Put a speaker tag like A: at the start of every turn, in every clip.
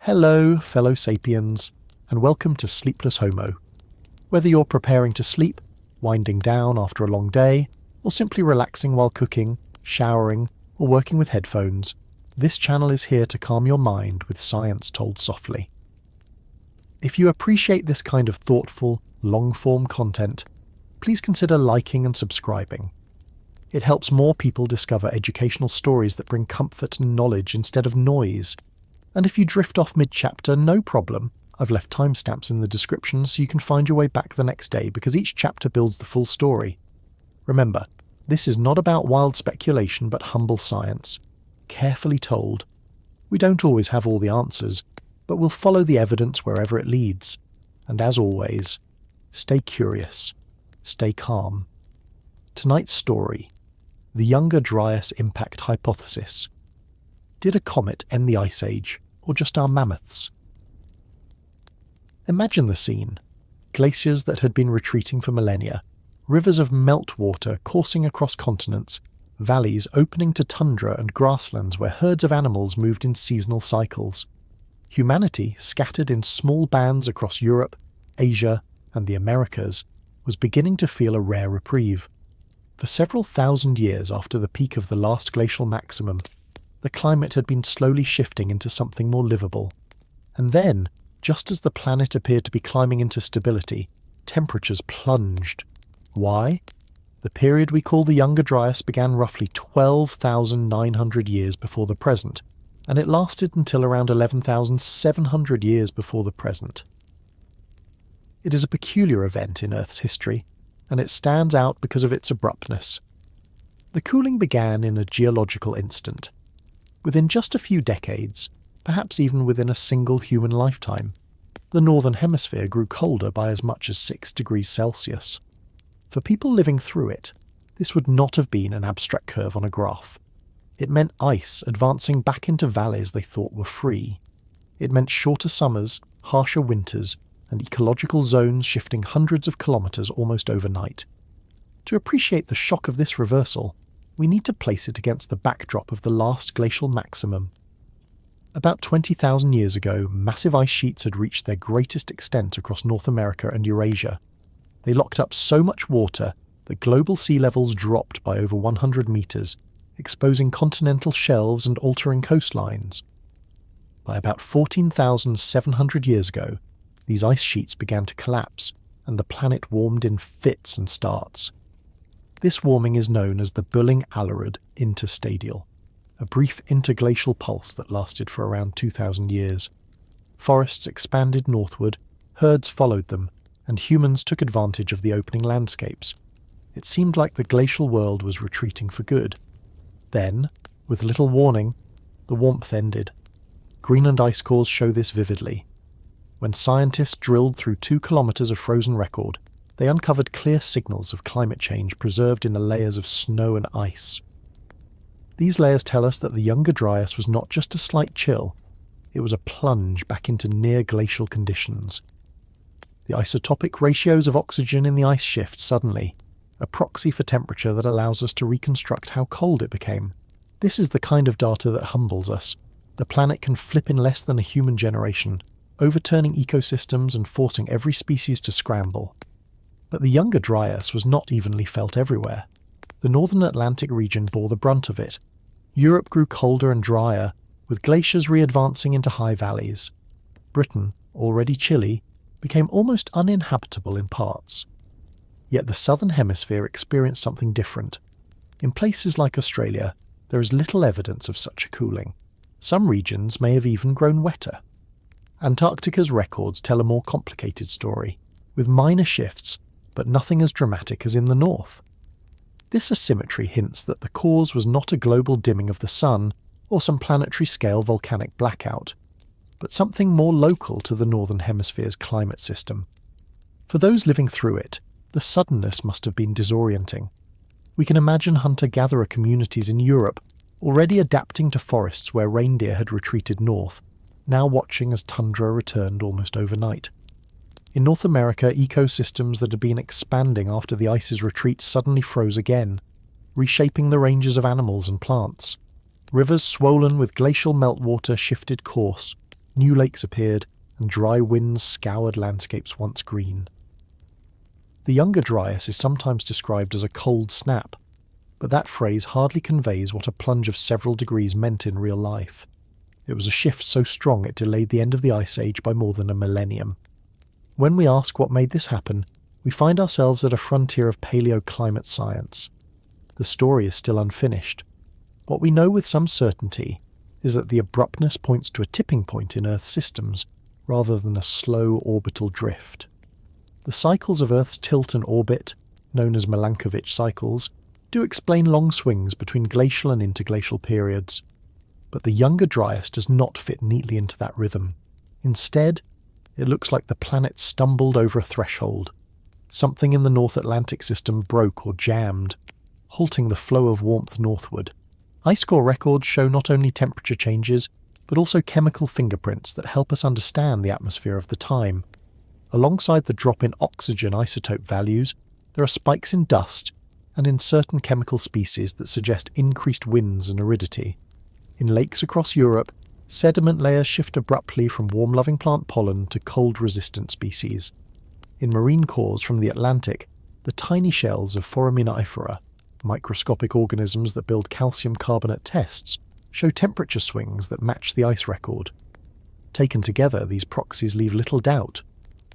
A: Hello, fellow Sapiens, and welcome to Sleepless Homo. Whether you're preparing to sleep, winding down after a long day, or simply relaxing while cooking, showering, or working with headphones, this channel is here to calm your mind with science told softly. If you appreciate this kind of thoughtful, long-form content, please consider liking and subscribing. It helps more people discover educational stories that bring comfort and knowledge instead of noise. And if you drift off mid-chapter, no problem. I've left timestamps in the description so you can find your way back the next day because each chapter builds the full story. Remember, this is not about wild speculation but humble science, carefully told. We don't always have all the answers, but we'll follow the evidence wherever it leads. And as always, stay curious, stay calm. Tonight's story, the Younger Dryas Impact hypothesis. Did a comet end the Ice Age, or just our mammoths? Imagine the scene. Glaciers that had been retreating for millennia, rivers of meltwater coursing across continents, valleys opening to tundra and grasslands where herds of animals moved in seasonal cycles. Humanity, scattered in small bands across Europe, Asia, and the Americas, was beginning to feel a rare reprieve. For several thousand years after the peak of the last glacial maximum, the climate had been slowly shifting into something more livable. And then, just as the planet appeared to be climbing into stability, temperatures plunged. Why? The period we call the Younger Dryas began roughly 12,900 years before the present, and it lasted until around 11,700 years before the present. It is a peculiar event in Earth's history, and it stands out because of its abruptness. The cooling began in a geological instant. Within just a few decades, perhaps even within a single human lifetime, the northern hemisphere grew colder by as much as 6 degrees Celsius. For people living through it, this would not have been an abstract curve on a graph. It meant ice advancing back into valleys they thought were free. It meant shorter summers, harsher winters, and ecological zones shifting hundreds of kilometres almost overnight. To appreciate the shock of this reversal, we need to place it against the backdrop of the last glacial maximum. About 20,000 years ago, massive ice sheets had reached their greatest extent across North America and Eurasia. They locked up so much water that global sea levels dropped by over 100 metres, exposing continental shelves and altering coastlines. By about 14,700 years ago, these ice sheets began to collapse, and the planet warmed in fits and starts. This warming is known as the Bulling-Allerud interstadial, a brief interglacial pulse that lasted for around 2,000 years. Forests expanded northward, herds followed them, and humans took advantage of the opening landscapes. It seemed like the glacial world was retreating for good. Then, with little warning, the warmth ended. Greenland ice cores show this vividly. When scientists drilled through 2 kilometres of frozen record, they uncovered clear signals of climate change preserved in the layers of snow and ice. These layers tell us that the Younger Dryas was not just a slight chill, it was a plunge back into near-glacial conditions. The isotopic ratios of oxygen in the ice shift suddenly, a proxy for temperature that allows us to reconstruct how cold it became. This is the kind of data that humbles us. The planet can flip in less than a human generation, overturning ecosystems and forcing every species to scramble. But the Younger Dryas was not evenly felt everywhere. The northern Atlantic region bore the brunt of it. Europe grew colder and drier, with glaciers re-advancing into high valleys. Britain, already chilly, became almost uninhabitable in parts. Yet the southern hemisphere experienced something different. In places like Australia, there is little evidence of such a cooling. Some regions may have even grown wetter. Antarctica's records tell a more complicated story, with minor shifts, but nothing as dramatic as in the north. This asymmetry hints that the cause was not a global dimming of the sun or some planetary-scale volcanic blackout, but something more local to the northern hemisphere's climate system. For those living through it, the suddenness must have been disorienting. We can imagine hunter-gatherer communities in Europe already adapting to forests where reindeer had retreated north, now watching as tundra returned almost overnight. In North America, ecosystems that had been expanding after the ice's retreat suddenly froze again, reshaping the ranges of animals and plants. Rivers swollen with glacial meltwater shifted course, new lakes appeared, and dry winds scoured landscapes once green. The Younger Dryas is sometimes described as a cold snap, but that phrase hardly conveys what a plunge of several degrees meant in real life. It was a shift so strong it delayed the end of the Ice Age by more than a millennium. When we ask what made this happen, we find ourselves at a frontier of paleoclimate science. The story is still unfinished. What we know with some certainty is that the abruptness points to a tipping point in Earth's systems, rather than a slow orbital drift. The cycles of Earth's tilt and orbit, known as Milankovitch cycles, do explain long swings between glacial and interglacial periods. But the Younger Dryas does not fit neatly into that rhythm. Instead, it looks like the planet stumbled over a threshold. Something in the North Atlantic system broke or jammed, halting the flow of warmth northward. Ice core records show not only temperature changes, but also chemical fingerprints that help us understand the atmosphere of the time. Alongside the drop in oxygen isotope values, there are spikes in dust and in certain chemical species that suggest increased winds and aridity. In lakes across Europe, sediment layers shift abruptly from warm-loving plant pollen to cold-resistant species. In marine cores from the Atlantic, the tiny shells of foraminifera, microscopic organisms that build calcium carbonate tests, show temperature swings that match the ice record. Taken together, these proxies leave little doubt.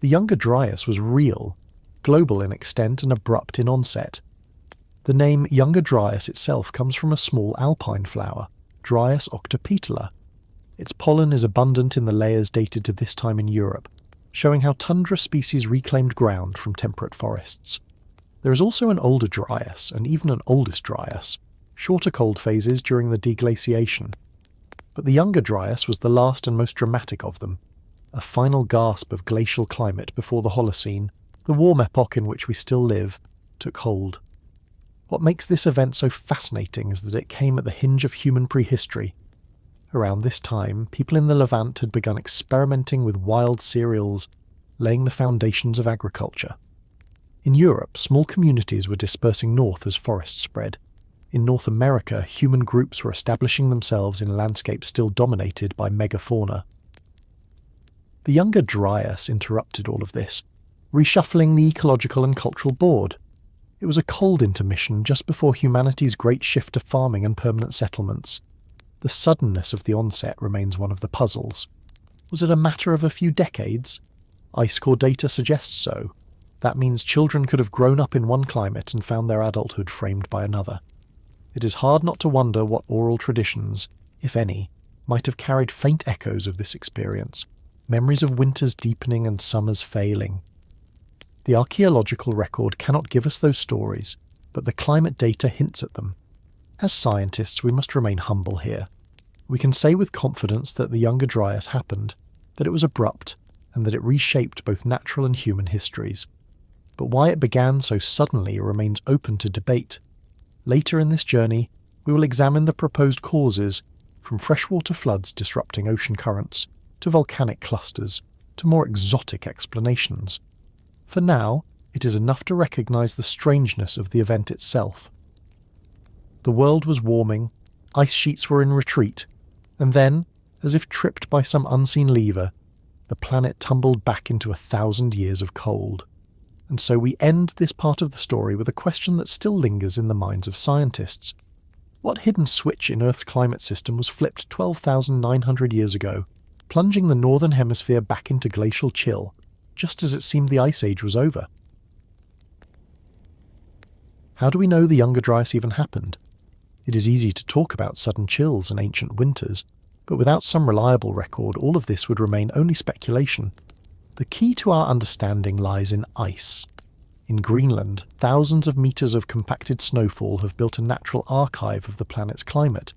A: The Younger Dryas was real, global in extent and abrupt in onset. The name Younger Dryas itself comes from a small alpine flower, Dryas octopetala. Its pollen is abundant in the layers dated to this time in Europe, showing how tundra species reclaimed ground from temperate forests. There is also an older Dryas, and even an oldest Dryas, shorter cold phases during the deglaciation. But the Younger Dryas was the last and most dramatic of them, a final gasp of glacial climate before the Holocene, the warm epoch in which we still live, took hold. What makes this event so fascinating is that it came at the hinge of human prehistory. Around this time, people in the Levant had begun experimenting with wild cereals, laying the foundations of agriculture. In Europe, small communities were dispersing north as forests spread. In North America, human groups were establishing themselves in landscapes still dominated by megafauna. The Younger Dryas interrupted all of this, reshuffling the ecological and cultural board. It was a cold intermission just before humanity's great shift to farming and permanent settlements. The suddenness of the onset remains one of the puzzles. Was it a matter of a few decades? Ice core data suggests so. That means children could have grown up in one climate and found their adulthood framed by another. It is hard not to wonder what oral traditions, if any, might have carried faint echoes of this experience, memories of winters deepening and summers failing. The archaeological record cannot give us those stories, but the climate data hints at them. As scientists, we must remain humble here. We can say with confidence that the Younger Dryas happened, that it was abrupt, and that it reshaped both natural and human histories. But why it began so suddenly remains open to debate. Later in this journey, we will examine the proposed causes, from freshwater floods disrupting ocean currents, to volcanic clusters, to more exotic explanations. For now, it is enough to recognise the strangeness of the event itself. The world was warming, ice sheets were in retreat, and then, as if tripped by some unseen lever, the planet tumbled back into 1,000 years of cold. And so we end this part of the story with a question that still lingers in the minds of scientists. What hidden switch in Earth's climate system was flipped 12,900 years ago, plunging the northern hemisphere back into glacial chill, just as it seemed the Ice Age was over? How do we know the Younger Dryas even happened? It is easy to talk about sudden chills and ancient winters, but without some reliable record, all of this would remain only speculation. The key to our understanding lies in ice. In Greenland, thousands of meters of compacted snowfall have built a natural archive of the planet's climate.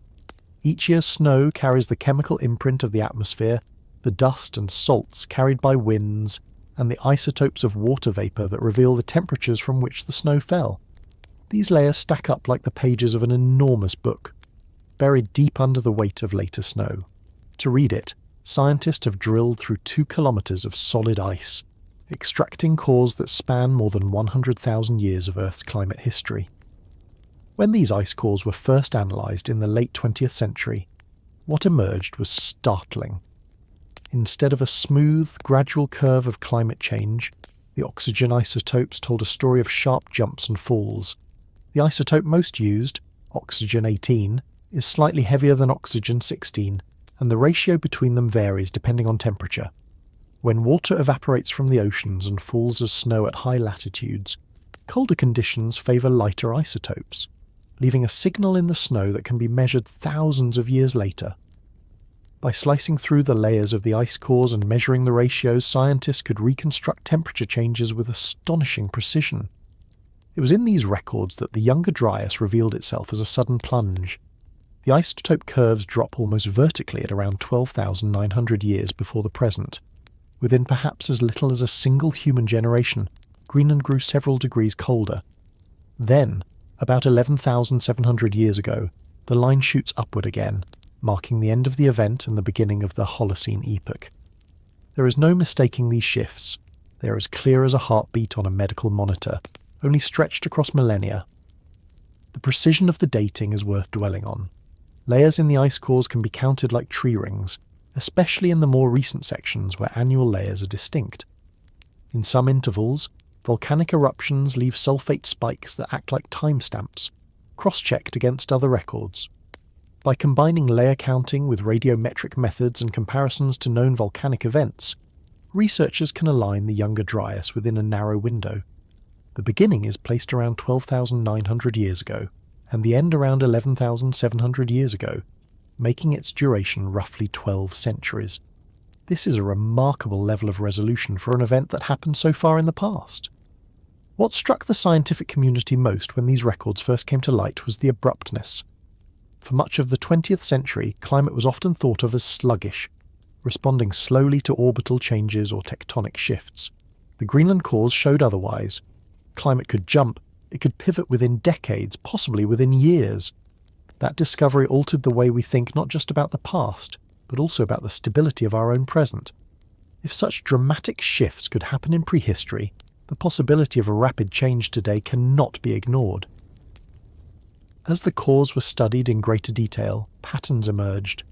A: Each year's snow carries the chemical imprint of the atmosphere, the dust and salts carried by winds, and the isotopes of water vapour that reveal the temperatures from which the snow fell. These layers stack up like the pages of an enormous book, buried deep under the weight of later snow. To read it, scientists have drilled through 2 kilometres of solid ice, extracting cores that span more than 100,000 years of Earth's climate history. When these ice cores were first analysed in the late 20th century, what emerged was startling. Instead of a smooth, gradual curve of climate change, the oxygen isotopes told a story of sharp jumps and falls. The isotope most used, oxygen-18, is slightly heavier than oxygen-16, and the ratio between them varies depending on temperature. When water evaporates from the oceans and falls as snow at high latitudes, colder conditions favour lighter isotopes, leaving a signal in the snow that can be measured thousands of years later. By slicing through the layers of the ice cores and measuring the ratios, scientists could reconstruct temperature changes with astonishing precision. It was in these records that the Younger Dryas revealed itself as a sudden plunge. The isotope curves drop almost vertically at around 12,900 years before the present. Within perhaps as little as a single human generation, Greenland grew several degrees colder. Then, about 11,700 years ago, the line shoots upward again, marking the end of the event and the beginning of the Holocene epoch. There is no mistaking these shifts. They are as clear as a heartbeat on a medical monitor, only stretched across millennia. The precision of the dating is worth dwelling on. Layers in the ice cores can be counted like tree rings, especially in the more recent sections where annual layers are distinct. In some intervals, volcanic eruptions leave sulfate spikes that act like timestamps, cross-checked against other records. By combining layer counting with radiometric methods and comparisons to known volcanic events, researchers can align the Younger Dryas within a narrow window. The beginning is placed around 12,900 years ago, and the end around 11,700 years ago, making its duration roughly 12 centuries. This is a remarkable level of resolution for an event that happened so far in the past. What struck the scientific community most when these records first came to light was the abruptness. For much of the 20th century, climate was often thought of as sluggish, responding slowly to orbital changes or tectonic shifts. The Greenland cores showed otherwise. Climate could jump, it could pivot within decades, possibly within years. That discovery altered the way we think not just about the past, but also about the stability of our own present. If such dramatic shifts could happen in prehistory, the possibility of a rapid change today cannot be ignored. As the cores were studied in greater detail, patterns emerged.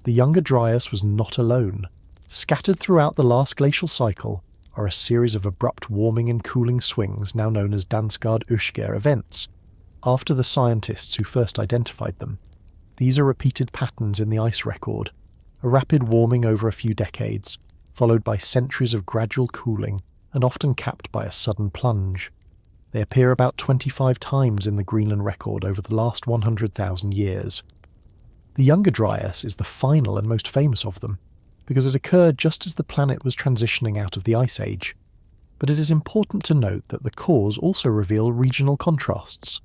A: The Younger Dryas was not alone. Scattered throughout the last glacial cycle are a series of abrupt warming and cooling swings now known as Dansgaard-Oeschger events, after the scientists who first identified them. These are repeated patterns in the ice record, a rapid warming over a few decades, followed by centuries of gradual cooling, and often capped by a sudden plunge. They appear about 25 times in the Greenland record over the last 100,000 years. The Younger Dryas is the final and most famous of them, because it occurred just as the planet was transitioning out of the Ice Age. But it is important to note that the cores also reveal regional contrasts.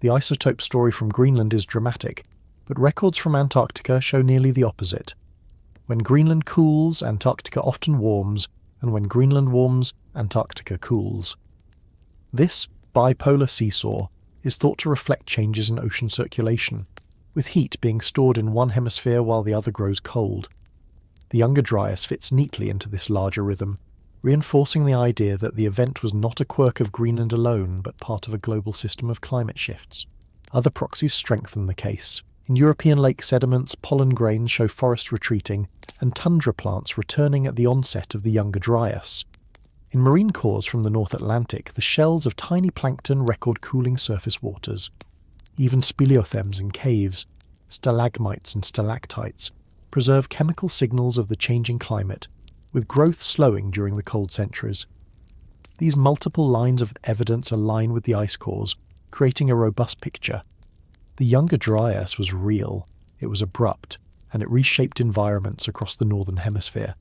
A: The isotope story from Greenland is dramatic, but records from Antarctica show nearly the opposite. When Greenland cools, Antarctica often warms, and when Greenland warms, Antarctica cools. This bipolar seesaw is thought to reflect changes in ocean circulation, with heat being stored in one hemisphere while the other grows cold. The Younger Dryas fits neatly into this larger rhythm, reinforcing the idea that the event was not a quirk of Greenland alone, but part of a global system of climate shifts. Other proxies strengthen the case. In European lake sediments, pollen grains show forest retreating, and tundra plants returning at the onset of the Younger Dryas. In marine cores from the North Atlantic, the shells of tiny plankton record cooling surface waters. Even speleothems in caves, stalagmites and stalactites, preserve chemical signals of the changing climate, with growth slowing during the cold centuries. These multiple lines of evidence align with the ice cores, creating a robust picture. The Younger Dryas was real, it was abrupt, and it reshaped environments across the northern hemisphere.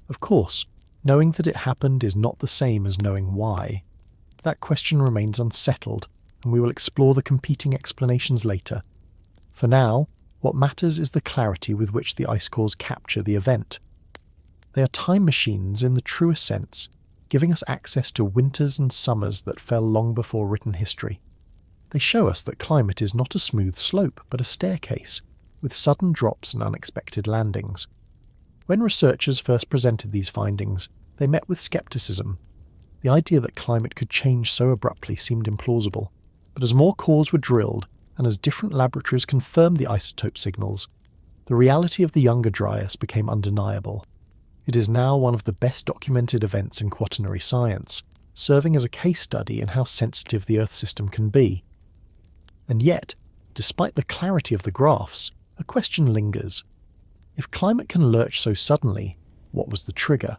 A: Of course, knowing that it happened is not the same as knowing why. That question remains unsettled, and we will explore the competing explanations later. For now, what matters is the clarity with which the ice cores capture the event. They are time machines in the truest sense, giving us access to winters and summers that fell long before written history. They show us that climate is not a smooth slope, but a staircase, with sudden drops and unexpected landings. When researchers first presented these findings, they met with skepticism. The idea that climate could change so abruptly seemed implausible, but as more cores were drilled, and as different laboratories confirmed the isotope signals, the reality of the Younger Dryas became undeniable. It is now one of the best documented events in quaternary science, serving as a case study in how sensitive the Earth system can be. And yet, despite the clarity of the graphs, a question lingers. If climate can lurch so suddenly, what was the trigger?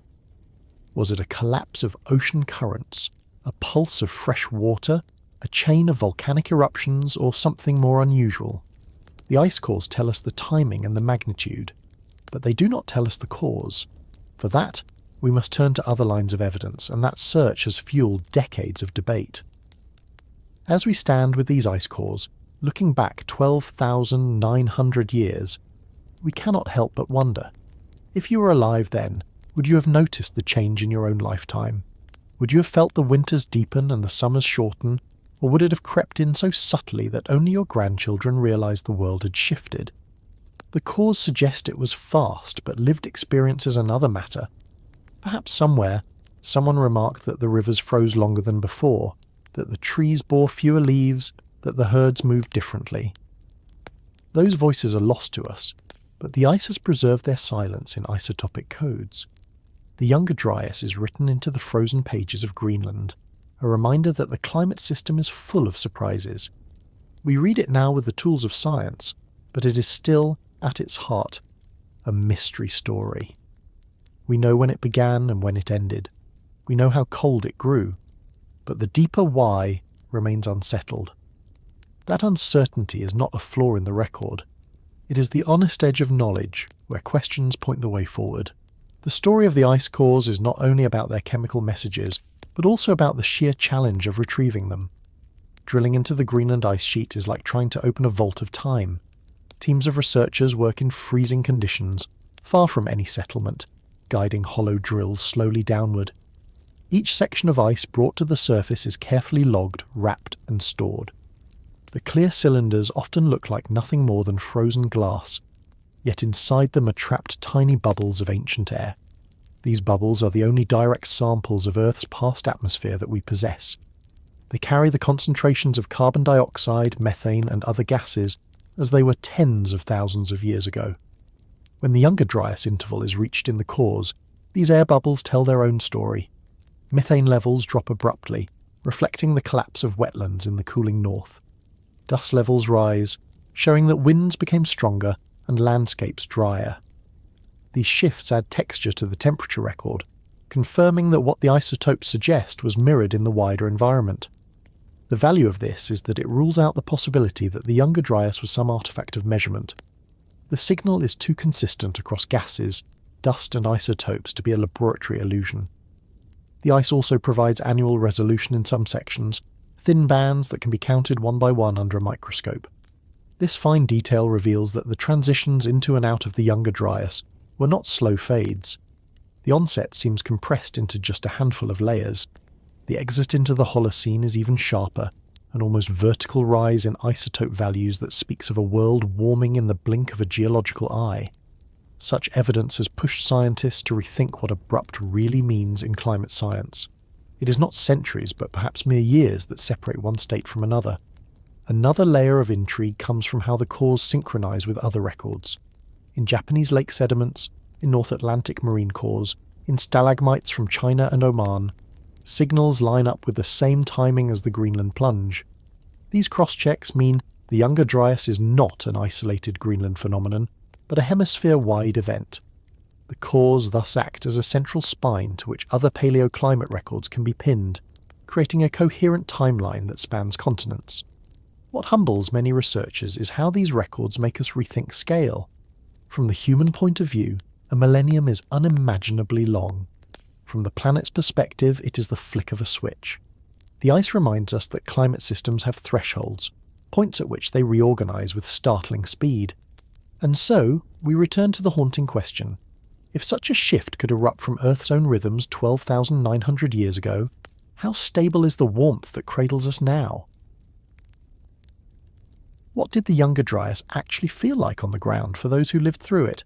A: Was it a collapse of ocean currents, a pulse of fresh water, a chain of volcanic eruptions, or something more unusual? The ice cores tell us the timing and the magnitude, but they do not tell us the cause. For that, we must turn to other lines of evidence, and that search has fueled decades of debate. As we stand with these ice cores, looking back 12,900 years, we cannot help but wonder, if you were alive then, would you have noticed the change in your own lifetime? Would you have felt the winters deepen and the summers shorten, or would it have crept in so subtly that only your grandchildren realised the world had shifted? The cores suggest it was fast, but lived experience is another matter. Perhaps somewhere, someone remarked that the rivers froze longer than before, that the trees bore fewer leaves, that the herds moved differently. Those voices are lost to us, but the ice has preserved their silence in isotopic codes. The Younger Dryas is written into the frozen pages of Greenland, a reminder that the climate system is full of surprises. We read it now with the tools of science, but it is still, at its heart, a mystery story. We know when it began and when it ended. We know how cold it grew, but the deeper why remains unsettled. That uncertainty is not a flaw in the record. It is the honest edge of knowledge where questions point the way forward. The story of the ice cores is not only about their chemical messages, but also about the sheer challenge of retrieving them. Drilling into the Greenland ice sheet is like trying to open a vault of time. Teams of researchers work in freezing conditions, far from any settlement, guiding hollow drills slowly downward. Each section of ice brought to the surface is carefully logged, wrapped and stored. The clear cylinders often look like nothing more than frozen glass, yet inside them are trapped tiny bubbles of ancient air. These bubbles are the only direct samples of Earth's past atmosphere that we possess. They carry the concentrations of carbon dioxide, methane and other gases as they were tens of thousands of years ago. When the Younger Dryas interval is reached in the cores, these air bubbles tell their own story. Methane levels drop abruptly, reflecting the collapse of wetlands in the cooling north. Dust levels rise, showing that winds became stronger and landscapes drier. These shifts add texture to the temperature record, confirming that what the isotopes suggest was mirrored in the wider environment. The value of this is that it rules out the possibility that the Younger Dryas was some artifact of measurement. The signal is too consistent across gases, dust and isotopes to be a laboratory illusion. The ice also provides annual resolution in some sections, thin bands that can be counted one by one under a microscope. This fine detail reveals that the transitions into and out of the Younger Dryas were not slow fades. The onset seems compressed into just a handful of layers. The exit into the Holocene is even sharper, an almost vertical rise in isotope values that speaks of a world warming in the blink of a geological eye. Such evidence has pushed scientists to rethink what abrupt really means in climate science. It is not centuries, but perhaps mere years that separate one state from another. Another layer of intrigue comes from how the cores synchronize with other records. In Japanese lake sediments, in North Atlantic marine cores, in stalagmites from China and Oman, signals line up with the same timing as the Greenland plunge. These cross-checks mean the Younger Dryas is not an isolated Greenland phenomenon, but a hemisphere-wide event. The cores thus act as a central spine to which other paleoclimate records can be pinned, creating a coherent timeline that spans continents. What humbles many researchers is how these records make us rethink scale. From the human point of view, a millennium is unimaginably long. From the planet's perspective, it is the flick of a switch. The ice reminds us that climate systems have thresholds, points at which they reorganize with startling speed. And so, we return to the haunting question. If such a shift could erupt from Earth's own rhythms 12,900 years ago, how stable is the warmth that cradles us now? What did the Younger Dryas actually feel like on the ground for those who lived through it?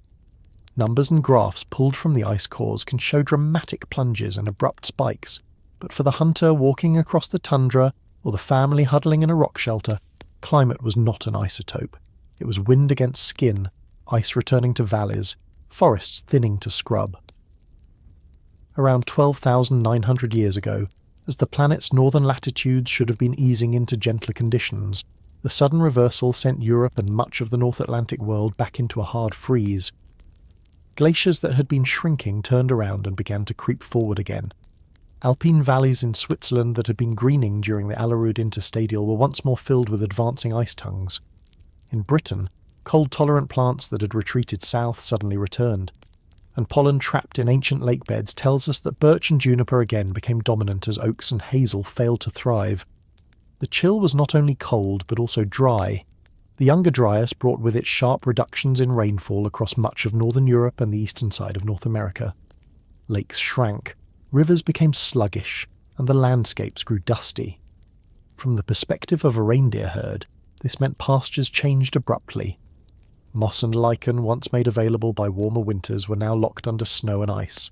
A: Numbers and graphs pulled from the ice cores can show dramatic plunges and abrupt spikes, but for the hunter walking across the tundra or the family huddling in a rock shelter, climate was not an isotope. It was wind against skin, ice returning to valleys, forests thinning to scrub. around 12,900 years ago, as the planet's northern latitudes should have been easing into gentler conditions, the sudden reversal sent Europe and much of the North Atlantic world back into a hard freeze. Glaciers that had been shrinking turned around and began to creep forward again. Alpine valleys in Switzerland that had been greening during the Allerud interstadial were once more filled with advancing ice tongues. In Britain, cold-tolerant plants that had retreated south suddenly returned, and pollen trapped in ancient lake beds tells us that birch and juniper again became dominant as oaks and hazel failed to thrive. The chill was not only cold but also dry. The Younger Dryas brought with it sharp reductions in rainfall across much of northern Europe and the eastern side of North America. Lakes shrank, rivers became sluggish, and the landscapes grew dusty. From the perspective of a reindeer herd, this meant pastures changed abruptly. Moss and lichen, once made available by warmer winters, were now locked under snow and ice.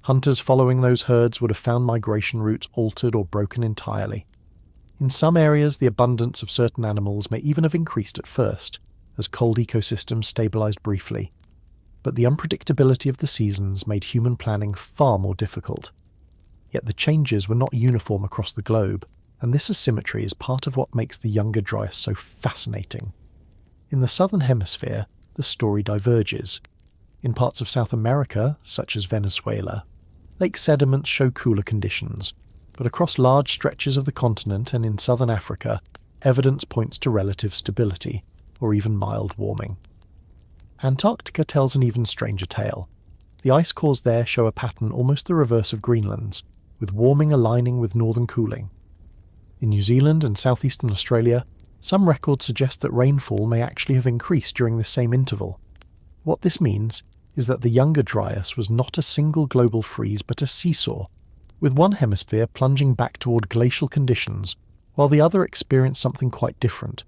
A: Hunters following those herds would have found migration routes altered or broken entirely. In some areas, the abundance of certain animals may even have increased at first, as cold ecosystems stabilized briefly. But the unpredictability of the seasons made human planning far more difficult. Yet the changes were not uniform across the globe, and this asymmetry is part of what makes the Younger Dryas so fascinating. In the southern hemisphere, the story diverges. In parts of South America, such as Venezuela, lake sediments show cooler conditions, but across large stretches of the continent and in southern Africa, evidence points to relative stability, or even mild warming. Antarctica tells an even stranger tale. The ice cores there show a pattern almost the reverse of Greenland's, with warming aligning with northern cooling. In New Zealand and southeastern Australia, some records suggest that rainfall may actually have increased during this same interval. What this means is that the Younger Dryas was not a single global freeze but a seesaw, with one hemisphere plunging back toward glacial conditions, while the other experienced something quite different.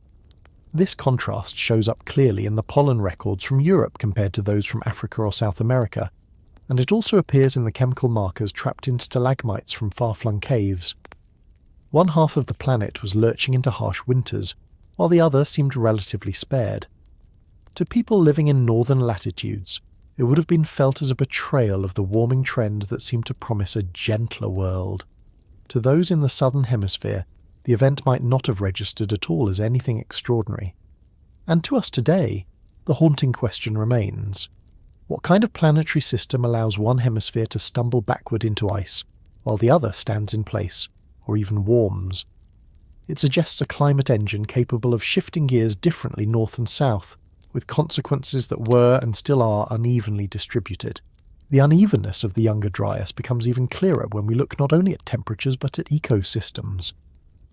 A: This contrast shows up clearly in the pollen records from Europe compared to those from Africa or South America, and it also appears in the chemical markers trapped in stalagmites from far-flung caves. One half of the planet was lurching into harsh winters, while the other seemed relatively spared. To people living in northern latitudes, it would have been felt as a betrayal of the warming trend that seemed to promise a gentler world. To those in the southern hemisphere, the event might not have registered at all as anything extraordinary. And to us today, the haunting question remains. What kind of planetary system allows one hemisphere to stumble backward into ice, while the other stands in place, or even warms? It suggests a climate engine capable of shifting gears differently north and south, with consequences that were and still are unevenly distributed. The unevenness of the Younger Dryas becomes even clearer when we look not only at temperatures but at ecosystems.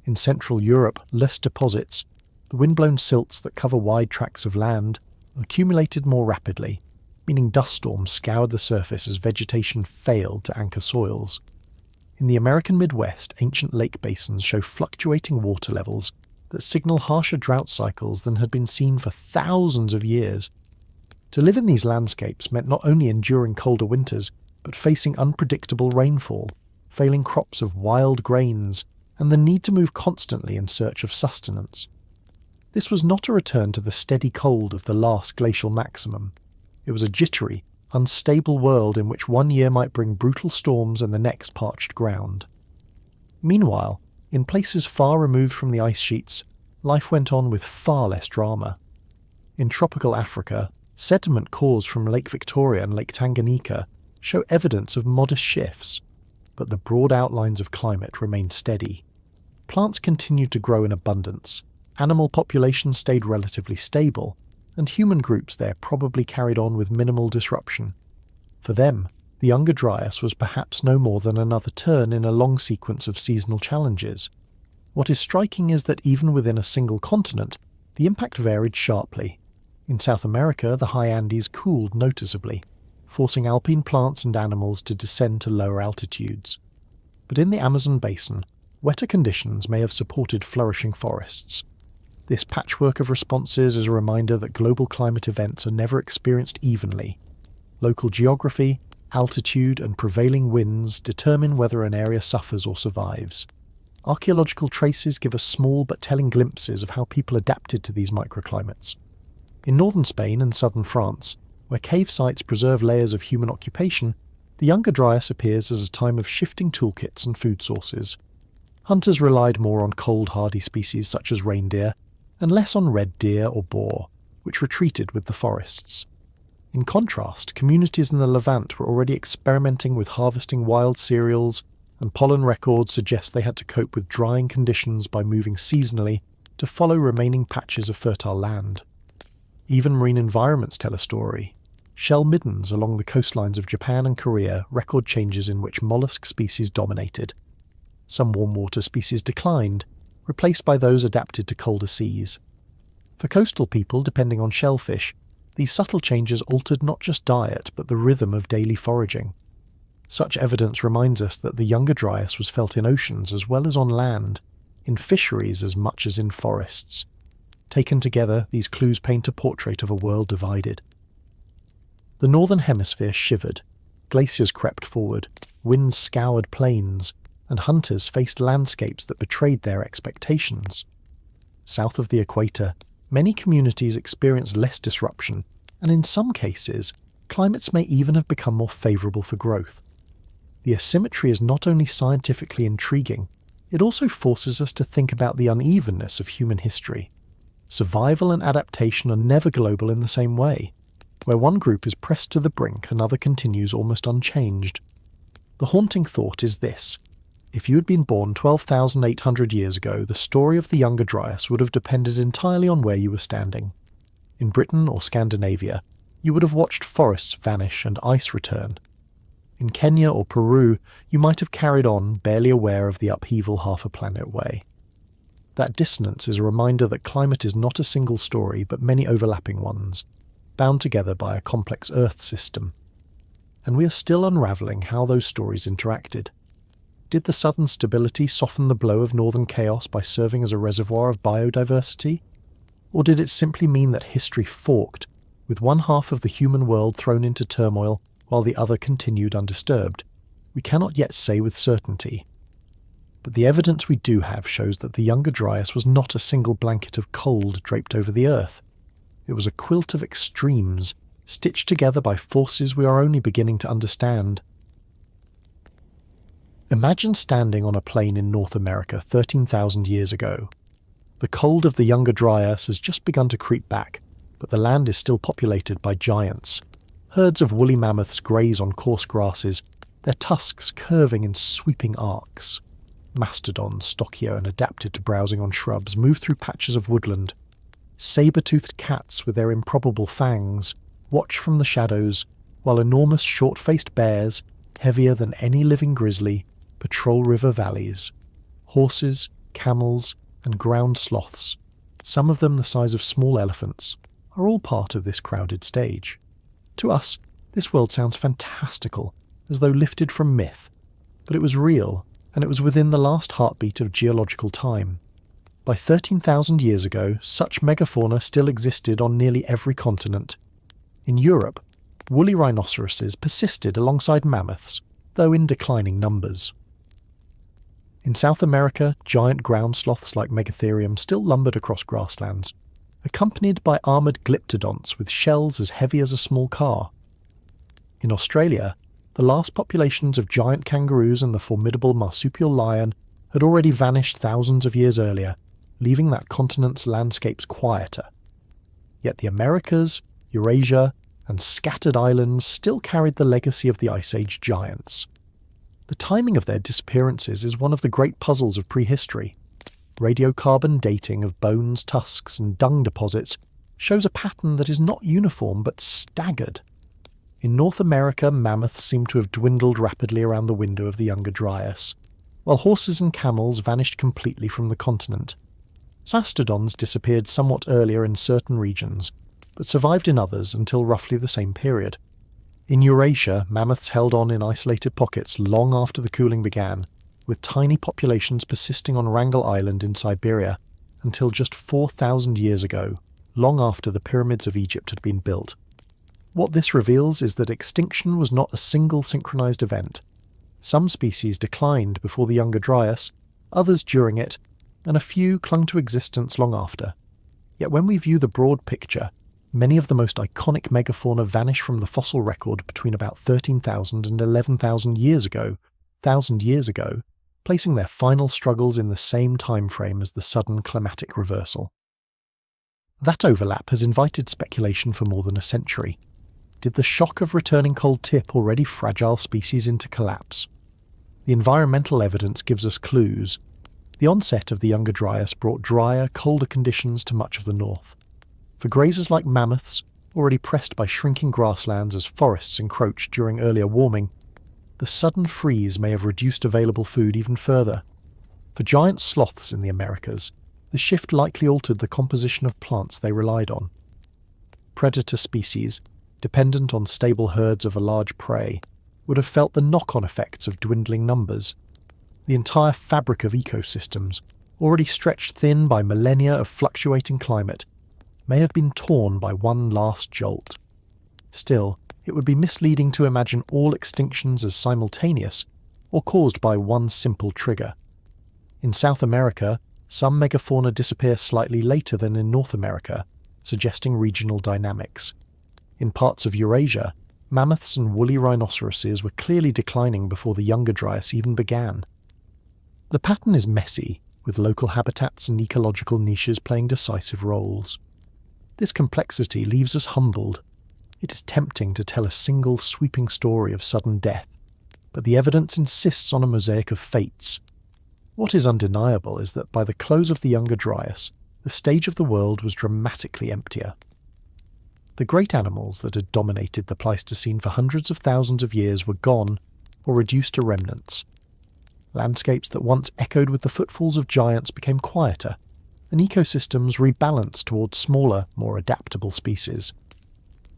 A: In Central Europe, less deposits, the windblown silts that cover wide tracts of land, accumulated more rapidly, meaning dust storms scoured the surface as vegetation failed to anchor soils. In the American Midwest, ancient lake basins show fluctuating water levels that signal harsher drought cycles than had been seen for thousands of years. To live in these landscapes meant not only enduring colder winters, but facing unpredictable rainfall, failing crops of wild grains, and the need to move constantly in search of sustenance. This was not a return to the steady cold of the last glacial maximum. It was a jittery, unstable world in which one year might bring brutal storms and the next parched ground. Meanwhile, in places far removed from the ice sheets, life went on with far less drama. In tropical Africa, sediment cores from Lake Victoria and Lake Tanganyika show evidence of modest shifts, but the broad outlines of climate remained steady. Plants continued to grow in abundance, animal populations stayed relatively stable, and human groups there probably carried on with minimal disruption. For them, the Younger Dryas was perhaps no more than another turn in a long sequence of seasonal challenges. What is striking is that even within a single continent, the impact varied sharply. In South America, the high Andes cooled noticeably, forcing alpine plants and animals to descend to lower altitudes. But in the Amazon basin, wetter conditions may have supported flourishing forests. This patchwork of responses is a reminder that global climate events are never experienced evenly. Local geography, altitude, and prevailing winds determine whether an area suffers or survives. Archaeological traces give us small but telling glimpses of how people adapted to these microclimates. In northern Spain and southern France, where cave sites preserve layers of human occupation, The Younger Dryas appears as a time of shifting toolkits and food sources. Hunters relied more on cold hardy species such as reindeer, and less on red deer or boar, which retreated with the forests. In contrast, communities in the Levant were already experimenting with harvesting wild cereals, and pollen records suggest they had to cope with drying conditions by moving seasonally to follow remaining patches of fertile land. Even marine environments tell a story. Shell middens along the coastlines of Japan and Korea record changes in which mollusk species dominated. Some warm water species declined, replaced by those adapted to colder seas. For coastal people depending on shellfish, these subtle changes altered not just diet but the rhythm of daily foraging. Such evidence reminds us that the Younger Dryas was felt in oceans as well as on land, in fisheries as much as in forests. Taken together, these clues paint a portrait of a world divided. The northern hemisphere shivered, glaciers crept forward, winds scoured plains, and hunters faced landscapes that betrayed their expectations. South of the equator, many communities experienced less disruption, and in some cases, climates may even have become more favourable for growth. The asymmetry is not only scientifically intriguing, it also forces us to think about the unevenness of human history. Survival and adaptation are never global in the same way. Where one group is pressed to the brink, another continues almost unchanged. The haunting thought is this: if you had been born 12,800 years ago, the story of the Younger Dryas would have depended entirely on where you were standing. In Britain or Scandinavia, you would have watched forests vanish and ice return. In Kenya or Peru, you might have carried on, barely aware of the upheaval half a planet away. That dissonance is a reminder that climate is not a single story, but many overlapping ones, bound together by a complex Earth system. And we are still unravelling how those stories interacted. Did the southern stability soften the blow of northern chaos by serving as a reservoir of biodiversity? Or did it simply mean that history forked, with one half of the human world thrown into turmoil while the other continued undisturbed? We cannot yet say with certainty. But the evidence we do have shows that the Younger Dryas was not a single blanket of cold draped over the Earth. It was a quilt of extremes, stitched together by forces we are only beginning to understand. Imagine standing on a plain in North America 13,000 years ago. The cold of the Younger Dryas has just begun to creep back, but the land is still populated by giants. Herds of woolly mammoths graze on coarse grasses, their tusks curving in sweeping arcs. Mastodons, stockier and adapted to browsing on shrubs, move through patches of woodland. Saber-toothed cats with their improbable fangs watch from the shadows, while enormous short-faced bears, heavier than any living grizzly, patrol river valleys. Horses, camels, and ground sloths, some of them the size of small elephants, are all part of this crowded stage. To us, this world sounds fantastical, as though lifted from myth, but it was real, and it was within the last heartbeat of geological time. By 13,000 years ago, such megafauna still existed on nearly every continent. In Europe, woolly rhinoceroses persisted alongside mammoths, though in declining numbers. In South America, giant ground sloths like Megatherium still lumbered across grasslands, accompanied by armoured glyptodonts with shells as heavy as a small car. In Australia, the last populations of giant kangaroos and the formidable marsupial lion had already vanished thousands of years earlier, leaving that continent's landscapes quieter. Yet the Americas, Eurasia, and scattered islands still carried the legacy of the Ice Age giants. The timing of their disappearances is one of the great puzzles of prehistory. Radiocarbon dating of bones, tusks, and dung deposits shows a pattern that is not uniform but staggered. In North America, mammoths seem to have dwindled rapidly around the window of the Younger Dryas, while horses and camels vanished completely from the continent. Mastodons disappeared somewhat earlier in certain regions, but survived in others until roughly the same period. In Eurasia, mammoths held on in isolated pockets long after the cooling began, with tiny populations persisting on Wrangel Island in Siberia until just 4,000 years ago, long after the pyramids of Egypt had been built. What this reveals is that extinction was not a single synchronized event. Some species declined before the Younger Dryas, others during it, and a few clung to existence long after. Yet when we view the broad picture, Many of the most iconic megafauna vanish from the fossil record between about 13,000 and 11,000 years ago, placing their final struggles in the same time frame as the sudden climatic reversal. That overlap has invited speculation for more than a century. Did the shock of returning cold tip already fragile species into collapse? The environmental evidence gives us clues. The onset of the Younger Dryas brought drier, colder conditions to much of the north. For grazers like mammoths, already pressed by shrinking grasslands as forests encroached during earlier warming, the sudden freeze may have reduced available food even further. For giant sloths in the Americas, the shift likely altered the composition of plants they relied on. Predator species, dependent on stable herds of a large prey, would have felt the knock-on effects of dwindling numbers. The entire fabric of ecosystems, already stretched thin by millennia of fluctuating climate, may have been torn by one last jolt. Still, it would be misleading to imagine all extinctions as simultaneous or caused by one simple trigger. In South America, some megafauna disappear slightly later than in North America, suggesting regional dynamics. In parts of Eurasia, mammoths and woolly rhinoceroses were clearly declining before the Younger Dryas even began. The pattern is messy, with local habitats and ecological niches playing decisive roles. This complexity leaves us humbled. It is tempting to tell a single sweeping story of sudden death, but the evidence insists on a mosaic of fates. What is undeniable is that by the close of the Younger Dryas, the stage of the world was dramatically emptier. The great animals that had dominated the Pleistocene for hundreds of thousands of years were gone or reduced to remnants. Landscapes that once echoed with the footfalls of giants became quieter, and ecosystems rebalanced towards smaller, more adaptable species.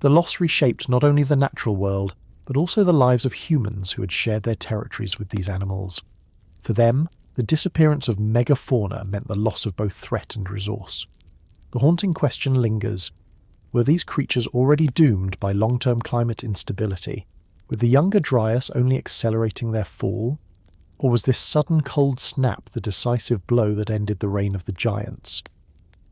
A: The loss reshaped not only the natural world, but also the lives of humans who had shared their territories with these animals. For them, the disappearance of megafauna meant the loss of both threat and resource. The haunting question lingers. Were these creatures already doomed by long-term climate instability, with the Younger Dryas only accelerating their fall? Or was this sudden cold snap the decisive blow that ended the reign of the giants?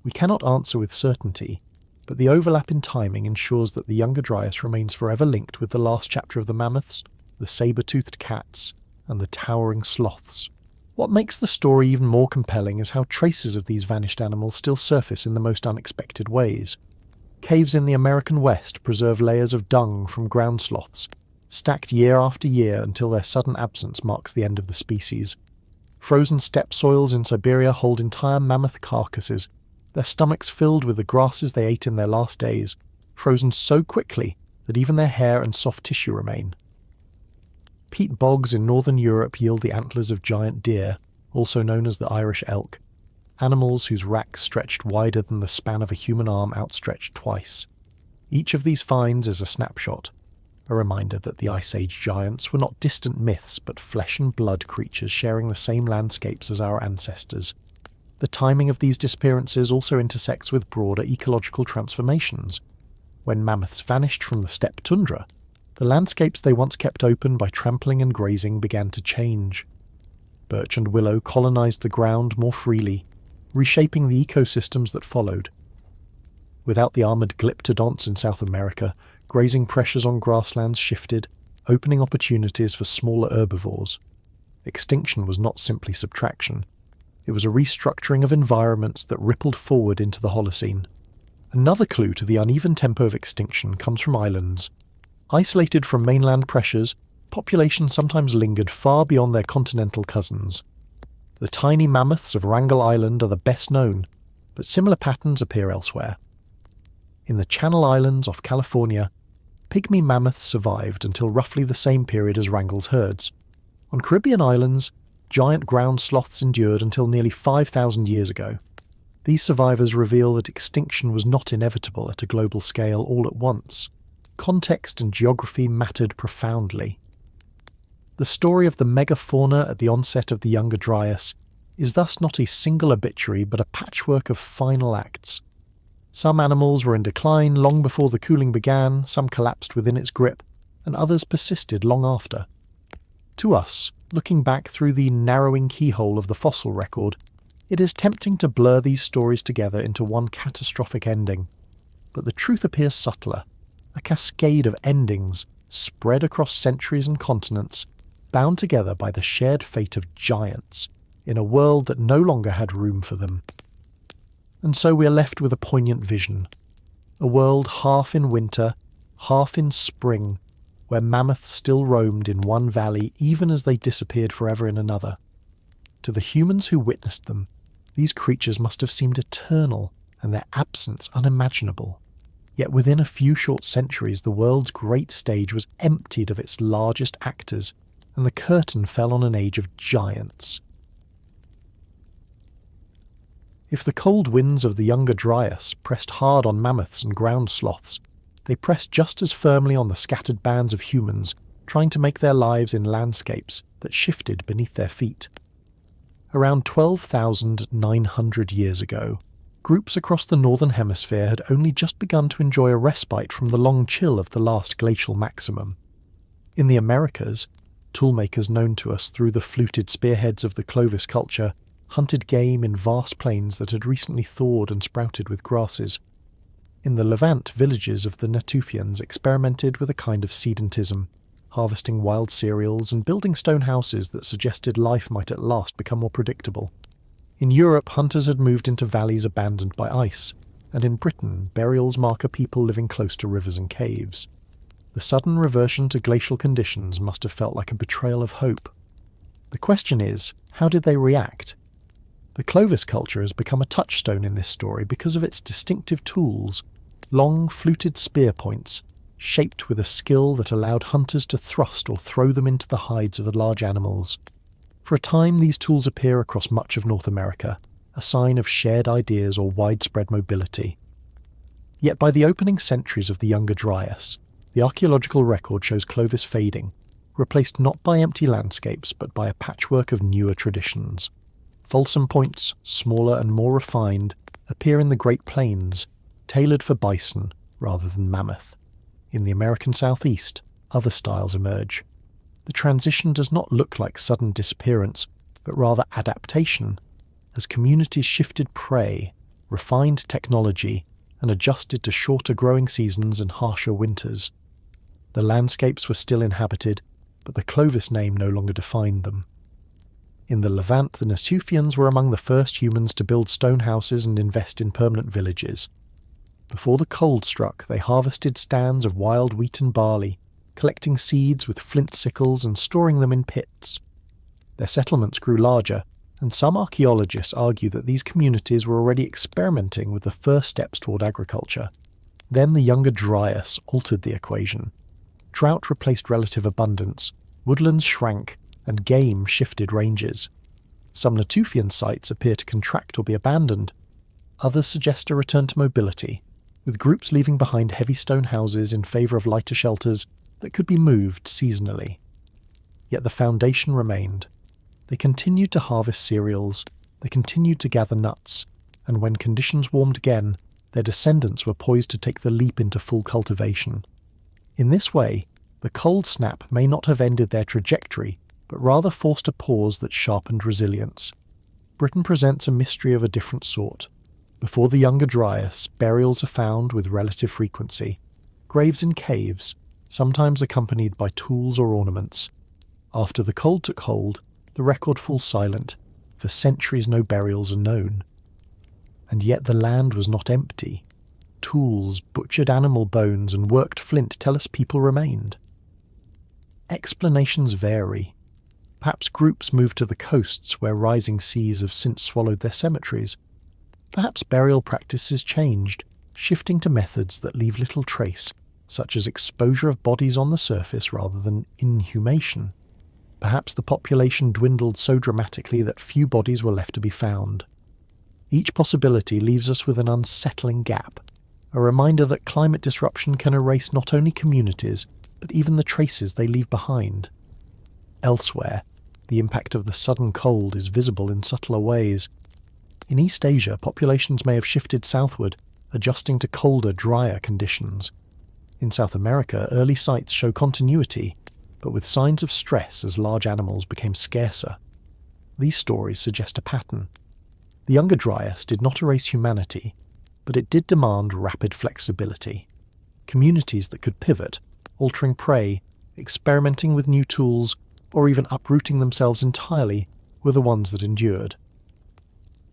A: We cannot answer with certainty, but the overlap in timing ensures that the Younger Dryas remains forever linked with the last chapter of the mammoths, the saber-toothed cats, and the towering sloths. What makes the story even more compelling is how traces of these vanished animals still surface in the most unexpected ways. Caves in the American West preserve layers of dung from ground sloths, stacked year after year until their sudden absence marks the end of the species. Frozen steppe soils in Siberia hold entire mammoth carcasses, their stomachs filled with the grasses they ate in their last days, frozen so quickly that even their hair and soft tissue remain. Peat bogs in northern Europe yield the antlers of giant deer, also known as the Irish elk, animals whose racks stretched wider than the span of a human arm outstretched twice. Each of these finds is a snapshot, a reminder that the Ice Age giants were not distant myths but flesh and blood creatures sharing the same landscapes as our ancestors. The timing of these disappearances also intersects with broader ecological transformations. When mammoths vanished from the steppe tundra, the landscapes they once kept open by trampling and grazing began to change. Birch and willow colonized the ground more freely, reshaping the ecosystems that followed. Without the armored glyptodonts in South America, grazing pressures on grasslands shifted, opening opportunities for smaller herbivores. Extinction was not simply subtraction. It was a restructuring of environments that rippled forward into the Holocene. Another clue to the uneven tempo of extinction comes from islands. Isolated from mainland pressures, populations sometimes lingered far beyond their continental cousins. The tiny mammoths of Wrangel Island are the best known, but similar patterns appear elsewhere. In the Channel Islands off California, pygmy mammoths survived until roughly the same period as Wrangel's herds. On Caribbean islands, giant ground sloths endured until nearly 5,000 years ago. These survivors reveal that extinction was not inevitable at a global scale all at once. Context and geography mattered profoundly. The story of the megafauna at the onset of the Younger Dryas is thus not a single obituary but a patchwork of final acts. Some animals were in decline long before the cooling began, some collapsed within its grip, and others persisted long after. To us, looking back through the narrowing keyhole of the fossil record, it is tempting to blur these stories together into one catastrophic ending. but the truth appears subtler, a cascade of endings spread across centuries and continents, bound together by the shared fate of giants in a world that no longer had room for them. And so we are left with a poignant vision, a world half in winter, half in spring, where mammoths still roamed in one valley even as they disappeared forever in another. To the humans who witnessed them, these creatures must have seemed eternal and their absence unimaginable. Yet within a few short centuries the world's great stage was emptied of its largest actors, and the curtain fell on an age of giants. If the cold winds of the Younger Dryas pressed hard on mammoths and ground sloths, they pressed just as firmly on the scattered bands of humans trying to make their lives in landscapes that shifted beneath their feet. Around 12,900 years ago, groups across the northern hemisphere had only just begun to enjoy a respite from the long chill of the last glacial maximum. In the Americas, toolmakers known to us through the fluted spearheads of the Clovis culture hunted game in vast plains that had recently thawed and sprouted with grasses. In the Levant, villages of the Natufians experimented with a kind of sedentism, harvesting wild cereals and building stone houses that suggested life might at last become more predictable. In Europe, hunters had moved into valleys abandoned by ice, and in Britain, burials mark a people living close to rivers and caves. The sudden reversion to glacial conditions must have felt like a betrayal of hope. The question is, how did they react? The Clovis culture has become a touchstone in this story because of its distinctive tools, long fluted spear points, shaped with a skill that allowed hunters to thrust or throw them into the hides of the large animals. For a time these tools appear across much of North America, a sign of shared ideas or widespread mobility. Yet by the opening centuries of the Younger Dryas, the archaeological record shows Clovis fading, replaced not by empty landscapes but by a patchwork of newer traditions. Folsom points, smaller and more refined, appear in the Great Plains, tailored for bison rather than mammoth. In the American Southeast, other styles emerge. The transition does not look like sudden disappearance, but rather adaptation, as communities shifted prey, refined technology, and adjusted to shorter growing seasons and harsher winters. The landscapes were still inhabited, but the Clovis name no longer defined them. In the Levant, the Natufians were among the first humans to build stone houses and invest in permanent villages. Before the cold struck, they harvested stands of wild wheat and barley, collecting seeds with flint sickles and storing them in pits. Their settlements grew larger, and some archaeologists argue that these communities were already experimenting with the first steps toward agriculture. Then the Younger Dryas altered the equation. Drought replaced relative abundance, woodlands shrank, and game shifted ranges. Some Natufian sites appear to contract or be abandoned. Others suggest a return to mobility, with groups leaving behind heavy stone houses in favour of lighter shelters that could be moved seasonally. Yet the foundation remained. They continued to harvest cereals, they continued to gather nuts, and when conditions warmed again, their descendants were poised to take the leap into full cultivation. In this way, the cold snap may not have ended their trajectory, but rather forced a pause that sharpened resilience. Britain presents a mystery of a different sort. Before the Younger Dryas, burials are found with relative frequency. Graves in caves, sometimes accompanied by tools or ornaments. After the cold took hold, the record falls silent. For centuries no burials are known. And yet the land was not empty. Tools, butchered animal bones and worked flint tell us people remained. Explanations vary. Perhaps groups moved to the coasts where rising seas have since swallowed their cemeteries. Perhaps burial practices changed, shifting to methods that leave little trace, such as exposure of bodies on the surface rather than inhumation. Perhaps the population dwindled so dramatically that few bodies were left to be found. Each possibility leaves us with an unsettling gap, a reminder that climate disruption can erase not only communities, but even the traces they leave behind. Elsewhere, the impact of the sudden cold is visible in subtler ways. In East Asia, populations may have shifted southward, adjusting to colder, drier conditions. In South America, early sites show continuity, but with signs of stress as large animals became scarcer. These stories suggest a pattern. The Younger Dryas did not erase humanity, but it did demand rapid flexibility. Communities that could pivot, altering prey, experimenting with new tools, or even uprooting themselves entirely, were the ones that endured.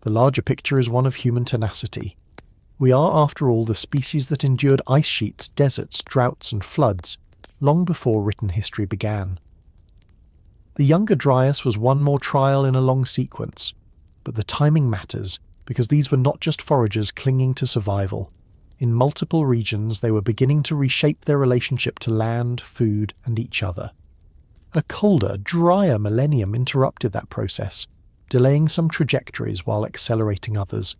A: The larger picture is one of human tenacity. We are, after all, the species that endured ice sheets, deserts, droughts, and floods, long before written history began. The Younger Dryas was one more trial in a long sequence, but the timing matters because these were not just foragers clinging to survival. In multiple regions, they were beginning to reshape their relationship to land, food, and each other. A colder, drier millennium interrupted that process, delaying some trajectories while accelerating others.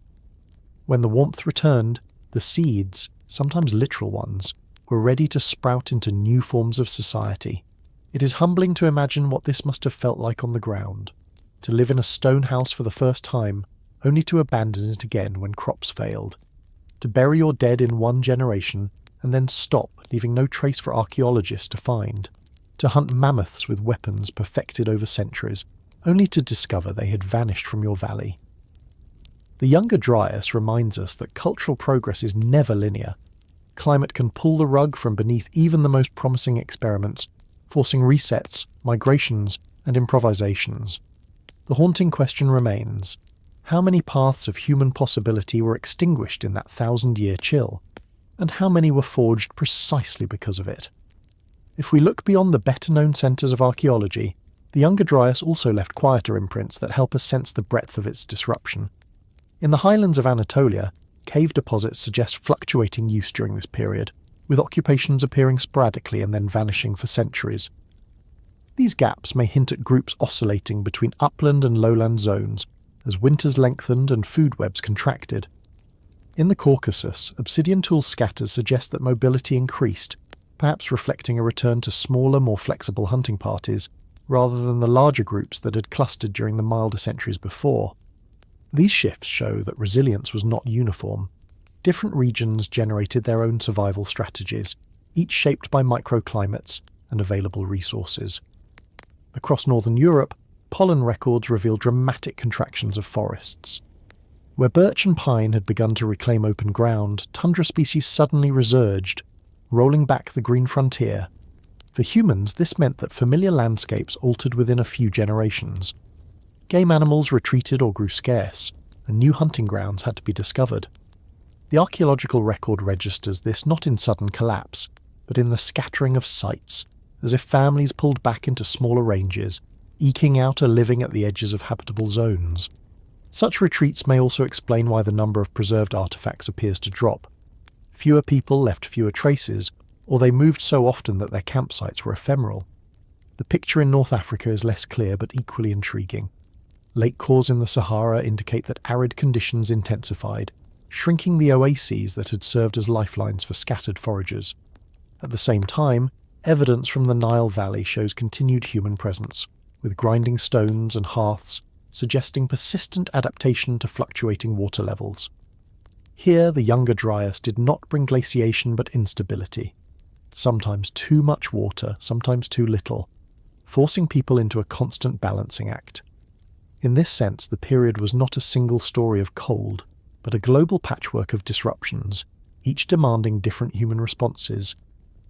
A: When the warmth returned, the seeds, sometimes literal ones, were ready to sprout into new forms of society. It is humbling to imagine what this must have felt like on the ground, to live in a stone house for the first time, only to abandon it again when crops failed, to bury your dead in one generation and then stop, leaving no trace for archaeologists to find, to hunt mammoths with weapons perfected over centuries, only to discover they had vanished from your valley. The Younger Dryas reminds us that cultural progress is never linear. Climate can pull the rug from beneath even the most promising experiments, forcing resets, migrations, and improvisations. The haunting question remains: how many paths of human possibility were extinguished in that 1,000-year chill, and how many were forged precisely because of it? If we look beyond the better-known centres of archaeology, the Younger Dryas also left quieter imprints that help us sense the breadth of its disruption. In the highlands of Anatolia, cave deposits suggest fluctuating use during this period, with occupations appearing sporadically and then vanishing for centuries. These gaps may hint at groups oscillating between upland and lowland zones, as winters lengthened and food webs contracted. In the Caucasus, obsidian tool scatters suggest that mobility increased, perhaps reflecting a return to smaller, more flexible hunting parties, rather than the larger groups that had clustered during the milder centuries before. These shifts show that resilience was not uniform. Different regions generated their own survival strategies, each shaped by microclimates and available resources. Across northern Europe, pollen records reveal dramatic contractions of forests. Where birch and pine had begun to reclaim open ground, tundra species suddenly resurged, rolling back the green frontier. For humans, this meant that familiar landscapes altered within a few generations. Game animals retreated or grew scarce, and new hunting grounds had to be discovered. The archaeological record registers this not in sudden collapse, but in the scattering of sites, as if families pulled back into smaller ranges, eking out a living at the edges of habitable zones. Such retreats may also explain why the number of preserved artifacts appears to drop. Fewer people left fewer traces, or they moved so often that their campsites were ephemeral. The picture in North Africa is less clear but equally intriguing. Lake cores in the Sahara indicate that arid conditions intensified, shrinking the oases that had served as lifelines for scattered foragers. At the same time, evidence from the Nile Valley shows continued human presence, with grinding stones and hearths suggesting persistent adaptation to fluctuating water levels. Here, the Younger Dryas did not bring glaciation but instability. Sometimes too much water, sometimes too little, forcing people into a constant balancing act. In this sense, the period was not a single story of cold, but a global patchwork of disruptions, each demanding different human responses.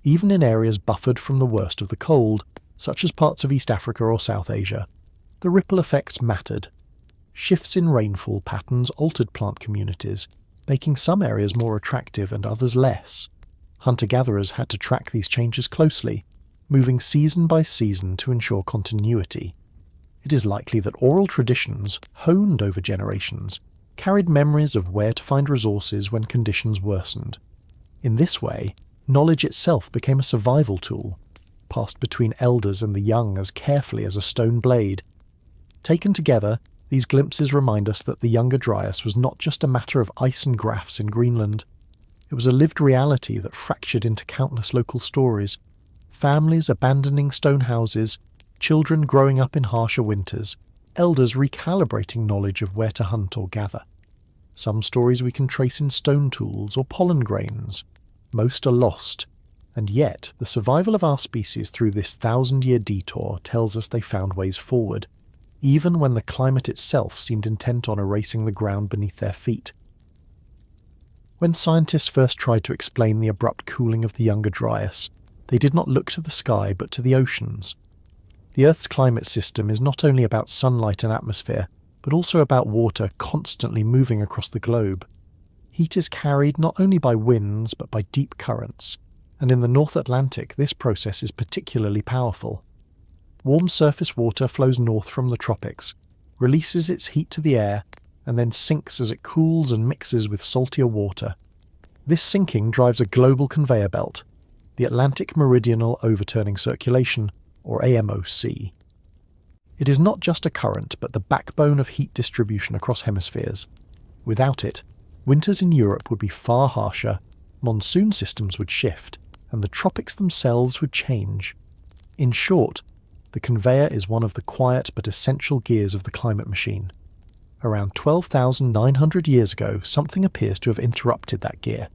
A: Even in areas buffered from the worst of the cold, such as parts of East Africa or South Asia, the ripple effects mattered. Shifts in rainfall patterns altered plant communities, making some areas more attractive and others less. Hunter-gatherers had to track these changes closely, moving season by season to ensure continuity. It is likely that oral traditions, honed over generations, carried memories of where to find resources when conditions worsened. In this way, knowledge itself became a survival tool, passed between elders and the young as carefully as a stone blade. Taken together, these glimpses remind us that the Younger Dryas was not just a matter of ice and graphs in Greenland. It was a lived reality that fractured into countless local stories. Families abandoning stone houses, children growing up in harsher winters, elders recalibrating knowledge of where to hunt or gather. Some stories we can trace in stone tools or pollen grains. Most are lost, and yet the survival of our species through this 1,000-year detour tells us they found ways forward, even when the climate itself seemed intent on erasing the ground beneath their feet. When scientists first tried to explain the abrupt cooling of the Younger Dryas, they did not look to the sky but to the oceans. The Earth's climate system is not only about sunlight and atmosphere, but also about water constantly moving across the globe. Heat is carried not only by winds but by deep currents, and in the North Atlantic this process is particularly powerful. Warm surface water flows north from the tropics, releases its heat to the air, and then sinks as it cools and mixes with saltier water. This sinking drives a global conveyor belt, the Atlantic Meridional Overturning Circulation, or AMOC. It is not just a current, but the backbone of heat distribution across hemispheres. Without it, winters in Europe would be far harsher, monsoon systems would shift, and the tropics themselves would change. In short, the conveyor is one of the quiet but essential gears of the climate machine. Around 12,900 years ago, something appears to have interrupted that gear.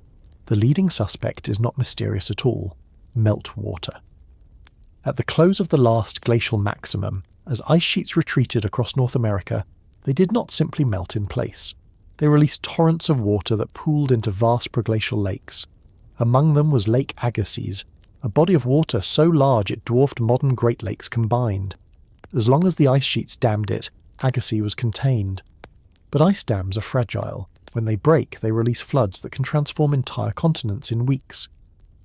A: The leading suspect is not mysterious at all: meltwater. At the close of the last glacial maximum, as ice sheets retreated across North America, they did not simply melt in place. They released torrents of water that pooled into vast proglacial lakes. Among them was Lake Agassiz, a body of water so large it dwarfed modern Great Lakes combined. As long as the ice sheets dammed it, Agassiz was contained. But ice dams are fragile. When they break, they release floods that can transform entire continents in weeks.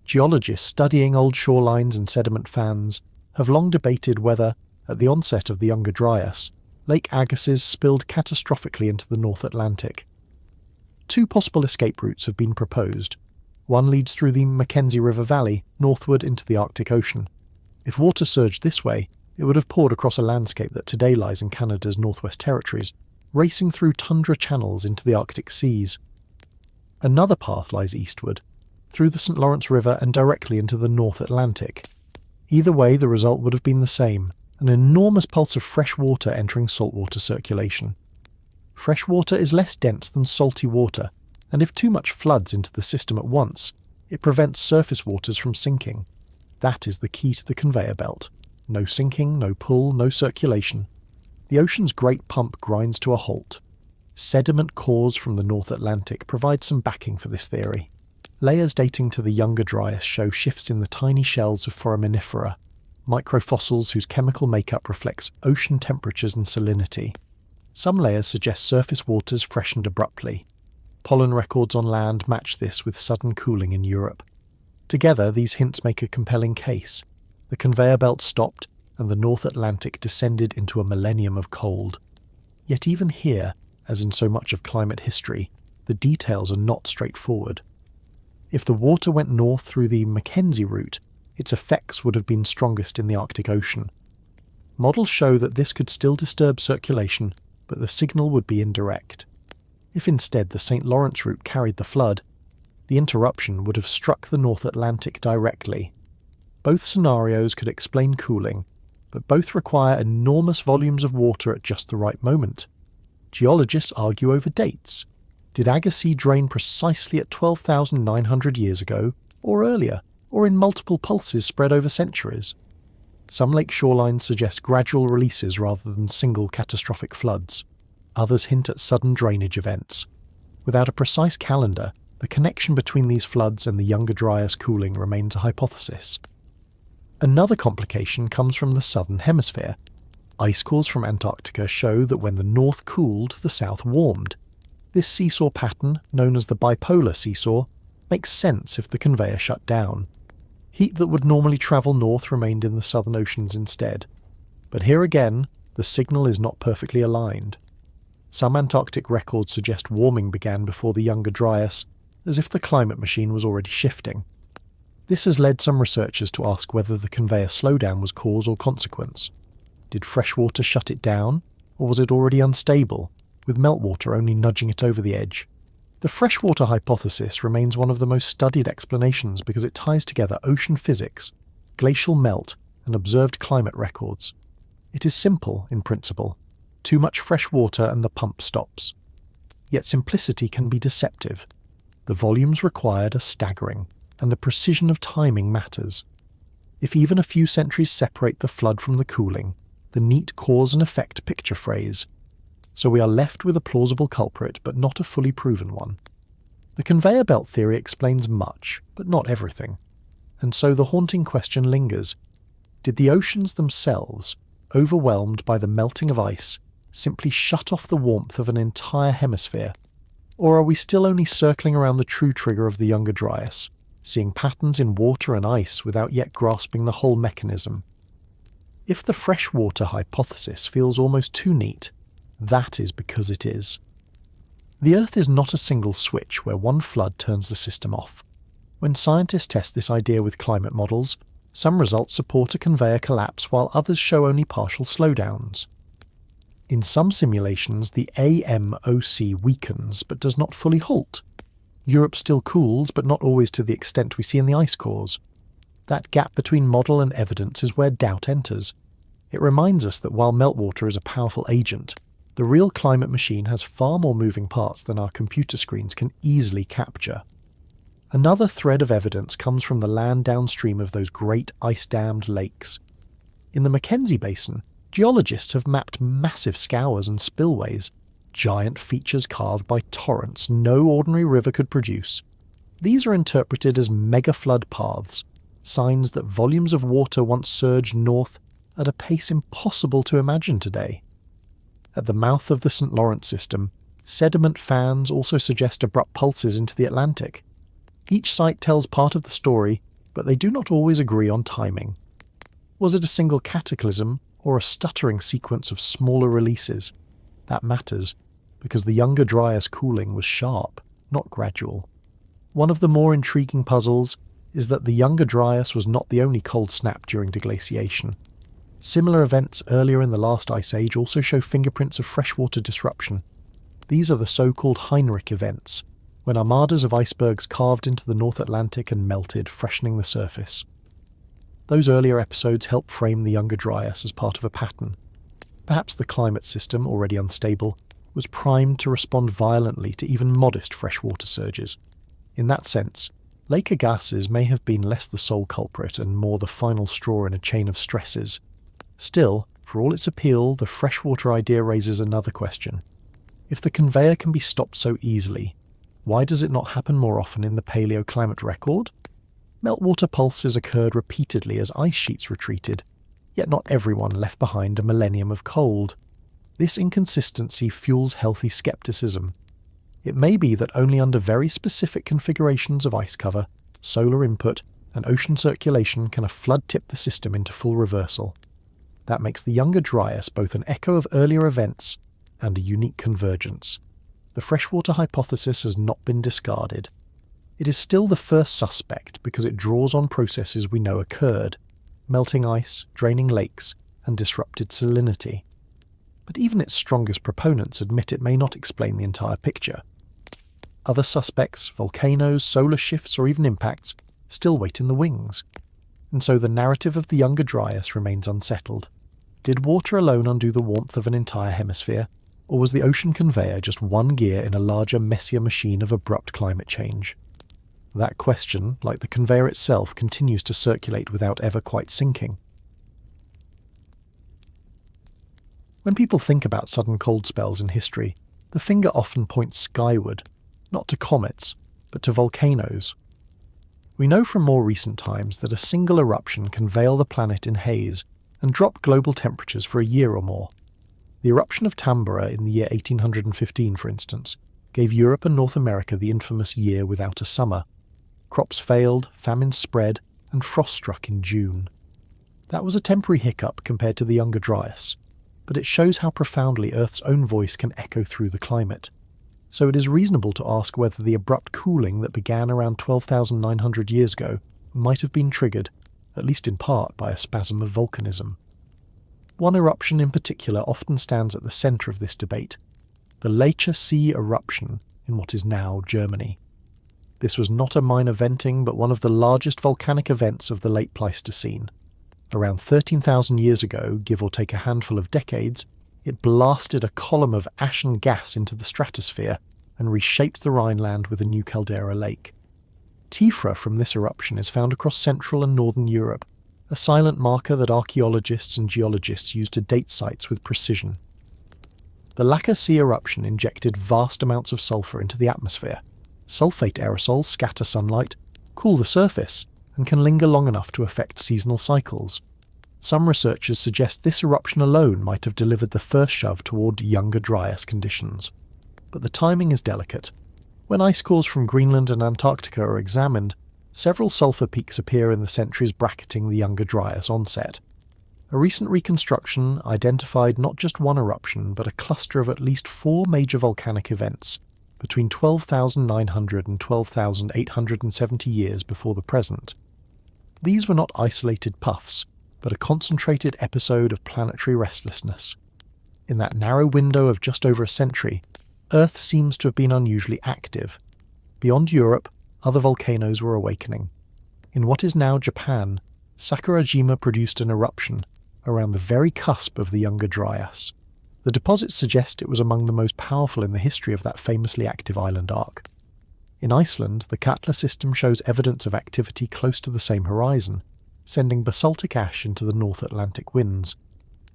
A: Geologists studying old shorelines and sediment fans have long debated whether, at the onset of the Younger Dryas, Lake Agassiz spilled catastrophically into the North Atlantic. Two possible escape routes have been proposed. One leads through the Mackenzie River Valley, northward into the Arctic Ocean. If water surged this way, it would have poured across a landscape that today lies in Canada's Northwest Territories, racing through tundra channels into the Arctic seas. Another path lies eastward, through the St. Lawrence River and directly into the North Atlantic. Either way, the result would have been the same: an enormous pulse of fresh water entering saltwater circulation. Fresh water is less dense than salty water, and if too much floods into the system at once, it prevents surface waters from sinking. That is the key to the conveyor belt. No sinking, no pull, no circulation. The ocean's great pump grinds to a halt. Sediment cores from the North Atlantic provide some backing for this theory. Layers dating to the Younger Dryas show shifts in the tiny shells of foraminifera, microfossils whose chemical makeup reflects ocean temperatures and salinity. Some layers suggest surface waters freshened abruptly. Pollen records on land match this with sudden cooling in Europe. Together, these hints make a compelling case. The conveyor belt stopped, and the North Atlantic descended into a millennium of cold. Yet even here, as in so much of climate history, the details are not straightforward. If the water went north through the Mackenzie route, its effects would have been strongest in the Arctic Ocean. Models show that this could still disturb circulation, but the signal would be indirect. If instead the St. Lawrence route carried the flood, the interruption would have struck the North Atlantic directly. Both scenarios could explain cooling, but both require enormous volumes of water at just the right moment. Geologists argue over dates. Did Agassiz drain precisely at 12,900 years ago, or earlier, or in multiple pulses spread over centuries? Some lake shorelines suggest gradual releases rather than single catastrophic floods. Others hint at sudden drainage events. Without a precise calendar, the connection between these floods and the Younger Dryas cooling remains a hypothesis. Another complication comes from the southern hemisphere. Ice cores from Antarctica show that when the north cooled, the south warmed. This seesaw pattern, known as the bipolar seesaw, makes sense if the conveyor shut down. Heat that would normally travel north remained in the southern oceans instead. But here again, the signal is not perfectly aligned. Some Antarctic records suggest warming began before the Younger Dryas, as if the climate machine was already shifting. This has led some researchers to ask whether the conveyor slowdown was cause or consequence. Did freshwater shut it down, or was it already unstable, with meltwater only nudging it over the edge? The freshwater hypothesis remains one of the most studied explanations because it ties together ocean physics, glacial melt, and observed climate records. It is simple, in principle. Too much fresh water and the pump stops. Yet simplicity can be deceptive. The volumes required are staggering, and the precision of timing matters. If even a few centuries separate the flood from the cooling, the neat cause and effect picture phrase. So we are left with a plausible culprit, but not a fully proven one. The conveyor belt theory explains much, but not everything. And so the haunting question lingers. Did the oceans themselves, overwhelmed by the melting of ice, simply shut off the warmth of an entire hemisphere? Or are we still only circling around the true trigger of the Younger Dryas, seeing patterns in water and ice without yet grasping the whole mechanism? If the freshwater hypothesis feels almost too neat, that is because it is. The Earth is not a single switch where one flood turns the system off. When scientists test this idea with climate models, some results support a conveyor collapse while others show only partial slowdowns. In some simulations, the AMOC weakens but does not fully halt. Europe still cools, but not always to the extent we see in the ice cores. That gap between model and evidence is where doubt enters. It reminds us that while meltwater is a powerful agent, the real climate machine has far more moving parts than our computer screens can easily capture. Another thread of evidence comes from the land downstream of those great ice-dammed lakes. In the Mackenzie Basin, geologists have mapped massive scours and spillways, giant features carved by torrents no ordinary river could produce. These are interpreted as mega-flood paths, signs that volumes of water once surged north at a pace impossible to imagine today. At the mouth of the St. Lawrence system, sediment fans also suggest abrupt pulses into the Atlantic. Each site tells part of the story, but they do not always agree on timing. Was it a single cataclysm or a stuttering sequence of smaller releases? That matters, because the Younger Dryas cooling was sharp, not gradual. One of the more intriguing puzzles is that the Younger Dryas was not the only cold snap during deglaciation. Similar events earlier in the last ice age also show fingerprints of freshwater disruption. These are the so-called Heinrich events, when armadas of icebergs carved into the North Atlantic and melted, freshening the surface. Those earlier episodes help frame the Younger Dryas as part of a pattern. Perhaps the climate system, already unstable, was primed to respond violently to even modest freshwater surges. In that sense, Lake Agassiz may have been less the sole culprit and more the final straw in a chain of stresses. Still, for all its appeal, the freshwater idea raises another question. If the conveyor can be stopped so easily, why does it not happen more often in the paleoclimate record? Meltwater pulses occurred repeatedly as ice sheets retreated, yet not everyone left behind a millennium of cold. This inconsistency fuels healthy skepticism. It may be that only under very specific configurations of ice cover, solar input, and ocean circulation can a flood tip the system into full reversal. That makes the Younger Dryas both an echo of earlier events and a unique convergence. The freshwater hypothesis has not been discarded. It is still the first suspect because it draws on processes we know occurred: melting ice, draining lakes, and disrupted salinity. But even its strongest proponents admit it may not explain the entire picture. Other suspects, volcanoes, solar shifts, or even impacts, still wait in the wings. And so the narrative of the Younger Dryas remains unsettled. Did water alone undo the warmth of an entire hemisphere, or was the ocean conveyor just one gear in a larger, messier machine of abrupt climate change? That question, like the conveyor itself, continues to circulate without ever quite sinking. When people think about sudden cold spells in history, the finger often points skyward, not to comets, but to volcanoes. We know from more recent times that a single eruption can veil the planet in haze and drop global temperatures for a year or more. The eruption of Tambora in the year 1815, for instance, gave Europe and North America the infamous year without a summer. Crops failed, famine spread, and frost struck in June. That was a temporary hiccup compared to the Younger Dryas, but it shows how profoundly Earth's own voice can echo through the climate. So it is reasonable to ask whether the abrupt cooling that began around 12,900 years ago might have been triggered, at least in part, by a spasm of volcanism. One eruption in particular often stands at the centre of this debate: the Lecher See eruption in what is now Germany. This was not a minor venting, but one of the largest volcanic events of the late Pleistocene. Around 13,000 years ago, give or take a handful of decades, it blasted a column of ashen gas into the stratosphere and reshaped the Rhineland with a new caldera lake. Tephra from this eruption is found across Central and Northern Europe, a silent marker that archaeologists and geologists use to date sites with precision. The Lecher See eruption injected vast amounts of sulfur into the atmosphere, Sulfate aerosols scatter sunlight, cool the surface, and can linger long enough to affect seasonal cycles. Some researchers suggest this eruption alone might have delivered the first shove toward Younger Dryas conditions. But the timing is delicate. When ice cores from Greenland and Antarctica are examined, several sulfur peaks appear in the centuries bracketing the Younger Dryas onset. A recent reconstruction identified not just one eruption, but a cluster of at least 4 major volcanic events between 12,900 and 12,870 years before the present. These were not isolated puffs, but a concentrated episode of planetary restlessness. In that narrow window of just over a century, Earth seems to have been unusually active. Beyond Europe, other volcanoes were awakening. In what is now Japan, Sakurajima produced an eruption around the very cusp of the Younger Dryas. The deposits suggest it was among the most powerful in the history of that famously active island arc. In Iceland, the Katla system shows evidence of activity close to the same horizon, sending basaltic ash into the North Atlantic winds.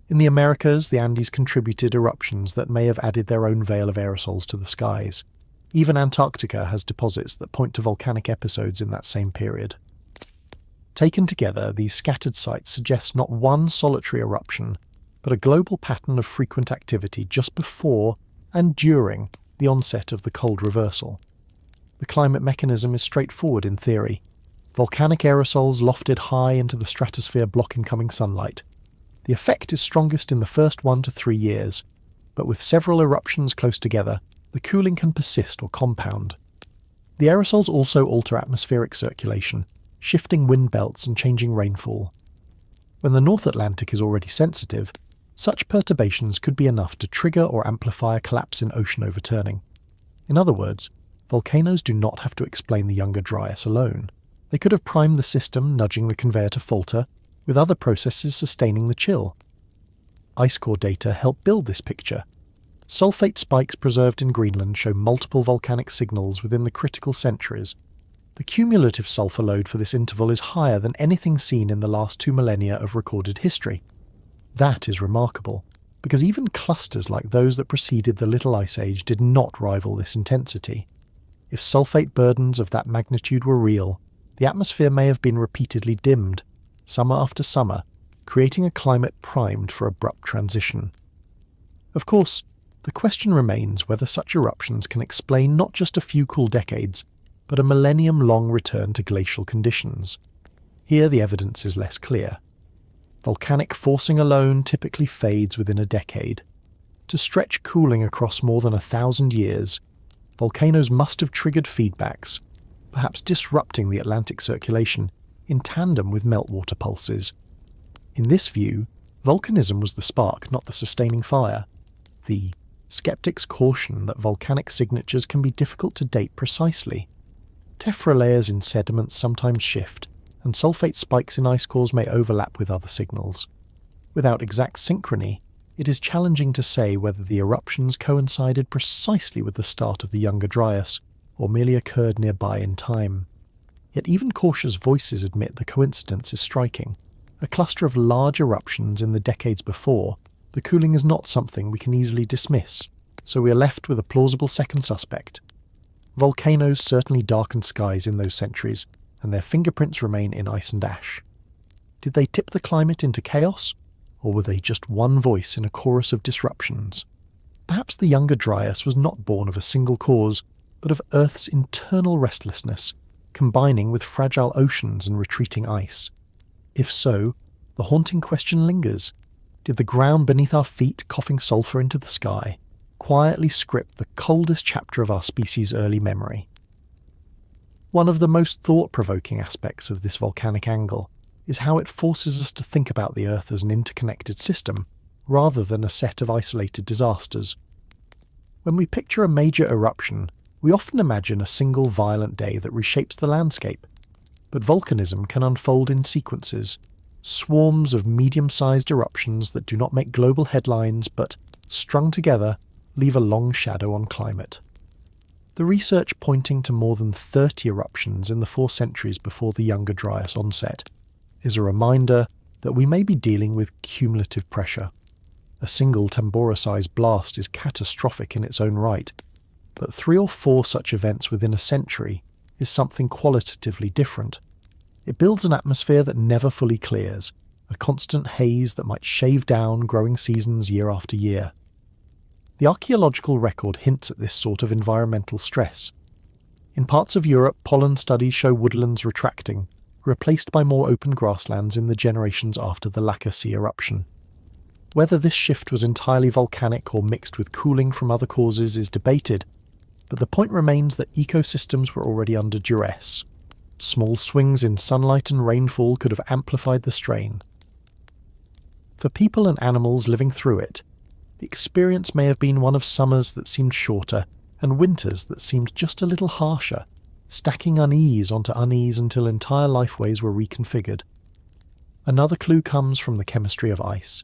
A: In the Americas, the Andes contributed eruptions that may have added their own veil of aerosols to the skies. Even Antarctica has deposits that point to volcanic episodes in that same period. Taken together, these scattered sites suggest not one solitary eruption, but a global pattern of frequent activity just before and during the onset of the cold reversal. The climate mechanism is straightforward in theory. Volcanic aerosols lofted high into the stratosphere block incoming sunlight. The effect is strongest in the first 1 to 3 years, but with several eruptions close together, the cooling can persist or compound. The aerosols also alter atmospheric circulation, shifting wind belts and changing rainfall. When the North Atlantic is already sensitive, such perturbations could be enough to trigger or amplify a collapse in ocean overturning. In other words, volcanoes do not have to explain the Younger Dryas alone. They could have primed the system, nudging the conveyor to falter, with other processes sustaining the chill. Ice core data help build this picture. Sulfate spikes preserved in Greenland show multiple volcanic signals within the critical centuries. The cumulative sulfur load for this interval is higher than anything seen in the last 2 millennia of recorded history. That is remarkable, because even clusters like those that preceded the Little Ice Age did not rival this intensity. If sulfate burdens of that magnitude were real, the atmosphere may have been repeatedly dimmed, summer after summer, creating a climate primed for abrupt transition. Of course, the question remains whether such eruptions can explain not just a few cool decades, but a millennium-long return to glacial conditions. Here the evidence is less clear. Volcanic forcing alone typically fades within a decade. To stretch cooling across more than 1,000 years, volcanoes must have triggered feedbacks, perhaps disrupting the Atlantic circulation in tandem with meltwater pulses. In this view, volcanism was the spark, not the sustaining fire. The skeptics caution that volcanic signatures can be difficult to date precisely. Tephra layers in sediments sometimes shift, and sulfate spikes in ice cores may overlap with other signals. Without exact synchrony, it is challenging to say whether the eruptions coincided precisely with the start of the Younger Dryas, or merely occurred nearby in time. Yet even cautious voices admit the coincidence is striking. A cluster of large eruptions in the decades before, the cooling is not something we can easily dismiss, so we are left with a plausible second suspect. Volcanoes certainly darkened skies in those centuries, and their fingerprints remain in ice and ash. Did they tip the climate into chaos, or were they just one voice in a chorus of disruptions? Perhaps the Younger Dryas was not born of a single cause, but of Earth's internal restlessness, combining with fragile oceans and retreating ice. If so, the haunting question lingers. Did the ground beneath our feet, coughing sulfur into the sky, quietly script the coldest chapter of our species' early memory? One of the most thought-provoking aspects of this volcanic angle is how it forces us to think about the Earth as an interconnected system, rather than a set of isolated disasters. When we picture a major eruption, we often imagine a single violent day that reshapes the landscape. But volcanism can unfold in sequences, swarms of medium-sized eruptions that do not make global headlines but, strung together, leave a long shadow on climate. The research pointing to more than 30 eruptions in the 4 centuries before the Younger Dryas onset is a reminder that we may be dealing with cumulative pressure. A single Tambora-sized blast is catastrophic in its own right, but 3 or 4 such events within a century is something qualitatively different. It builds an atmosphere that never fully clears, a constant haze that might shave down growing seasons year after year. The archaeological record hints at this sort of environmental stress. In parts of Europe, pollen studies show woodlands retracting, replaced by more open grasslands in the generations after the Lacca Sea eruption. Whether this shift was entirely volcanic or mixed with cooling from other causes is debated, but the point remains that ecosystems were already under duress. Small swings in sunlight and rainfall could have amplified the strain. For people and animals living through it, the experience may have been one of summers that seemed shorter and winters that seemed just a little harsher, stacking unease onto unease until entire lifeways were reconfigured. Another clue comes from the chemistry of ice.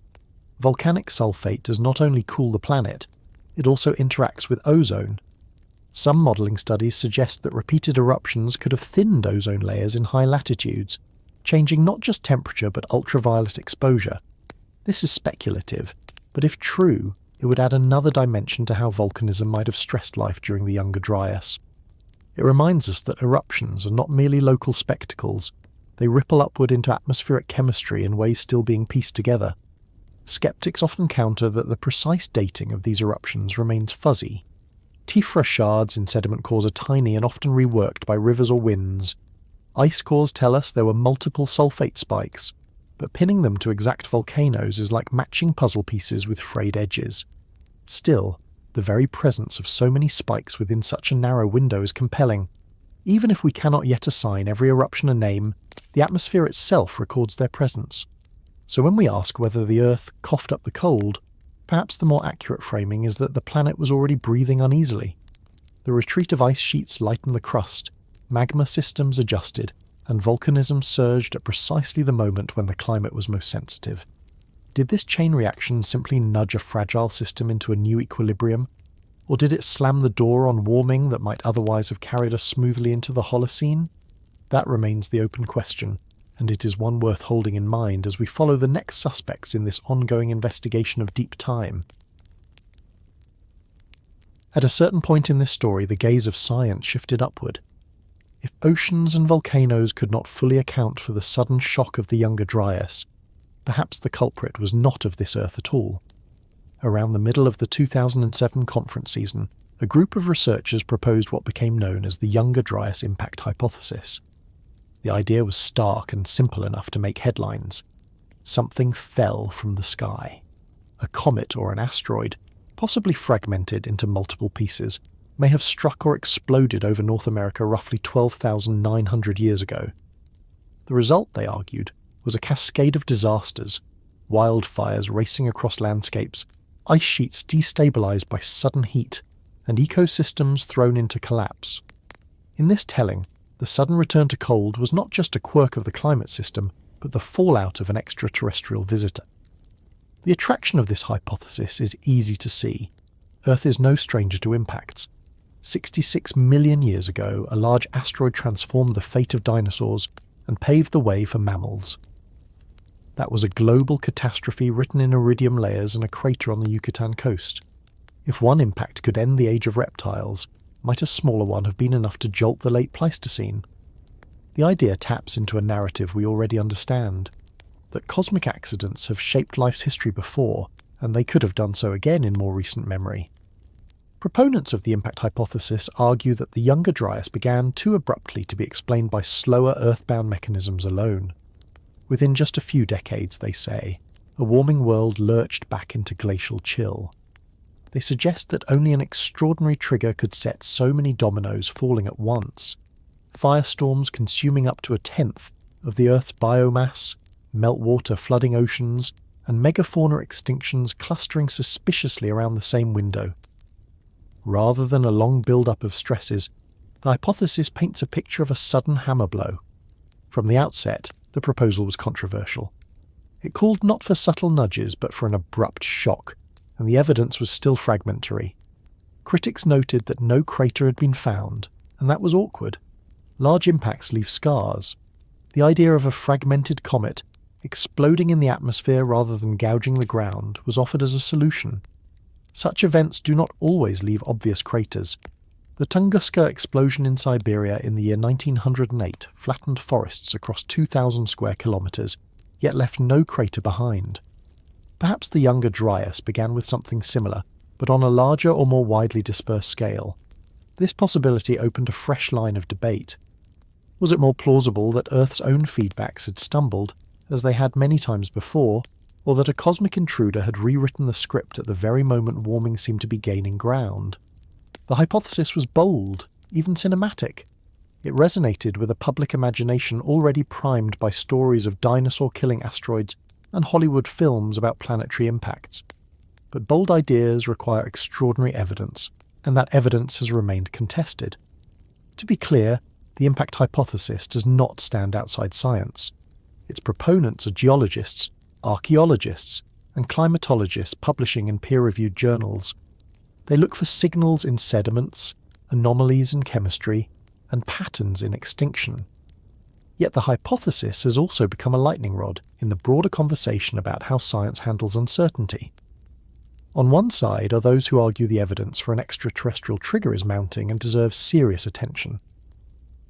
A: Volcanic sulfate does not only cool the planet, it also interacts with ozone. Some modelling studies suggest that repeated eruptions could have thinned ozone layers in high latitudes, changing not just temperature but ultraviolet exposure. This is speculative, but if true, it would add another dimension to how volcanism might have stressed life during the Younger Dryas. It reminds us that eruptions are not merely local spectacles, they ripple upward into atmospheric chemistry in ways still being pieced together. Skeptics often counter that the precise dating of these eruptions remains fuzzy. Tephra shards in sediment cores are tiny and often reworked by rivers or winds. Ice cores tell us there were multiple sulfate spikes, but pinning them to exact volcanoes is like matching puzzle pieces with frayed edges. Still, the very presence of so many spikes within such a narrow window is compelling. Even if we cannot yet assign every eruption a name, the atmosphere itself records their presence. So when we ask whether the Earth coughed up the cold, perhaps the more accurate framing is that the planet was already breathing uneasily. The retreat of ice sheets lightened the crust, magma systems adjusted, and volcanism surged at precisely the moment when the climate was most sensitive. Did this chain reaction simply nudge a fragile system into a new equilibrium? Or did it slam the door on warming that might otherwise have carried us smoothly into the Holocene? That remains the open question, and it is one worth holding in mind as we follow the next suspects in this ongoing investigation of deep time. At a certain point in this story, the gaze of science shifted upward. If oceans and volcanoes could not fully account for the sudden shock of the Younger Dryas, perhaps the culprit was not of this Earth at all. Around the middle of the 2007 conference season, a group of researchers proposed what became known as the Younger Dryas Impact hypothesis. The idea was stark and simple enough to make headlines. Something fell from the sky. A comet or an asteroid, possibly fragmented into multiple pieces, may have struck or exploded over North America roughly 12,900 years ago. The result, they argued, was a cascade of disasters, wildfires racing across landscapes, ice sheets destabilized by sudden heat, and ecosystems thrown into collapse. In this telling, the sudden return to cold was not just a quirk of the climate system, but the fallout of an extraterrestrial visitor. The attraction of this hypothesis is easy to see. Earth is no stranger to impacts. 66 million years ago, a large asteroid transformed the fate of dinosaurs and paved the way for mammals. That was a global catastrophe written in iridium layers in a crater on the Yucatan coast. If one impact could end the age of reptiles, might a smaller one have been enough to jolt the late Pleistocene? The idea taps into a narrative we already understand, that cosmic accidents have shaped life's history before, and they could have done so again in more recent memory. Proponents of the impact hypothesis argue that the Younger Dryas began too abruptly to be explained by slower earthbound mechanisms alone. Within just a few decades, they say, a warming world lurched back into glacial chill. They suggest that only an extraordinary trigger could set so many dominoes falling at once, firestorms consuming up to 1/10 of the Earth's biomass, meltwater flooding oceans, and megafauna extinctions clustering suspiciously around the same window. Rather than a long build-up of stresses, the hypothesis paints a picture of a sudden hammer blow. From the outset, the proposal was controversial. It called not for subtle nudges, but for an abrupt shock, and the evidence was still fragmentary. Critics noted that no crater had been found, and that was awkward. Large impacts leave scars. The idea of a fragmented comet exploding in the atmosphere rather than gouging the ground was offered as a solution. Such events do not always leave obvious craters. The Tunguska explosion in Siberia in the year 1908 flattened forests across 2,000 square kilometres, yet left no crater behind. Perhaps the Younger Dryas began with something similar, but on a larger or more widely dispersed scale. This possibility opened a fresh line of debate. Was it more plausible that Earth's own feedbacks had stumbled, as they had many times before, or that a cosmic intruder had rewritten the script at the very moment warming seemed to be gaining ground? The hypothesis was bold, even cinematic. It resonated with a public imagination already primed by stories of dinosaur-killing asteroids and Hollywood films about planetary impacts. But bold ideas require extraordinary evidence, and that evidence has remained contested. To be clear, the impact hypothesis does not stand outside science. Its proponents are geologists, archaeologists, and climatologists publishing in peer-reviewed journals. They look for signals in sediments, anomalies in chemistry, and patterns in extinction. Yet the hypothesis has also become a lightning rod in the broader conversation about how science handles uncertainty. On one side are those who argue the evidence for an extraterrestrial trigger is mounting and deserves serious attention.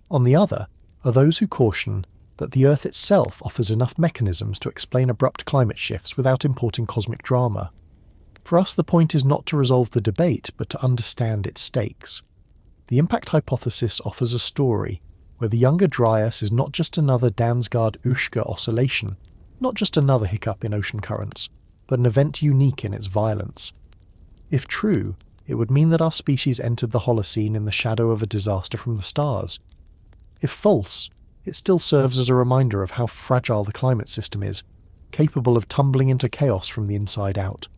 A: On the other are those who caution that the Earth itself offers enough mechanisms to explain abrupt climate shifts without importing cosmic drama. For us, the point is not to resolve the debate, but to understand its stakes. The impact hypothesis offers a story where the Younger Dryas is not just another Dansgaard-Oeschger oscillation, not just another hiccup in ocean currents, but an event unique in its violence. If true, it would mean that our species entered the Holocene in the shadow of a disaster from the stars. If false, it still serves as a reminder of how fragile the climate system is, capable of tumbling into chaos from the inside out.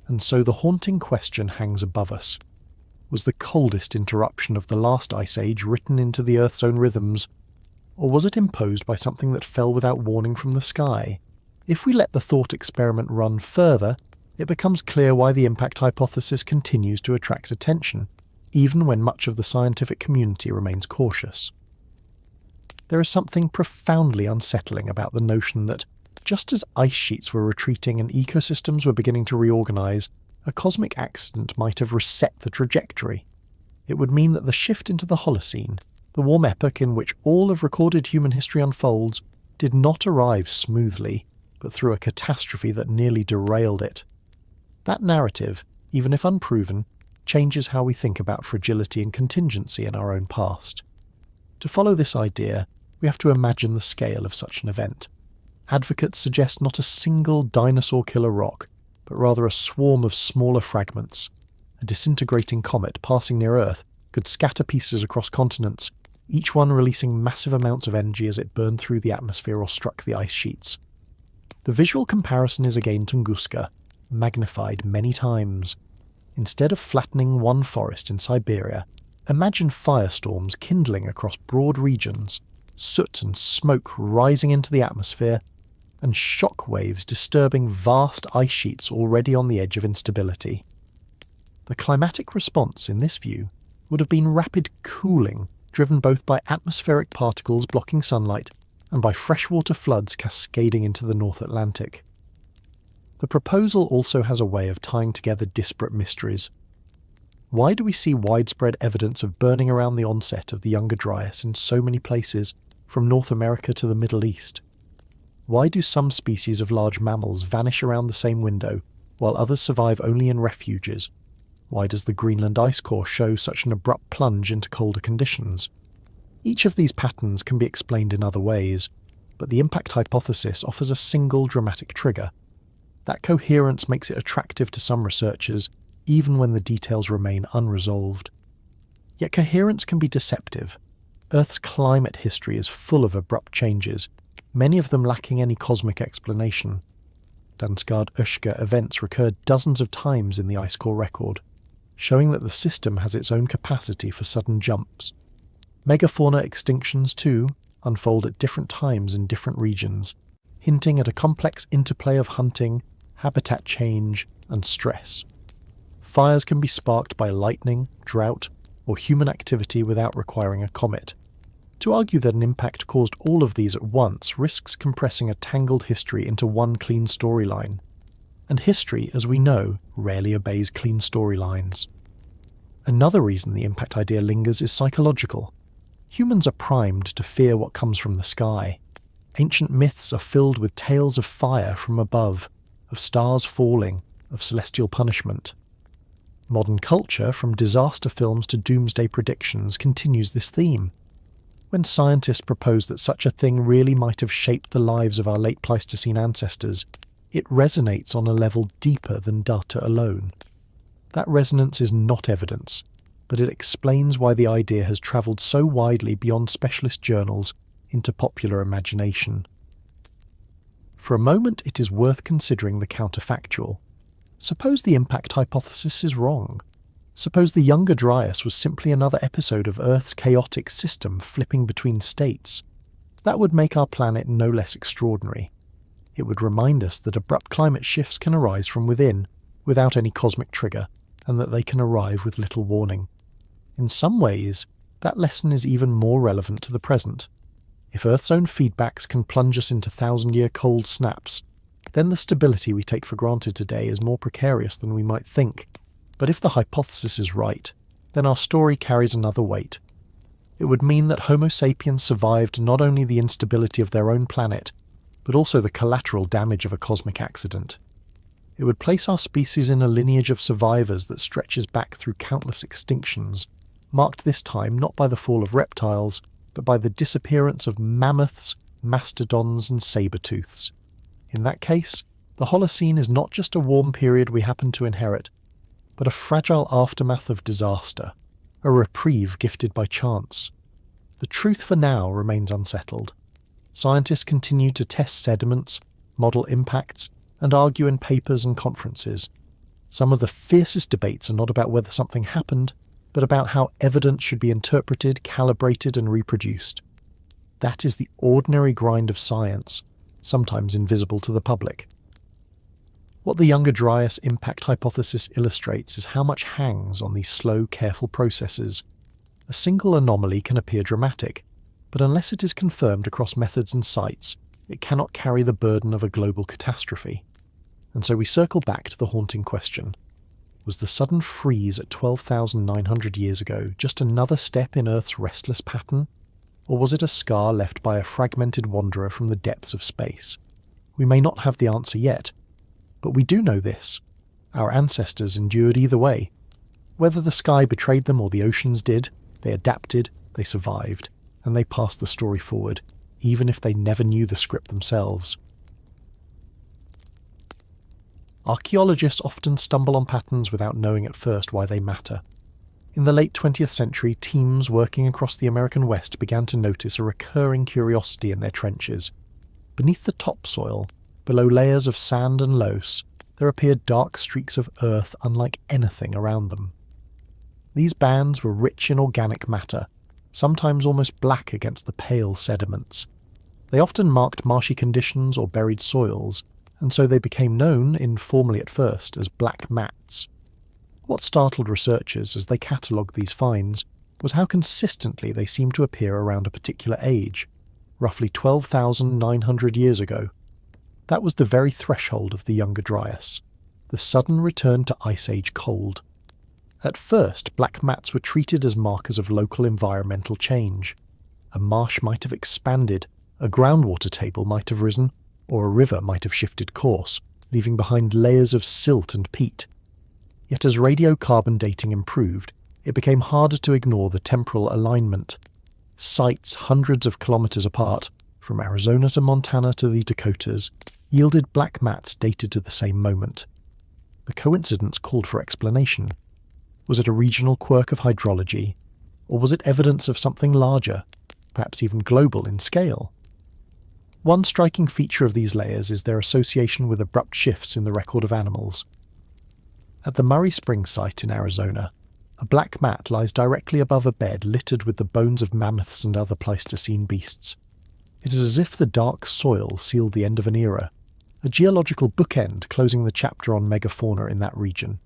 A: And so the haunting question hangs above us. Was the coldest interruption of the last ice age written into the Earth's own rhythms, or was it imposed by something that fell without warning from the sky? If we let the thought experiment run further, it becomes clear why the impact hypothesis continues to attract attention, even when much of the scientific community remains cautious. There is something profoundly unsettling about the notion that, just as ice sheets were retreating and ecosystems were beginning to reorganize, a cosmic accident might have reset the trajectory. It would mean that the shift into the Holocene, the warm epoch in which all of recorded human history unfolds, did not arrive smoothly, but through a catastrophe that nearly derailed it. That narrative, even if unproven, changes how we think about fragility and contingency in our own past. To follow this idea, we have to imagine the scale of such an event. Advocates suggest not a single dinosaur-killer rock, but rather a swarm of smaller fragments. A disintegrating comet passing near Earth could scatter pieces across continents, each one releasing massive amounts of energy as it burned through the atmosphere or struck the ice sheets. The visual comparison is again Tunguska, magnified many times. Instead of flattening one forest in Siberia, imagine firestorms kindling across broad regions, soot and smoke rising into the atmosphere, and shock waves disturbing vast ice sheets already on the edge of instability. The climatic response in this view would have been rapid cooling, driven both by atmospheric particles blocking sunlight and by freshwater floods cascading into the North Atlantic. The proposal also has a way of tying together disparate mysteries. Why do we see widespread evidence of burning around the onset of the Younger Dryas in so many places, from North America to the Middle East? Why do some species of large mammals vanish around the same window, while others survive only in refuges? Why does the Greenland ice core show such an abrupt plunge into colder conditions? Each of these patterns can be explained in other ways, but the impact hypothesis offers a single dramatic trigger. That coherence makes it attractive to some researchers, even when the details remain unresolved. Yet coherence can be deceptive. Earth's climate history is full of abrupt changes, many of them lacking any cosmic explanation. Dansgaard-Oeschger events recurred dozens of times in the ice core record, showing that the system has its own capacity for sudden jumps. Megafauna extinctions, too, unfold at different times in different regions, hinting at a complex interplay of hunting, habitat change, and stress. Fires can be sparked by lightning, drought, or human activity without requiring a comet. To argue that an impact caused all of these at once risks compressing a tangled history into one clean storyline. And history, as we know, rarely obeys clean storylines. Another reason the impact idea lingers is psychological. Humans are primed to fear what comes from the sky. Ancient myths are filled with tales of fire from above, of stars falling, of celestial punishment. Modern culture, from disaster films to doomsday predictions, continues this theme. When scientists propose that such a thing really might have shaped the lives of our late Pleistocene ancestors, it resonates on a level deeper than data alone. That resonance is not evidence, but it explains why the idea has travelled so widely beyond specialist journals into popular imagination. For a moment, it is worth considering the counterfactual. Suppose the impact hypothesis is wrong. Suppose the Younger Dryas was simply another episode of Earth's chaotic system flipping between states. That would make our planet no less extraordinary. It would remind us that abrupt climate shifts can arise from within, without any cosmic trigger, and that they can arrive with little warning. In some ways, that lesson is even more relevant to the present. If Earth's own feedbacks can plunge us into thousand-year cold snaps, then the stability we take for granted today is more precarious than we might think. But if the hypothesis is right, then our story carries another weight. It would mean that Homo sapiens survived not only the instability of their own planet, but also the collateral damage of a cosmic accident. It would place our species in a lineage of survivors that stretches back through countless extinctions, marked this time not by the fall of reptiles, but by the disappearance of mammoths, mastodons and saber-tooths. In that case, the Holocene is not just a warm period we happen to inherit, but a fragile aftermath of disaster, a reprieve gifted by chance. The truth for now remains unsettled. Scientists continue to test sediments, model impacts, and argue in papers and conferences. Some of the fiercest debates are not about whether something happened, but about how evidence should be interpreted, calibrated, and reproduced. That is the ordinary grind of science, sometimes invisible to the public. What the Younger Dryas Impact hypothesis illustrates is how much hangs on these slow, careful processes. A single anomaly can appear dramatic, but unless it is confirmed across methods and sites, it cannot carry the burden of a global catastrophe. And so we circle back to the haunting question. Was the sudden freeze at 12,900 years ago just another step in Earth's restless pattern? Or was it a scar left by a fragmented wanderer from the depths of space? We may not have the answer yet, but we do know this. Our ancestors endured either way. Whether the sky betrayed them or the oceans did, they adapted, they survived, and they passed the story forward, even if they never knew the script themselves. Archaeologists often stumble on patterns without knowing at first why they matter. In the late 20th century, teams working across the American West began to notice a recurring curiosity in their trenches. Beneath the topsoil, below layers of sand and loess, there appeared dark streaks of earth unlike anything around them. These bands were rich in organic matter, sometimes almost black against the pale sediments. They often marked marshy conditions or buried soils, and so they became known, informally at first, as black mats. What startled researchers as they catalogued these finds was how consistently they seemed to appear around a particular age, roughly 12,900 years ago. That was the very threshold of the Younger Dryas, the sudden return to Ice Age cold. At first, black mats were treated as markers of local environmental change. A marsh might have expanded, a groundwater table might have risen, or a river might have shifted course, leaving behind layers of silt and peat. Yet as radiocarbon dating improved, it became harder to ignore the temporal alignment. Sites hundreds of kilometers apart, from Arizona to Montana to the Dakotas, yielded black mats dated to the same moment. The coincidence called for explanation. Was it a regional quirk of hydrology, or was it evidence of something larger, perhaps even global in scale? One striking feature of these layers is their association with abrupt shifts in the record of animals. At the Murray Springs site in Arizona, a black mat lies directly above a bed littered with the bones of mammoths and other Pleistocene beasts. It is as if the dark soil sealed the end of an era, a geological bookend closing the chapter on megafauna in that region.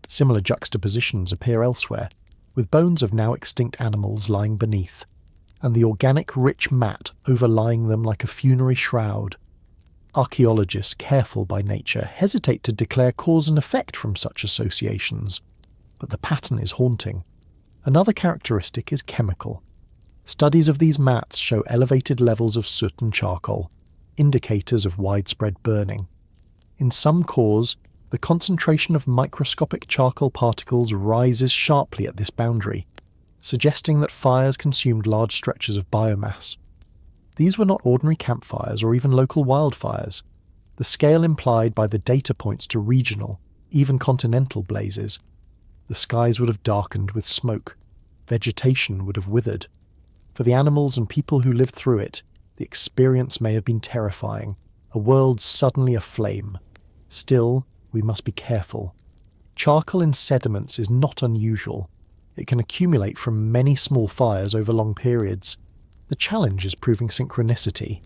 A: Similar juxtapositions appear elsewhere, with bones of now extinct animals lying beneath, and the organic rich mat overlying them like a funerary shroud. Archaeologists, careful by nature, hesitate to declare cause and effect from such associations. but the pattern is haunting. Another characteristic is chemical. Studies of these mats show elevated levels of soot and charcoal, indicators of widespread burning. In some cores, the concentration of microscopic charcoal particles rises sharply at this boundary, suggesting that fires consumed large stretches of biomass. These were not ordinary campfires or even local wildfires. The scale implied by the data points to regional, even continental blazes. The skies would have darkened with smoke. Vegetation would have withered. For the animals and people who lived through it, the experience may have been terrifying, a world suddenly aflame. Still, we must be careful. Charcoal in sediments is not unusual. It can accumulate from many small fires over long periods. The challenge is proving synchronicity,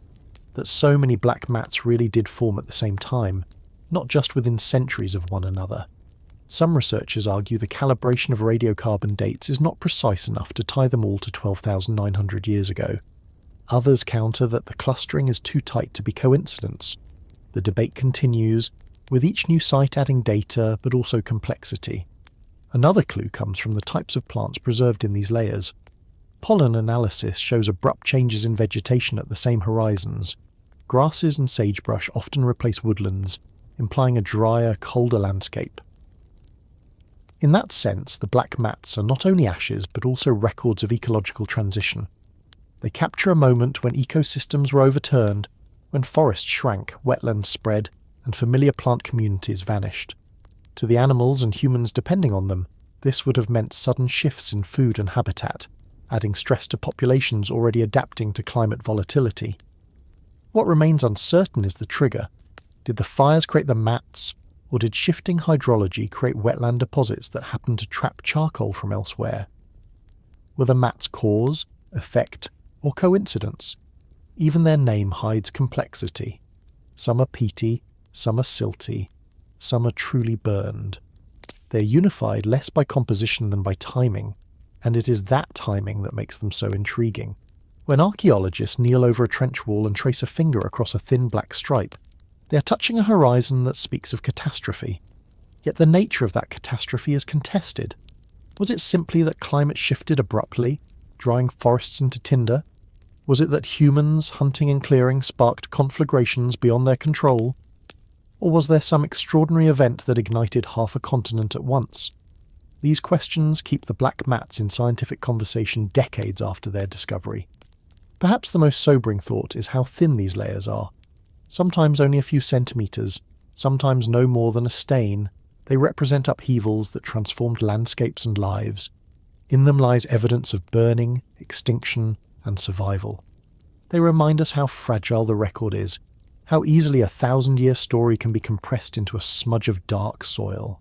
A: that so many black mats really did form at the same time, not just within centuries of one another. Some researchers argue the calibration of radiocarbon dates is not precise enough to tie them all to 12,900 years ago. Others counter that the clustering is too tight to be coincidence. The debate continues, with each new site adding data but also complexity. Another clue comes from the types of plants preserved in these layers. Pollen analysis shows abrupt changes in vegetation at the same horizons. Grasses and sagebrush often replace woodlands, implying a drier, colder landscape. In that sense, the black mats are not only ashes but also records of ecological transition. They capture a moment when ecosystems were overturned, when forests shrank, wetlands spread, and familiar plant communities vanished. To the animals and humans depending on them, this would have meant sudden shifts in food and habitat, adding stress to populations already adapting to climate volatility. What remains uncertain is the trigger. Did the fires create the mats, or did shifting hydrology create wetland deposits that happened to trap charcoal from elsewhere? Were the mats cause, effect, or coincidence? Even their name hides complexity. Some are peaty, some are silty, some are truly burned. They're unified less by composition than by timing, and it is that timing that makes them so intriguing. When archaeologists kneel over a trench wall and trace a finger across a thin black stripe, they are touching a horizon that speaks of catastrophe. Yet the nature of that catastrophe is contested. Was it simply that climate shifted abruptly, drying forests into tinder? Was it that humans hunting and clearing sparked conflagrations beyond their control? Or was there some extraordinary event that ignited half a continent at once? These questions keep the black mats in scientific conversation decades after their discovery. Perhaps the most sobering thought is how thin these layers are. Sometimes only a few centimetres, sometimes no more than a stain, they represent upheavals that transformed landscapes and lives. In them lies evidence of burning, extinction, and survival. They remind us how fragile the record is, how easily a 1,000-year story can be compressed into a smudge of dark soil.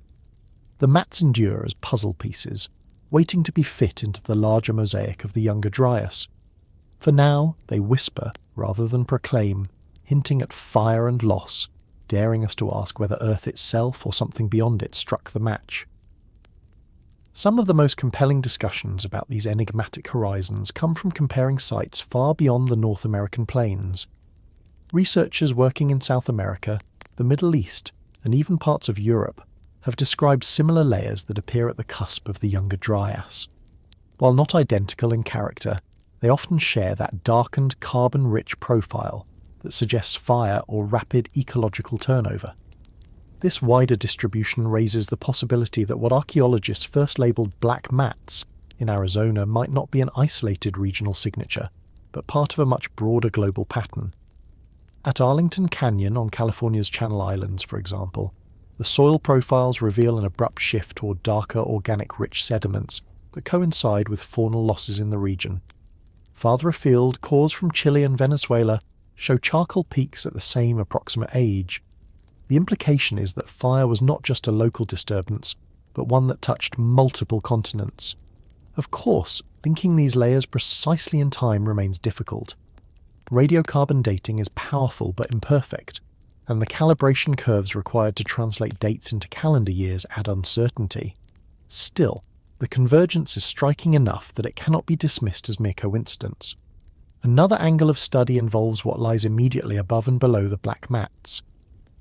A: The mats endure as puzzle pieces, waiting to be fit into the larger mosaic of the Younger Dryas. For now, they whisper rather than proclaim, hinting at fire and loss, daring us to ask whether Earth itself or something beyond it struck the match. Some of the most compelling discussions about these enigmatic horizons come from comparing sites far beyond the North American plains. Researchers working in South America, the Middle East, and even parts of Europe have described similar layers that appear at the cusp of the Younger Dryas. While not identical in character, they often share that darkened, carbon-rich profile that suggests fire or rapid ecological turnover. This wider distribution raises the possibility that what archaeologists first labelled black mats in Arizona might not be an isolated regional signature, but part of a much broader global pattern. At Arlington Canyon on California's Channel Islands, for example, the soil profiles reveal an abrupt shift toward darker organic-rich sediments that coincide with faunal losses in the region. Farther afield, cores from Chile and Venezuela show charcoal peaks at the same approximate age. The implication is that fire was not just a local disturbance, but one that touched multiple continents. Of course, linking these layers precisely in time remains difficult. Radiocarbon dating is powerful but imperfect, and the calibration curves required to translate dates into calendar years add uncertainty. Still, the convergence is striking enough that it cannot be dismissed as mere coincidence. Another angle of study involves what lies immediately above and below the black mats.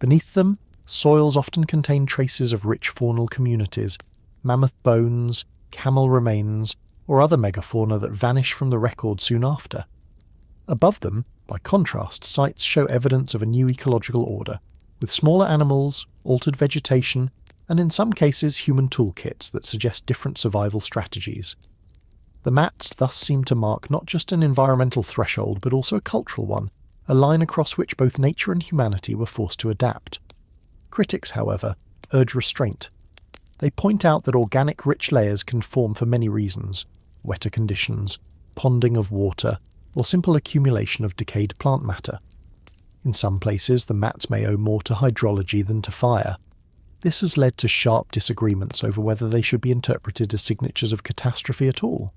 A: Beneath them, soils often contain traces of rich faunal communities, mammoth bones, camel remains, or other megafauna that vanish from the record soon after. Above them, by contrast, sites show evidence of a new ecological order, with smaller animals, altered vegetation, and in some cases human toolkits that suggest different survival strategies. The mats thus seem to mark not just an environmental threshold but also a cultural one, a line across which both nature and humanity were forced to adapt. Critics, however, urge restraint. They point out that organic rich layers can form for many reasons: wetter conditions, ponding of water, or simple accumulation of decayed plant matter. In some places, the mats may owe more to hydrology than to fire. This has led to sharp disagreements over whether they should be interpreted as signatures of catastrophe at all.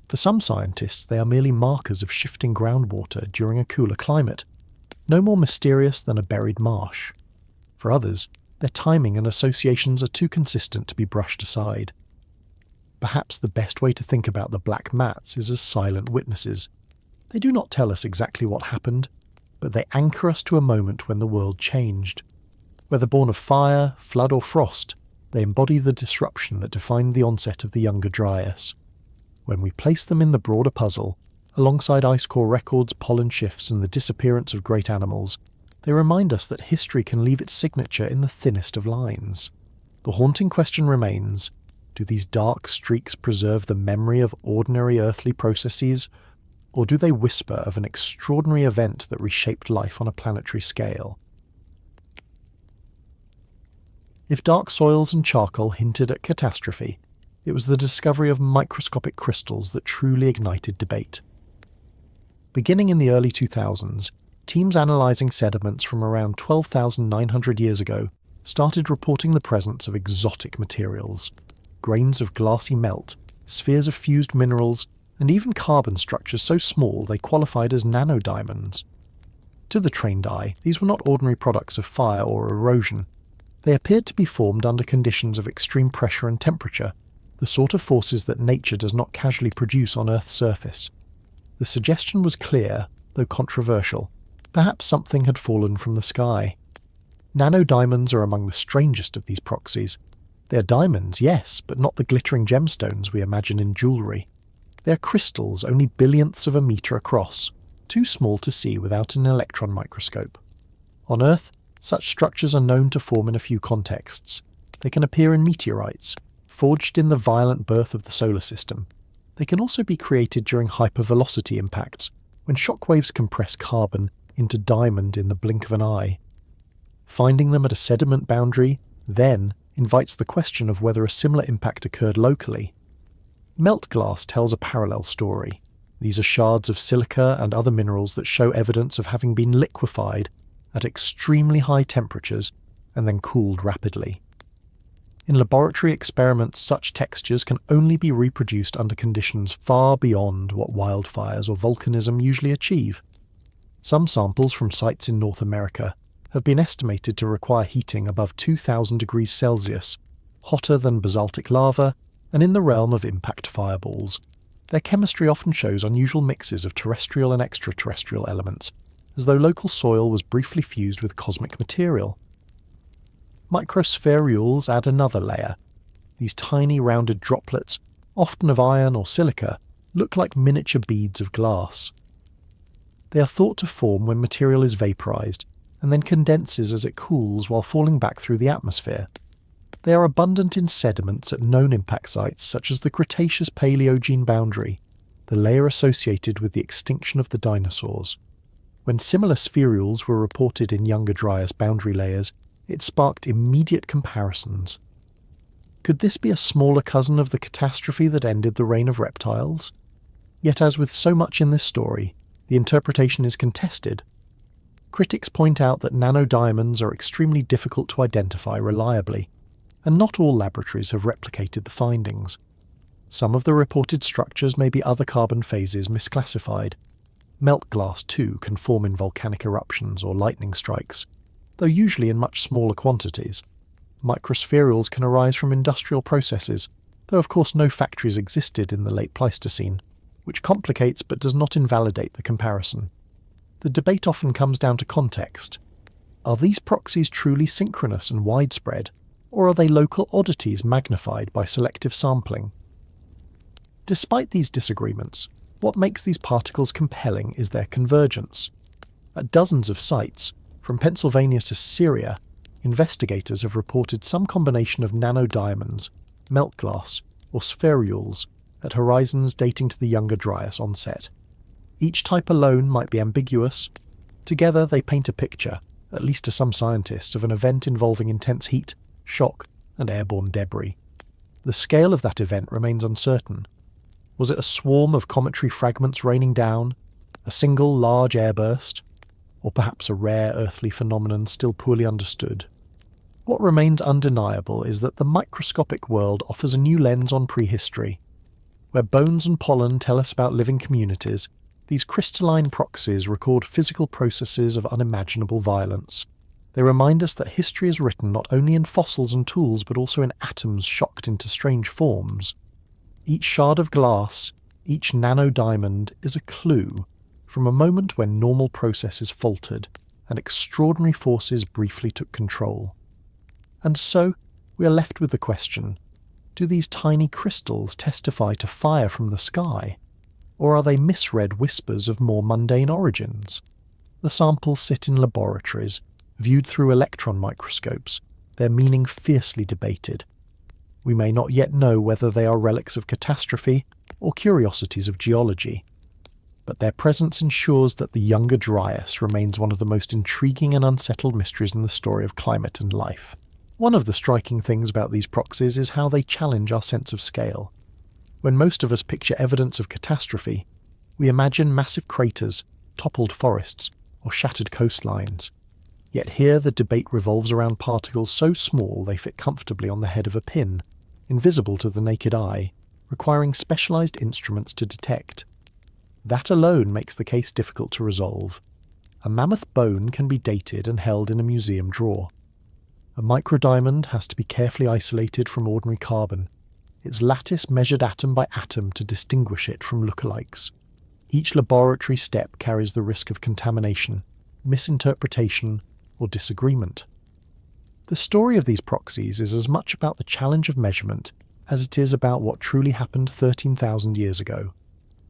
A: For some scientists, they are merely markers of shifting groundwater during a cooler climate, no more mysterious than a buried marsh. For others, their timing and associations are too consistent to be brushed aside. Perhaps the best way to think about the black mats is as silent witnesses. They do not tell us exactly what happened, but they anchor us to a moment when the world changed. Whether born of fire, flood or frost, they embody the disruption that defined the onset of the Younger Dryas. When we place them in the broader puzzle, alongside ice core records, pollen shifts and the disappearance of great animals, they remind us that history can leave its signature in the thinnest of lines. The haunting question remains: do these dark streaks preserve the memory of ordinary earthly processes, or do they whisper of an extraordinary event that reshaped life on a planetary scale? If dark soils and charcoal hinted at catastrophe, it was the discovery of microscopic crystals that truly ignited debate. Beginning in the early 2000s, teams analysing sediments from around 12,900 years ago started reporting the presence of exotic materials: grains of glassy melt, spheres of fused minerals, and even carbon structures so small they qualified as nanodiamonds. To the trained eye, these were not ordinary products of fire or erosion. They appeared to be formed under conditions of extreme pressure and temperature, the sort of forces that nature does not casually produce on Earth's surface. The suggestion was clear, though controversial. Perhaps something had fallen from the sky. Nanodiamonds are among the strangest of these proxies. They are diamonds, yes, but not the glittering gemstones we imagine in jewellery. They are crystals only billionths of a metre across, too small to see without an electron microscope. On Earth, such structures are known to form in a few contexts. They can appear in meteorites, forged in the violent birth of the solar system. They can also be created during hypervelocity impacts, when shockwaves compress carbon into diamond in the blink of an eye. Finding them at a sediment boundary, then, invites the question of whether a similar impact occurred locally. Melt glass tells a parallel story. These are shards of silica and other minerals that show evidence of having been liquefied at extremely high temperatures and then cooled rapidly. In laboratory experiments, such textures can only be reproduced under conditions far beyond what wildfires or volcanism usually achieve. Some samples from sites in North America have been estimated to require heating above 2,000 degrees Celsius, hotter than basaltic lava, and in the realm of impact fireballs. Their chemistry often shows unusual mixes of terrestrial and extraterrestrial elements, as though local soil was briefly fused with cosmic material. Microspherules add another layer. These tiny rounded droplets, often of iron or silica, look like miniature beads of glass. They are thought to form when material is vaporized, and then condenses as it cools while falling back through the atmosphere. They are abundant in sediments at known impact sites such as the Cretaceous-Paleogene boundary, the layer associated with the extinction of the dinosaurs. When similar spherules were reported in Younger Dryas boundary layers, it sparked immediate comparisons. Could this be a smaller cousin of the catastrophe that ended the reign of reptiles? Yet as with so much in this story, the interpretation is contested. Critics point out that nanodiamonds are extremely difficult to identify reliably, and not all laboratories have replicated the findings. Some of the reported structures may be other carbon phases misclassified. Melt glass, too, can form in volcanic eruptions or lightning strikes, though usually in much smaller quantities. Microspherules can arise from industrial processes, though of course no factories existed in the late Pleistocene, which complicates but does not invalidate the comparison. The debate often comes down to context. Are these proxies truly synchronous and widespread, Or are they local oddities magnified by selective sampling? Despite these disagreements, what makes these particles compelling is their convergence. At dozens of sites, from Pennsylvania to Syria, investigators have reported some combination of nanodiamonds, melt glass, or spherules at horizons dating to the Younger Dryas onset. Each type alone might be ambiguous. Together they paint a picture, at least to some scientists, of an event involving intense heat, shock, and airborne debris. The scale of that event remains uncertain. Was it a swarm of cometary fragments raining down, a single large airburst, or perhaps a rare earthly phenomenon still poorly understood? What remains undeniable is that the microscopic world offers a new lens on prehistory. Where bones and pollen tell us about living communities, these crystalline proxies record physical processes of unimaginable violence. They remind us that history is written not only in fossils and tools but also in atoms shocked into strange forms. Each shard of glass, each nanodiamond is a clue from a moment when normal processes faltered and extraordinary forces briefly took control. And so, we are left with the question, do these tiny crystals testify to fire from the sky? Or are they misread whispers of more mundane origins? The samples sit in laboratories, viewed through electron microscopes, their meaning fiercely debated. We may not yet know whether they are relics of catastrophe or curiosities of geology, but their presence ensures that the Younger Dryas remains one of the most intriguing and unsettled mysteries in the story of climate and life. One of the striking things about these proxies is how they challenge our sense of scale. When most of us picture evidence of catastrophe, we imagine massive craters, toppled forests, or shattered coastlines. Yet here the debate revolves around particles so small they fit comfortably on the head of a pin, invisible to the naked eye, requiring specialized instruments to detect. That alone makes the case difficult to resolve. A mammoth bone can be dated and held in a museum drawer. A microdiamond has to be carefully isolated from ordinary carbon, its lattice measured atom by atom to distinguish it from lookalikes. Each laboratory step carries the risk of contamination, misinterpretation, or disagreement. The story of these proxies is as much about the challenge of measurement as it is about what truly happened 13,000 years ago.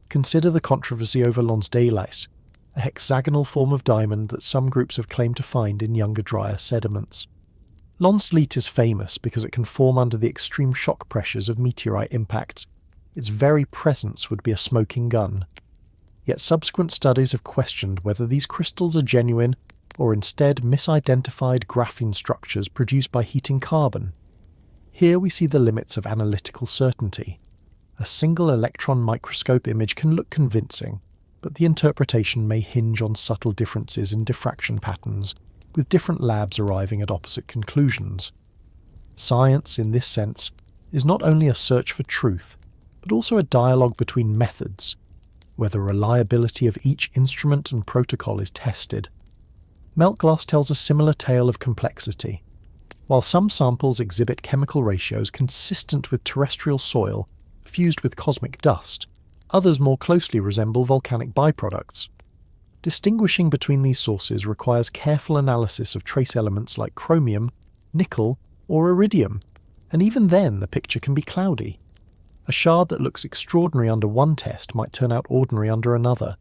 A: Consider the controversy over Lonsdaleite, a hexagonal form of diamond that some groups have claimed to find in Younger Dryas sediments. Lonsdaleite is famous because it can form under the extreme shock pressures of meteorite impacts. Its very presence would be a smoking gun. Yet subsequent studies have questioned whether these crystals are genuine or instead misidentified graphene structures produced by heating carbon. Here we see the limits of analytical certainty. A single electron microscope image can look convincing, but the interpretation may hinge on subtle differences in diffraction patterns, with different labs arriving at opposite conclusions. Science, in this sense, is not only a search for truth, but also a dialogue between methods, where the reliability of each instrument and protocol is tested. Melt glass tells a similar tale of complexity. While some samples exhibit chemical ratios consistent with terrestrial soil fused with cosmic dust, others more closely resemble volcanic byproducts. Distinguishing between these sources requires careful analysis of trace elements like chromium, nickel, or iridium, and even then the picture can be cloudy. A shard that looks extraordinary under one test might turn out ordinary under another.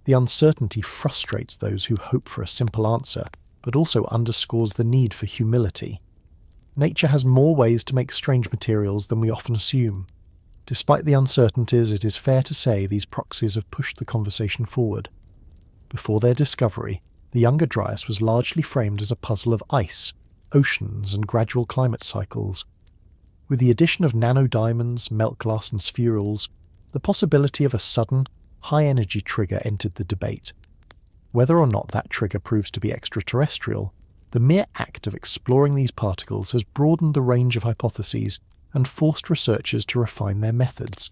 A: The uncertainty frustrates those who hope for a simple answer, but also underscores the need for humility. Nature has more ways to make strange materials than we often assume. Despite the uncertainties, it is fair to say these proxies have pushed the conversation forward. Before their discovery, the Younger Dryas was largely framed as a puzzle of ice, oceans, and gradual climate cycles. With the addition of nanodiamonds, melt glass, and spherules, the possibility of a sudden, high-energy trigger entered the debate. Whether or not that trigger proves to be extraterrestrial, the mere act of exploring these particles has broadened the range of hypotheses and forced researchers to refine their methods.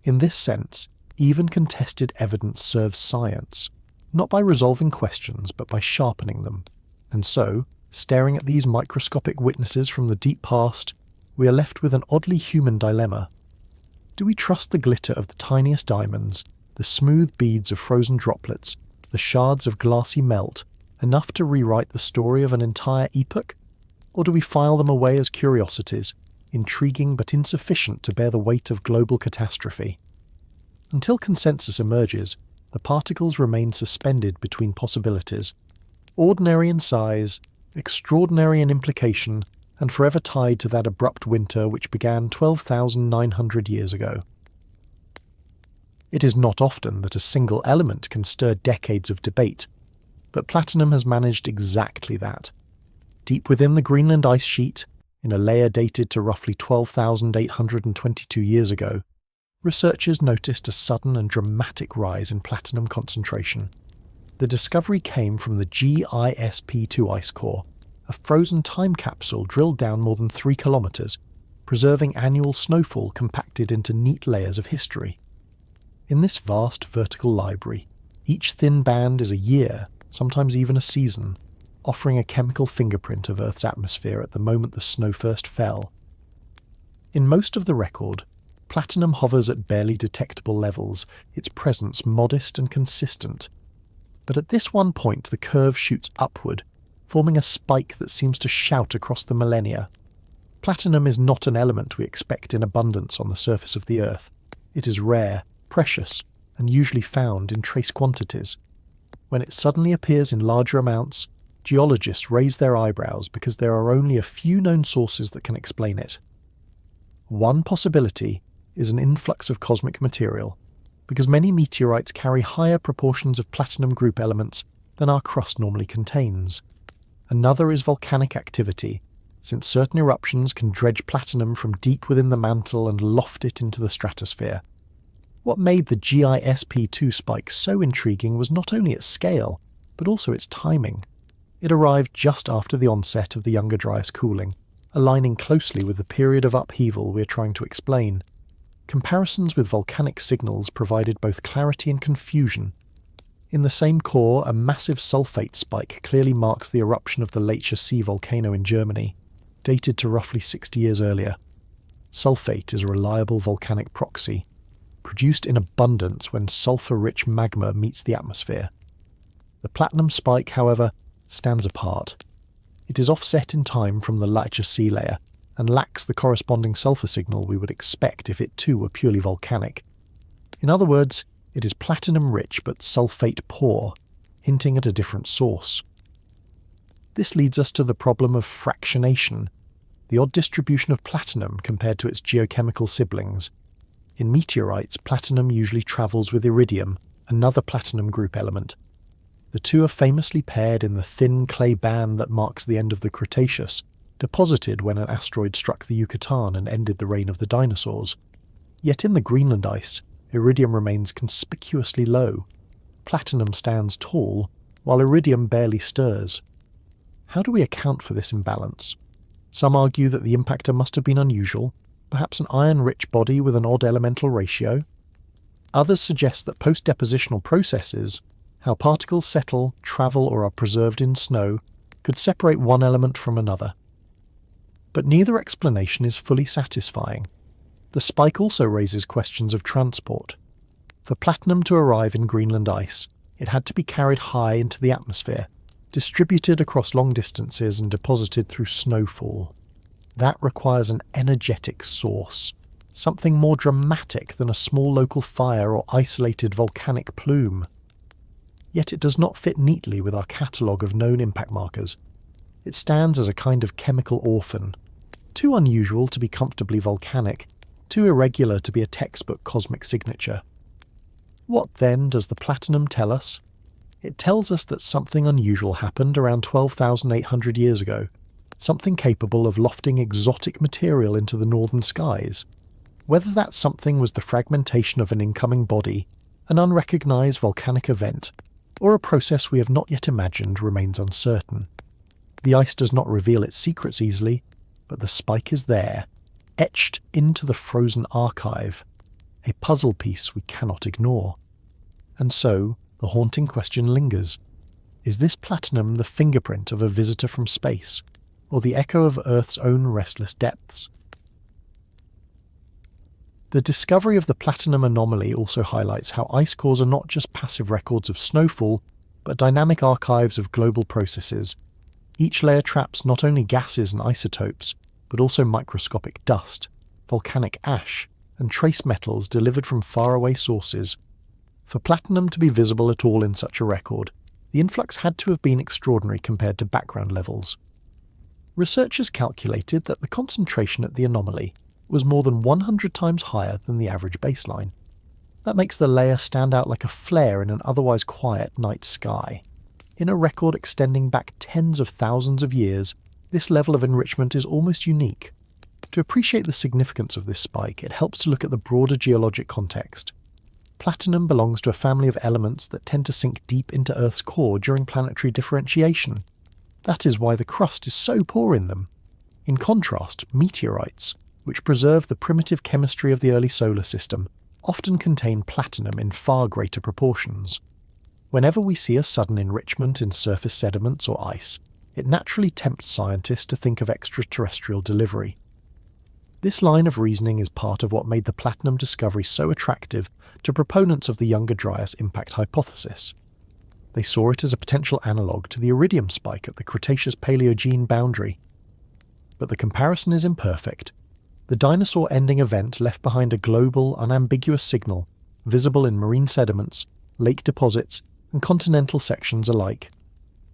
A: In this sense, even contested evidence serves science, not by resolving questions but by sharpening them. And so, staring at these microscopic witnesses from the deep past, we are left with an oddly human dilemma. Do we trust the glitter of the tiniest diamonds, the smooth beads of frozen droplets, the shards of glassy melt, enough to rewrite the story of an entire epoch? Or do we file them away as curiosities, intriguing but insufficient to bear the weight of global catastrophe? Until consensus emerges, the particles remain suspended between possibilities, ordinary in size, extraordinary in implication, and forever tied to that abrupt winter which began 12,900 years ago. It is not often that a single element can stir decades of debate, but platinum has managed exactly that. Deep within the Greenland ice sheet, in a layer dated to roughly 12,822 years ago, researchers noticed a sudden and dramatic rise in platinum concentration. The discovery came from the GISP2 ice core, a frozen time capsule drilled down more than 3 kilometers, preserving annual snowfall compacted into neat layers of history. In this vast vertical library, each thin band is a year, sometimes even a season, offering a chemical fingerprint of Earth's atmosphere at the moment the snow first fell. In most of the record, platinum hovers at barely detectable levels, its presence modest and consistent. But at this one point the curve shoots upward, forming a spike that seems to shout across the millennia. Platinum is not an element we expect in abundance on the surface of the Earth. It is rare, precious, and usually found in trace quantities. When it suddenly appears in larger amounts, geologists raise their eyebrows because there are only a few known sources that can explain it. One possibility is an influx of cosmic material, because many meteorites carry higher proportions of platinum group elements than our crust normally contains. Another is volcanic activity, since certain eruptions can dredge platinum from deep within the mantle and loft it into the stratosphere. What made the GISP2 spike so intriguing was not only its scale, but also its timing. It arrived just after the onset of the Younger Dryas cooling, aligning closely with the period of upheaval we are trying to explain. Comparisons with volcanic signals provided both clarity and confusion. In the same core, a massive sulfate spike clearly marks the eruption of the Leitscher See volcano in Germany, dated to roughly 60 years earlier. Sulfate is a reliable volcanic proxy, produced in abundance when sulfur-rich magma meets the atmosphere. The platinum spike, however, stands apart. It is offset in time from the Leitscher See layer, and lacks the corresponding sulfur signal we would expect if it too were purely volcanic. In other words, it is platinum-rich but sulfate-poor, hinting at a different source. This leads us to the problem of fractionation, the odd distribution of platinum compared to its geochemical siblings. In meteorites, platinum usually travels with iridium, another platinum group element. The two are famously paired in the thin clay band that marks the end of the Cretaceous, deposited when an asteroid struck the Yucatan and ended the reign of the dinosaurs. Yet in the Greenland ice, iridium remains conspicuously low. Platinum stands tall, while iridium barely stirs. How do we account for this imbalance? Some argue that the impactor must have been unusual, perhaps an iron-rich body with an odd elemental ratio. Others suggest that post-depositional processes, how particles settle, travel, or are preserved in snow, could separate one element from another. But neither explanation is fully satisfying. The spike also raises questions of transport. For platinum to arrive in Greenland ice, it had to be carried high into the atmosphere, distributed across long distances and deposited through snowfall. That requires an energetic source, something more dramatic than a small local fire or isolated volcanic plume. Yet it does not fit neatly with our catalogue of known impact markers. It stands as a kind of chemical orphan, too unusual to be comfortably volcanic, too irregular to be a textbook cosmic signature. What then does the platinum tell us? It tells us that something unusual happened around 12,800 years ago, something capable of lofting exotic material into the northern skies. Whether that something was the fragmentation of an incoming body, an unrecognized volcanic event, or a process we have not yet imagined remains uncertain. The ice does not reveal its secrets easily, but the spike is there, etched into the frozen archive, a puzzle piece we cannot ignore. And so, the haunting question lingers. Is this platinum the fingerprint of a visitor from space, or the echo of Earth's own restless depths? The discovery of the platinum anomaly also highlights how ice cores are not just passive records of snowfall, but dynamic archives of global processes. Each layer traps not only gases and isotopes, but also microscopic dust, volcanic ash, and trace metals delivered from faraway sources. For platinum to be visible at all in such a record, the influx had to have been extraordinary compared to background levels. Researchers calculated that the concentration at the anomaly was more than 100 times higher than the average baseline. That makes the layer stand out like a flare in an otherwise quiet night sky. In a record extending back tens of thousands of years, this level of enrichment is almost unique. To appreciate the significance of this spike, it helps to look at the broader geologic context. Platinum belongs to a family of elements that tend to sink deep into Earth's core during planetary differentiation. That is why the crust is so poor in them. In contrast, meteorites, which preserve the primitive chemistry of the early solar system, often contain platinum in far greater proportions. Whenever we see a sudden enrichment in surface sediments or ice, it naturally tempts scientists to think of extraterrestrial delivery. This line of reasoning is part of what made the platinum discovery so attractive to proponents of the Younger Dryas Impact hypothesis. They saw it as a potential analogue to the iridium spike at the Cretaceous-Paleogene boundary. But the comparison is imperfect. The dinosaur-ending event left behind a global, unambiguous signal, visible in marine sediments, lake deposits, and continental sections alike.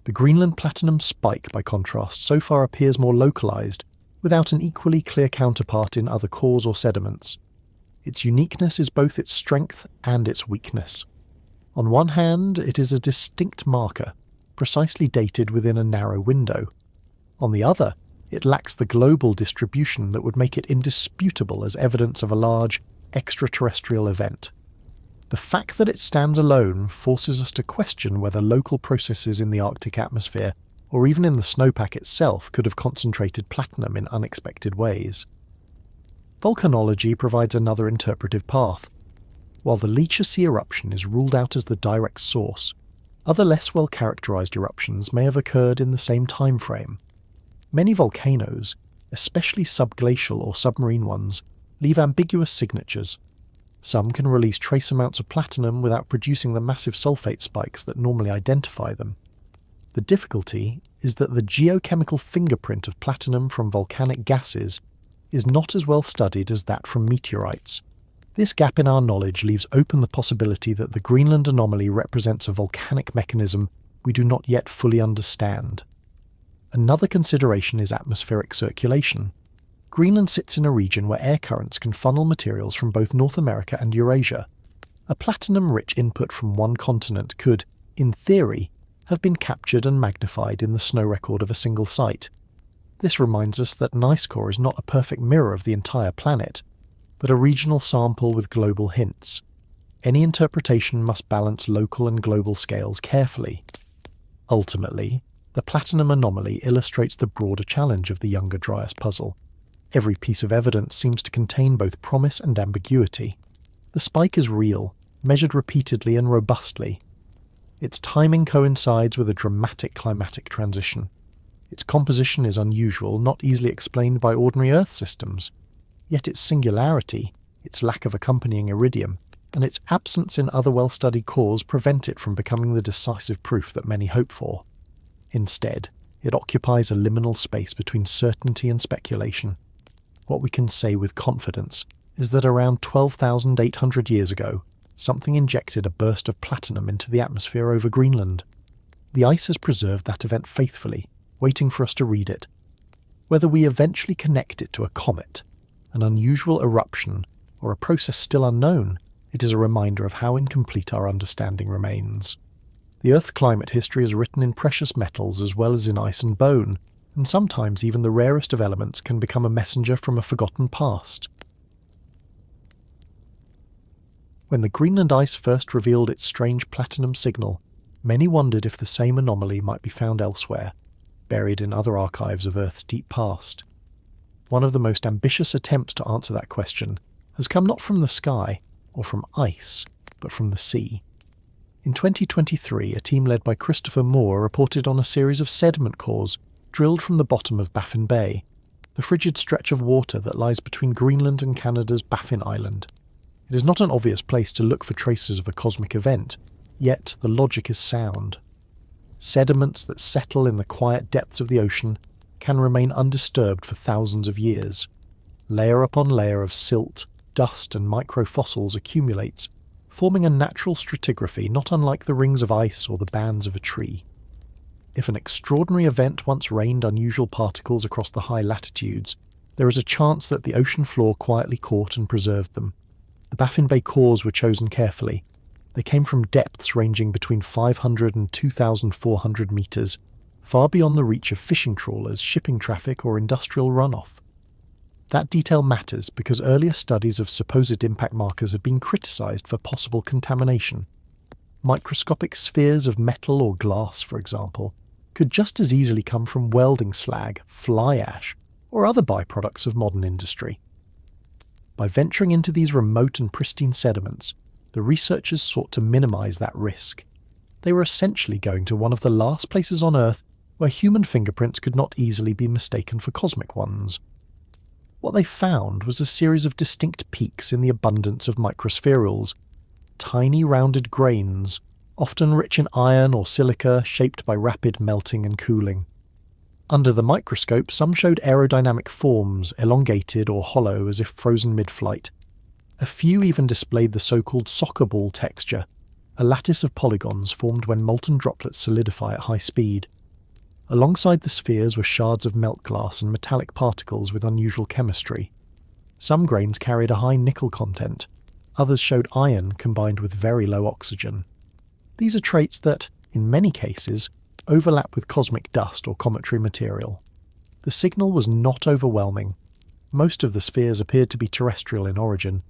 A: The Greenland platinum spike, by contrast, so far appears more localized, without an equally clear counterpart in other cores or sediments. Its uniqueness is both its strength and its weakness. On one hand, it is a distinct marker, precisely dated within a narrow window. On the other, it lacks the global distribution that would make it indisputable as evidence of a large, extraterrestrial event. The fact that it stands alone forces us to question whether local processes in the Arctic atmosphere, or even in the snowpack itself, could have concentrated platinum in unexpected ways. Volcanology provides another interpretive path. While the Lecher Sea eruption is ruled out as the direct source, other less well-characterized eruptions may have occurred in the same time frame. Many volcanoes, especially subglacial or submarine ones, leave ambiguous signatures. Some can release trace amounts of platinum without producing the massive sulfate spikes that normally identify them. The difficulty is that the geochemical fingerprint of platinum from volcanic gases is not as well studied as that from meteorites. This gap in our knowledge leaves open the possibility that the Greenland anomaly represents a volcanic mechanism we do not yet fully understand. Another consideration is atmospheric circulation. Greenland sits in a region where air currents can funnel materials from both North America and Eurasia. A platinum-rich input from one continent could, in theory, have been captured and magnified in the snow record of a single site. This reminds us that an ice core is not a perfect mirror of the entire planet, but a regional sample with global hints. Any interpretation must balance local and global scales carefully. Ultimately, the platinum anomaly illustrates the broader challenge of the Younger Dryas puzzle. Every piece of evidence seems to contain both promise and ambiguity. The spike is real, measured repeatedly and robustly. Its timing coincides with a dramatic climatic transition. Its composition is unusual, not easily explained by ordinary Earth systems. Yet its singularity, its lack of accompanying iridium, and its absence in other well-studied cores prevent it from becoming the decisive proof that many hope for. Instead, it occupies a liminal space between certainty and speculation. What we can say with confidence is that around 12,800 years ago, something injected a burst of platinum into the atmosphere over Greenland. The ice has preserved that event faithfully, waiting for us to read it. Whether we eventually connect it to a comet, an unusual eruption, or a process still unknown, it is a reminder of how incomplete our understanding remains. The Earth's climate history is written in precious metals as well as in ice and bone, and sometimes even the rarest of elements can become a messenger from a forgotten past. When the Greenland ice first revealed its strange platinum signal, many wondered if the same anomaly might be found elsewhere, buried in other archives of Earth's deep past. One of the most ambitious attempts to answer that question has come not from the sky or from ice, but from the sea. In 2023, a team led by Christopher Moore reported on a series of sediment cores drilled from the bottom of Baffin Bay, the frigid stretch of water that lies between Greenland and Canada's Baffin Island. It is not an obvious place to look for traces of a cosmic event, yet the logic is sound. sediments that settle in the quiet depths of the ocean can remain undisturbed for thousands of years. Layer upon layer of silt, dust and microfossils accumulates, forming a natural stratigraphy not unlike the rings of ice or the bands of a tree. If an extraordinary event once rained unusual particles across the high latitudes, there is a chance that the ocean floor quietly caught and preserved them. The Baffin Bay cores were chosen carefully. They came from depths ranging between 500 and 2,400 metres, far beyond the reach of fishing trawlers, shipping traffic or industrial runoff. That detail matters because earlier studies of supposed impact markers have been criticised for possible contamination. Microscopic spheres of metal or glass, for example, could just as easily come from welding slag, fly ash, or other byproducts of modern industry. By venturing into these remote and pristine sediments, the researchers sought to minimise that risk. They were essentially going to one of the last places on Earth where human fingerprints could not easily be mistaken for cosmic ones. What they found was a series of distinct peaks in the abundance of microspherules, tiny rounded grains, often rich in iron or silica, shaped by rapid melting and cooling. Under the microscope, some showed aerodynamic forms, elongated or hollow as if frozen mid-flight. A few even displayed the so-called soccer ball texture, a lattice of polygons formed when molten droplets solidify at high speed. Alongside the spheres were shards of melt glass and metallic particles with unusual chemistry. Some grains carried a high nickel content, others showed iron combined with very low oxygen. These are traits that, in many cases, overlap with cosmic dust or cometary material. The signal was not overwhelming. Most of the spheres appeared to be terrestrial in origin,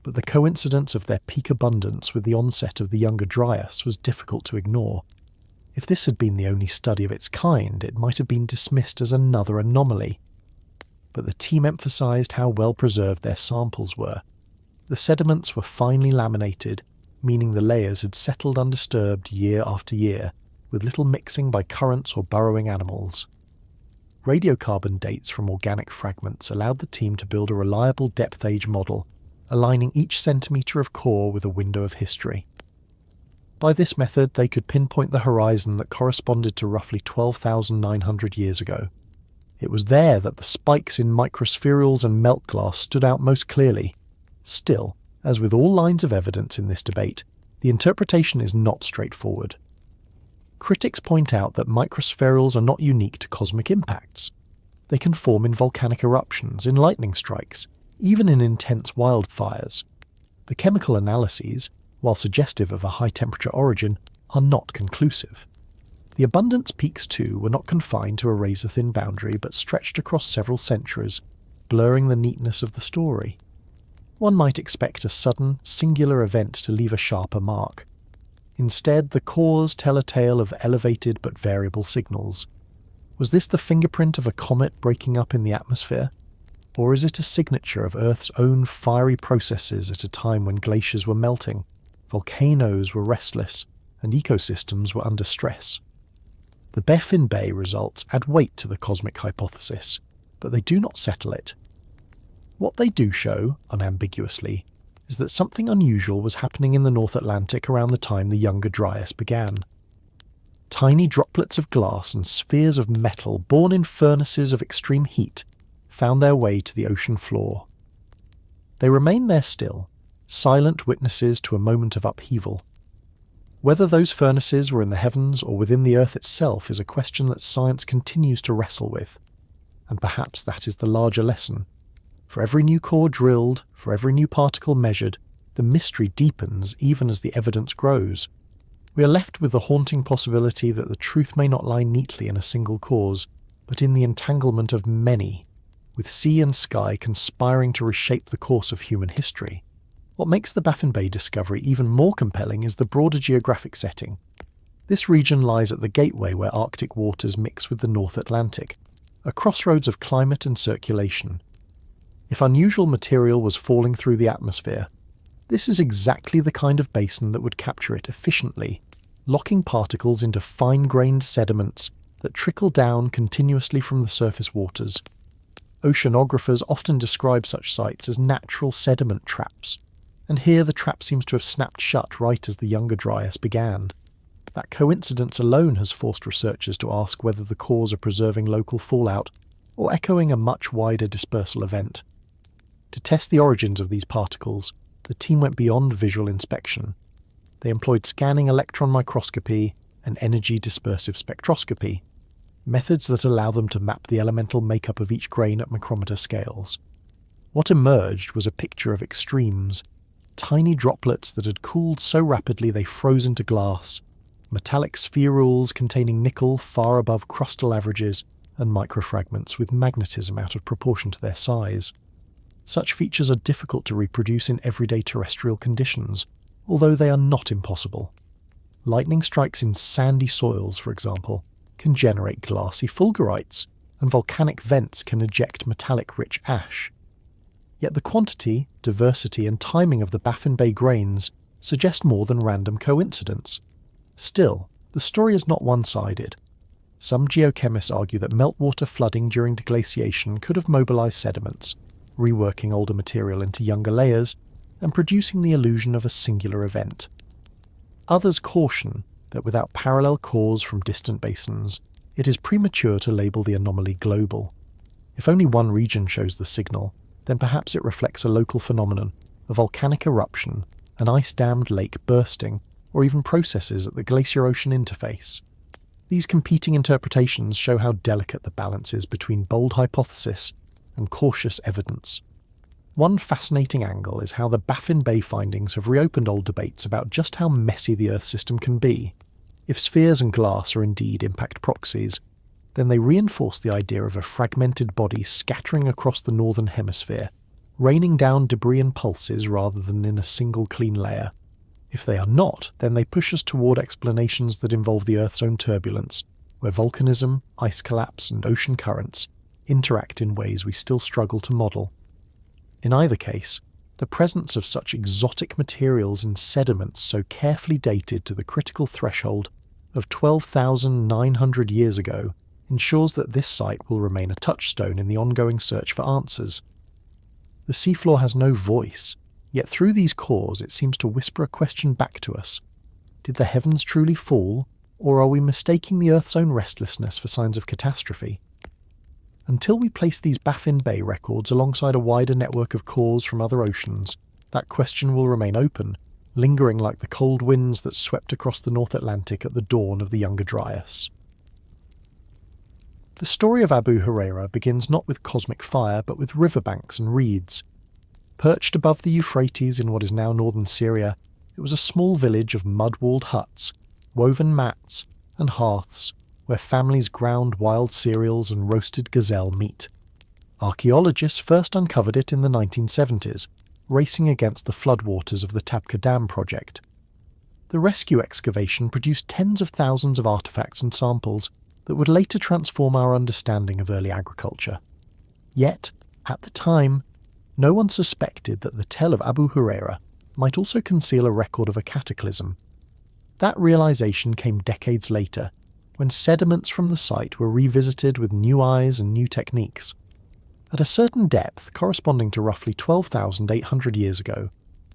A: but the coincidence of their peak abundance with the onset of the Younger Dryas was difficult to ignore. If this had been the only study of its kind, it might have been dismissed as another anomaly. But the team emphasised how well preserved their samples were. The sediments were finely laminated, meaning the layers had settled undisturbed year after year, with little mixing by currents or burrowing animals. Radiocarbon dates from organic fragments allowed the team to build a reliable depth-age model, aligning each centimetre of core with a window of history. By this method, they could pinpoint the horizon that corresponded to roughly 12,900 years ago. It was there that the spikes in microspherules and melt glass stood out most clearly. Still, as with all lines of evidence in this debate, the interpretation is not straightforward. Critics point out that microspherules are not unique to cosmic impacts. They can form in volcanic eruptions, in lightning strikes, even in intense wildfires. The chemical analyses, while suggestive of a high-temperature origin, are not conclusive. The abundance peaks too were not confined to a razor-thin boundary but stretched across several centuries, blurring the neatness of the story. One might expect a sudden, singular event to leave a sharper mark. Instead, the cores tell a tale of elevated but variable signals. Was this the fingerprint of a comet breaking up in the atmosphere? Or is it a signature of Earth's own fiery processes at a time when glaciers were melting, volcanoes were restless, and ecosystems were under stress? The Baffin Bay results add weight to the cosmic hypothesis, but they do not settle it. What they do show, unambiguously, is that something unusual was happening in the North Atlantic around the time the Younger Dryas began. Tiny droplets of glass and spheres of metal born in furnaces of extreme heat found their way to the ocean floor. They remain there still, silent witnesses to a moment of upheaval. Whether those furnaces were in the heavens or within the Earth itself is a question that science continues to wrestle with. And perhaps that is the larger lesson. For every new core drilled, for every new particle measured, the mystery deepens even as the evidence grows. We are left with the haunting possibility that the truth may not lie neatly in a single cause, but in the entanglement of many, with sea and sky conspiring to reshape the course of human history. What makes the Baffin Bay discovery even more compelling is the broader geographic setting. This region lies at the gateway where Arctic waters mix with the North Atlantic, a crossroads of climate and circulation. If unusual material was falling through the atmosphere, this is exactly the kind of basin that would capture it efficiently, locking particles into fine-grained sediments that trickle down continuously from the surface waters. Oceanographers often describe such sites as natural sediment traps, and here the trap seems to have snapped shut right as the Younger Dryas began. That coincidence alone has forced researchers to ask whether the cores are preserving local fallout or echoing a much wider dispersal event. To test the origins of these particles, the team went beyond visual inspection. They employed scanning electron microscopy and energy dispersive spectroscopy, methods that allow them to map the elemental makeup of each grain at micrometer scales. What emerged was a picture of extremes: tiny droplets that had cooled so rapidly they froze into glass, metallic spherules containing nickel far above crustal averages, and microfragments with magnetism out of proportion to their size. Such features are difficult to reproduce in everyday terrestrial conditions, although they are not impossible. Lightning strikes in sandy soils, for example, can generate glassy fulgurites, and volcanic vents can eject metallic-rich ash. Yet the quantity, diversity, and timing of the Baffin Bay grains suggest more than random coincidence. Still, the story is not one-sided. Some geochemists argue that meltwater flooding during deglaciation could have mobilized sediments, reworking older material into younger layers, and producing the illusion of a singular event. Others caution that without parallel cores from distant basins, it is premature to label the anomaly global. If only one region shows the signal, then perhaps it reflects a local phenomenon, a volcanic eruption, an ice-dammed lake bursting, or even processes at the glacier-ocean interface. These competing interpretations show how delicate the balance is between bold hypothesis and cautious evidence. One fascinating angle is how the Baffin Bay findings have reopened old debates about just how messy the Earth system can be. If spheres and glass are indeed impact proxies, then they reinforce the idea of a fragmented body scattering across the northern hemisphere, raining down debris and pulses rather than in a single clean layer. If they are not, then they push us toward explanations that involve the Earth's own turbulence, where volcanism, ice collapse, and ocean currents interact in ways we still struggle to model. In either case, the presence of such exotic materials in sediments so carefully dated to the critical threshold of 12,900 years ago ensures that this site will remain a touchstone in the ongoing search for answers. The seafloor has no voice, yet through these cores it seems to whisper a question back to us. Did the heavens truly fall, or are we mistaking the Earth's own restlessness for signs of catastrophe? Until we place these Baffin Bay records alongside a wider network of cores from other oceans, that question will remain open, lingering like the cold winds that swept across the North Atlantic at the dawn of the Younger Dryas. The story of Abu Huraira begins not with cosmic fire, but with riverbanks and reeds. Perched above the Euphrates in what is now northern Syria, it was a small village of mud-walled huts, woven mats, and hearths, where families ground wild cereals and roasted gazelle meat. Archaeologists first uncovered it in the 1970s, racing against the floodwaters of the Tabqa Dam project. The rescue excavation produced tens of thousands of artefacts and samples that would later transform our understanding of early agriculture. Yet, at the time, no one suspected that the tale of Abu Huraira might also conceal a record of a cataclysm. That realization came decades later, when sediments from the site were revisited with new eyes and new techniques. At a certain depth, corresponding to roughly 12,800 years ago,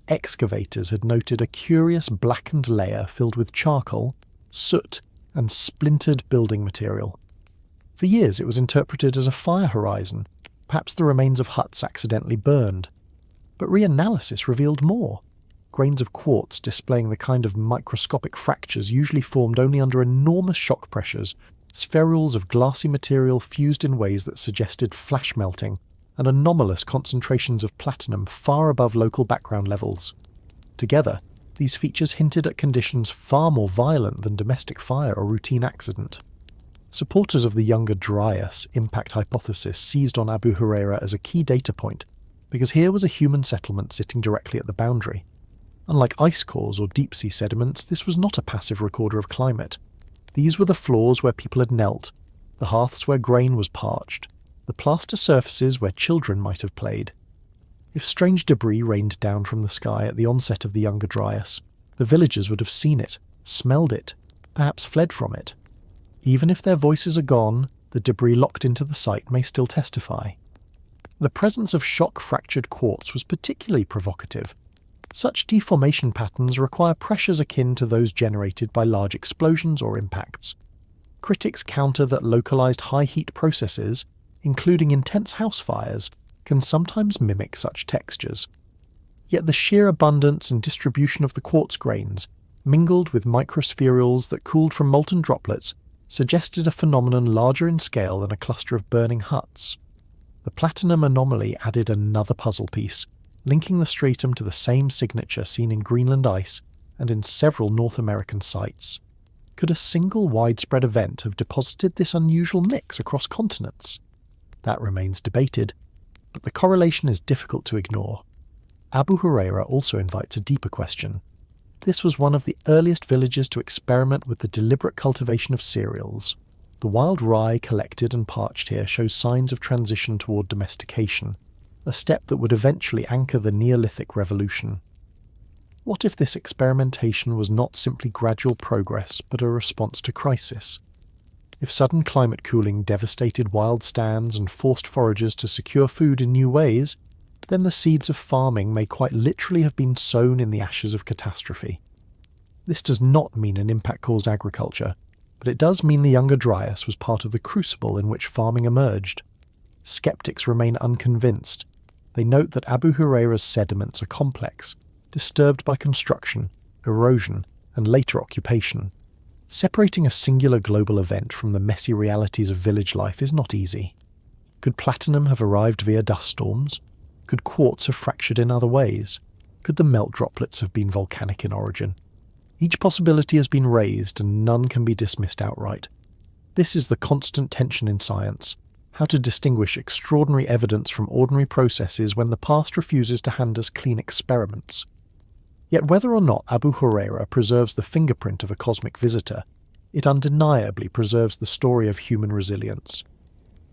A: excavators had noted a curious blackened layer filled with charcoal, soot, and splintered building material. For years it was interpreted as a fire horizon, perhaps the remains of huts accidentally burned. But reanalysis revealed more. Grains of quartz displaying the kind of microscopic fractures usually formed only under enormous shock pressures, spherules of glassy material fused in ways that suggested flash melting, and anomalous concentrations of platinum far above local background levels. Together, these features hinted at conditions far more violent than domestic fire or routine accident. Supporters of the Younger Dryas Impact hypothesis seized on Abu Huraira as a key data point, because here was a human settlement sitting directly at the boundary. Unlike ice cores or deep-sea sediments, this was not a passive recorder of climate. These were the floors where people had knelt, the hearths where grain was parched, the plaster surfaces where children might have played. If strange debris rained down from the sky at the onset of the Younger Dryas, the villagers would have seen it, smelled it, perhaps fled from it. Even if their voices are gone, the debris locked into the site may still testify. The presence of shock-fractured quartz was particularly provocative. Such deformation patterns require pressures akin to those generated by large explosions or impacts. Critics counter that localized high-heat processes, including intense house fires, can sometimes mimic such textures. Yet the sheer abundance and distribution of the quartz grains, mingled with microspherules that cooled from molten droplets, suggested a phenomenon larger in scale than a cluster of burning huts. The platinum anomaly added another puzzle piece, linking the stratum to the same signature seen in Greenland ice and in several North American sites. Could a single widespread event have deposited this unusual mix across continents? That remains debated, but the correlation is difficult to ignore. Abu Huraira also invites a deeper question. This was one of the earliest villages to experiment with the deliberate cultivation of cereals. The wild rye collected and parched here shows signs of transition toward domestication, a step that would eventually anchor the Neolithic revolution. What if this experimentation was not simply gradual progress, but a response to crisis? If sudden climate cooling devastated wild stands and forced foragers to secure food in new ways, then the seeds of farming may quite literally have been sown in the ashes of catastrophe. This does not mean an impact-caused agriculture, but it does mean the Younger Dryas was part of the crucible in which farming emerged. Skeptics remain unconvinced. They note that Abu Huraira's sediments are complex, disturbed by construction, erosion, and later occupation. Separating a singular global event from the messy realities of village life is not easy. Could platinum have arrived via dust storms? Could quartz have fractured in other ways? Could the melt droplets have been volcanic in origin? Each possibility has been raised and none can be dismissed outright. This is the constant tension in science, how to distinguish extraordinary evidence from ordinary processes when the past refuses to hand us clean experiments. Yet whether or not Abu Huraira preserves the fingerprint of a cosmic visitor, it undeniably preserves the story of human resilience.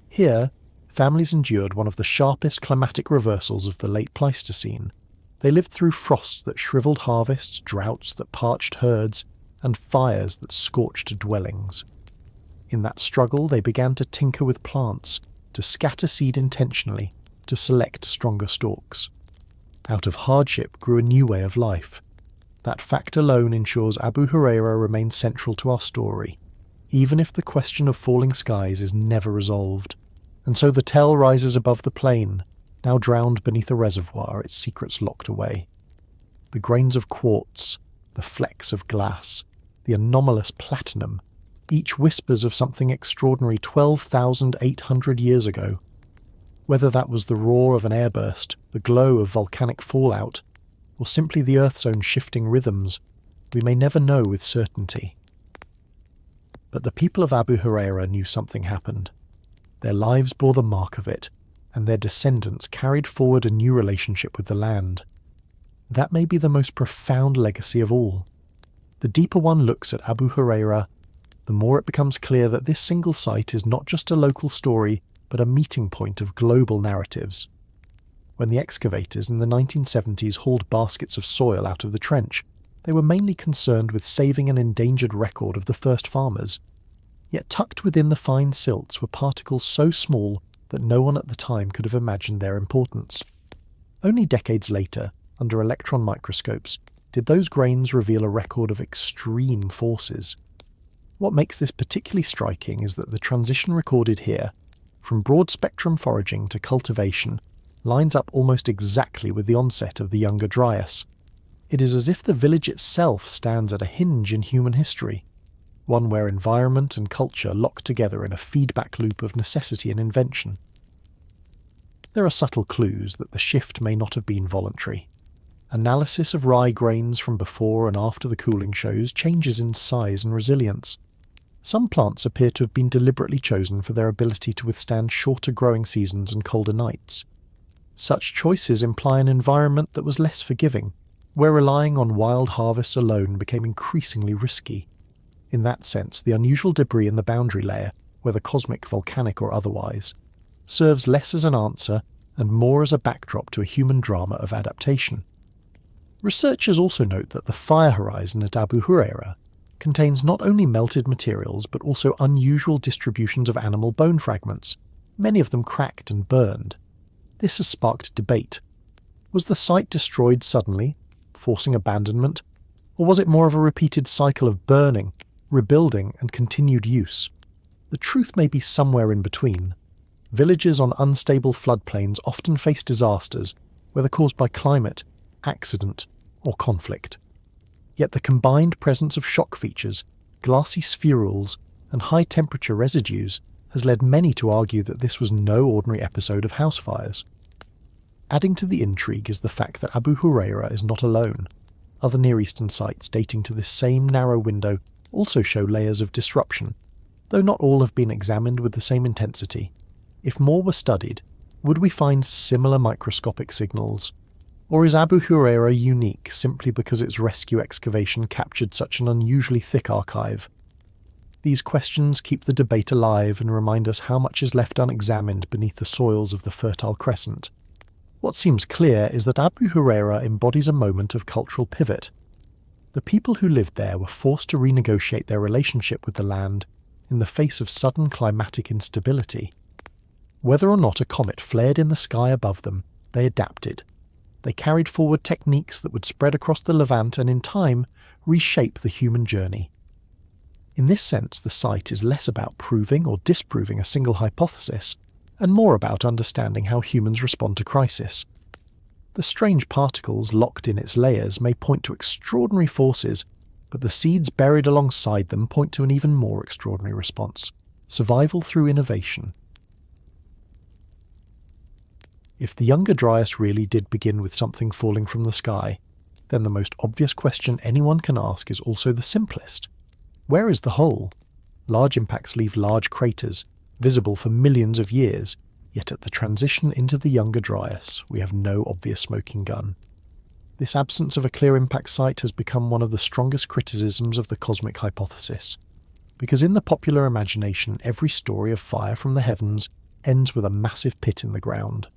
A: Here, families endured one of the sharpest climatic reversals of the late Pleistocene. They lived through frosts that shriveled harvests, droughts that parched herds, and fires that scorched dwellings. In that struggle, they began to tinker with plants, to scatter seed intentionally, to select stronger stalks. Out of hardship grew a new way of life. That fact alone ensures Abu Huraira remains central to our story, even if the question of falling skies is never resolved. And so the tell rises above the plain, now drowned beneath a reservoir, its secrets locked away. The grains of quartz, the flecks of glass, the anomalous platinum, each whispers of something extraordinary 12,800 years ago. Whether that was the roar of an airburst, the glow of volcanic fallout, or simply the Earth's own shifting rhythms, we may never know with certainty. But the people of Abu Huraira knew something happened. Their lives bore the mark of it, and their descendants carried forward a new relationship with the land. That may be the most profound legacy of all. The deeper one looks at Abu Huraira, the more it becomes clear that this single site is not just a local story, but a meeting point of global narratives. When the excavators in the 1970s hauled baskets of soil out of the trench, they were mainly concerned with saving an endangered record of the first farmers. Yet tucked within the fine silts were particles so small that no one at the time could have imagined their importance. Only decades later, under electron microscopes, did those grains reveal a record of extreme forces. What makes this particularly striking is that the transition recorded here, from broad-spectrum foraging to cultivation, lines up almost exactly with the onset of the Younger Dryas. It is as if the village itself stands at a hinge in human history, one where environment and culture lock together in a feedback loop of necessity and invention. There are subtle clues that the shift may not have been voluntary. Analysis of rye grains from before and after the cooling shows changes in size and resilience. Some plants appear to have been deliberately chosen for their ability to withstand shorter growing seasons and colder nights. Such choices imply an environment that was less forgiving, where relying on wild harvests alone became increasingly risky. In that sense, the unusual debris in the boundary layer, whether cosmic, volcanic or otherwise, serves less as an answer and more as a backdrop to a human drama of adaptation. Researchers also note that the fire horizon at Abu Huraira contains not only melted materials but also unusual distributions of animal bone fragments, many of them cracked and burned. This has sparked debate. Was the site destroyed suddenly, forcing abandonment, or was it more of a repeated cycle of burning, rebuilding, and continued use? The truth may be somewhere in between. Villages on unstable floodplains often face disasters, whether caused by climate, accident, or conflict. Yet the combined presence of shock features, glassy spherules, and high-temperature residues has led many to argue that this was no ordinary episode of house fires. Adding to the intrigue is the fact that Abu Huraira is not alone. Other Near Eastern sites dating to this same narrow window also show layers of disruption, though not all have been examined with the same intensity. If more were studied, would we find similar microscopic signals? Or is Abu Huraira unique simply because its rescue excavation captured such an unusually thick archive? These questions keep the debate alive and remind us how much is left unexamined beneath the soils of the Fertile Crescent. What seems clear is that Abu Huraira embodies a moment of cultural pivot. The people who lived there were forced to renegotiate their relationship with the land in the face of sudden climatic instability. Whether or not a comet flared in the sky above them, they adapted. They carried forward techniques that would spread across the Levant and in time reshape the human journey. In this sense, the site is less about proving or disproving a single hypothesis and more about understanding how humans respond to crisis. The strange particles locked in its layers may point to extraordinary forces, but the seeds buried alongside them point to an even more extraordinary response: survival through innovation. If the Younger Dryas really did begin with something falling from the sky, then the most obvious question anyone can ask is also the simplest. Where is the hole? Large impacts leave large craters, visible for millions of years, yet at the transition into the Younger Dryas, we have no obvious smoking gun. This absence of a clear impact site has become one of the strongest criticisms of the cosmic hypothesis, because in the popular imagination, every story of fire from the heavens ends with a massive pit in the ground.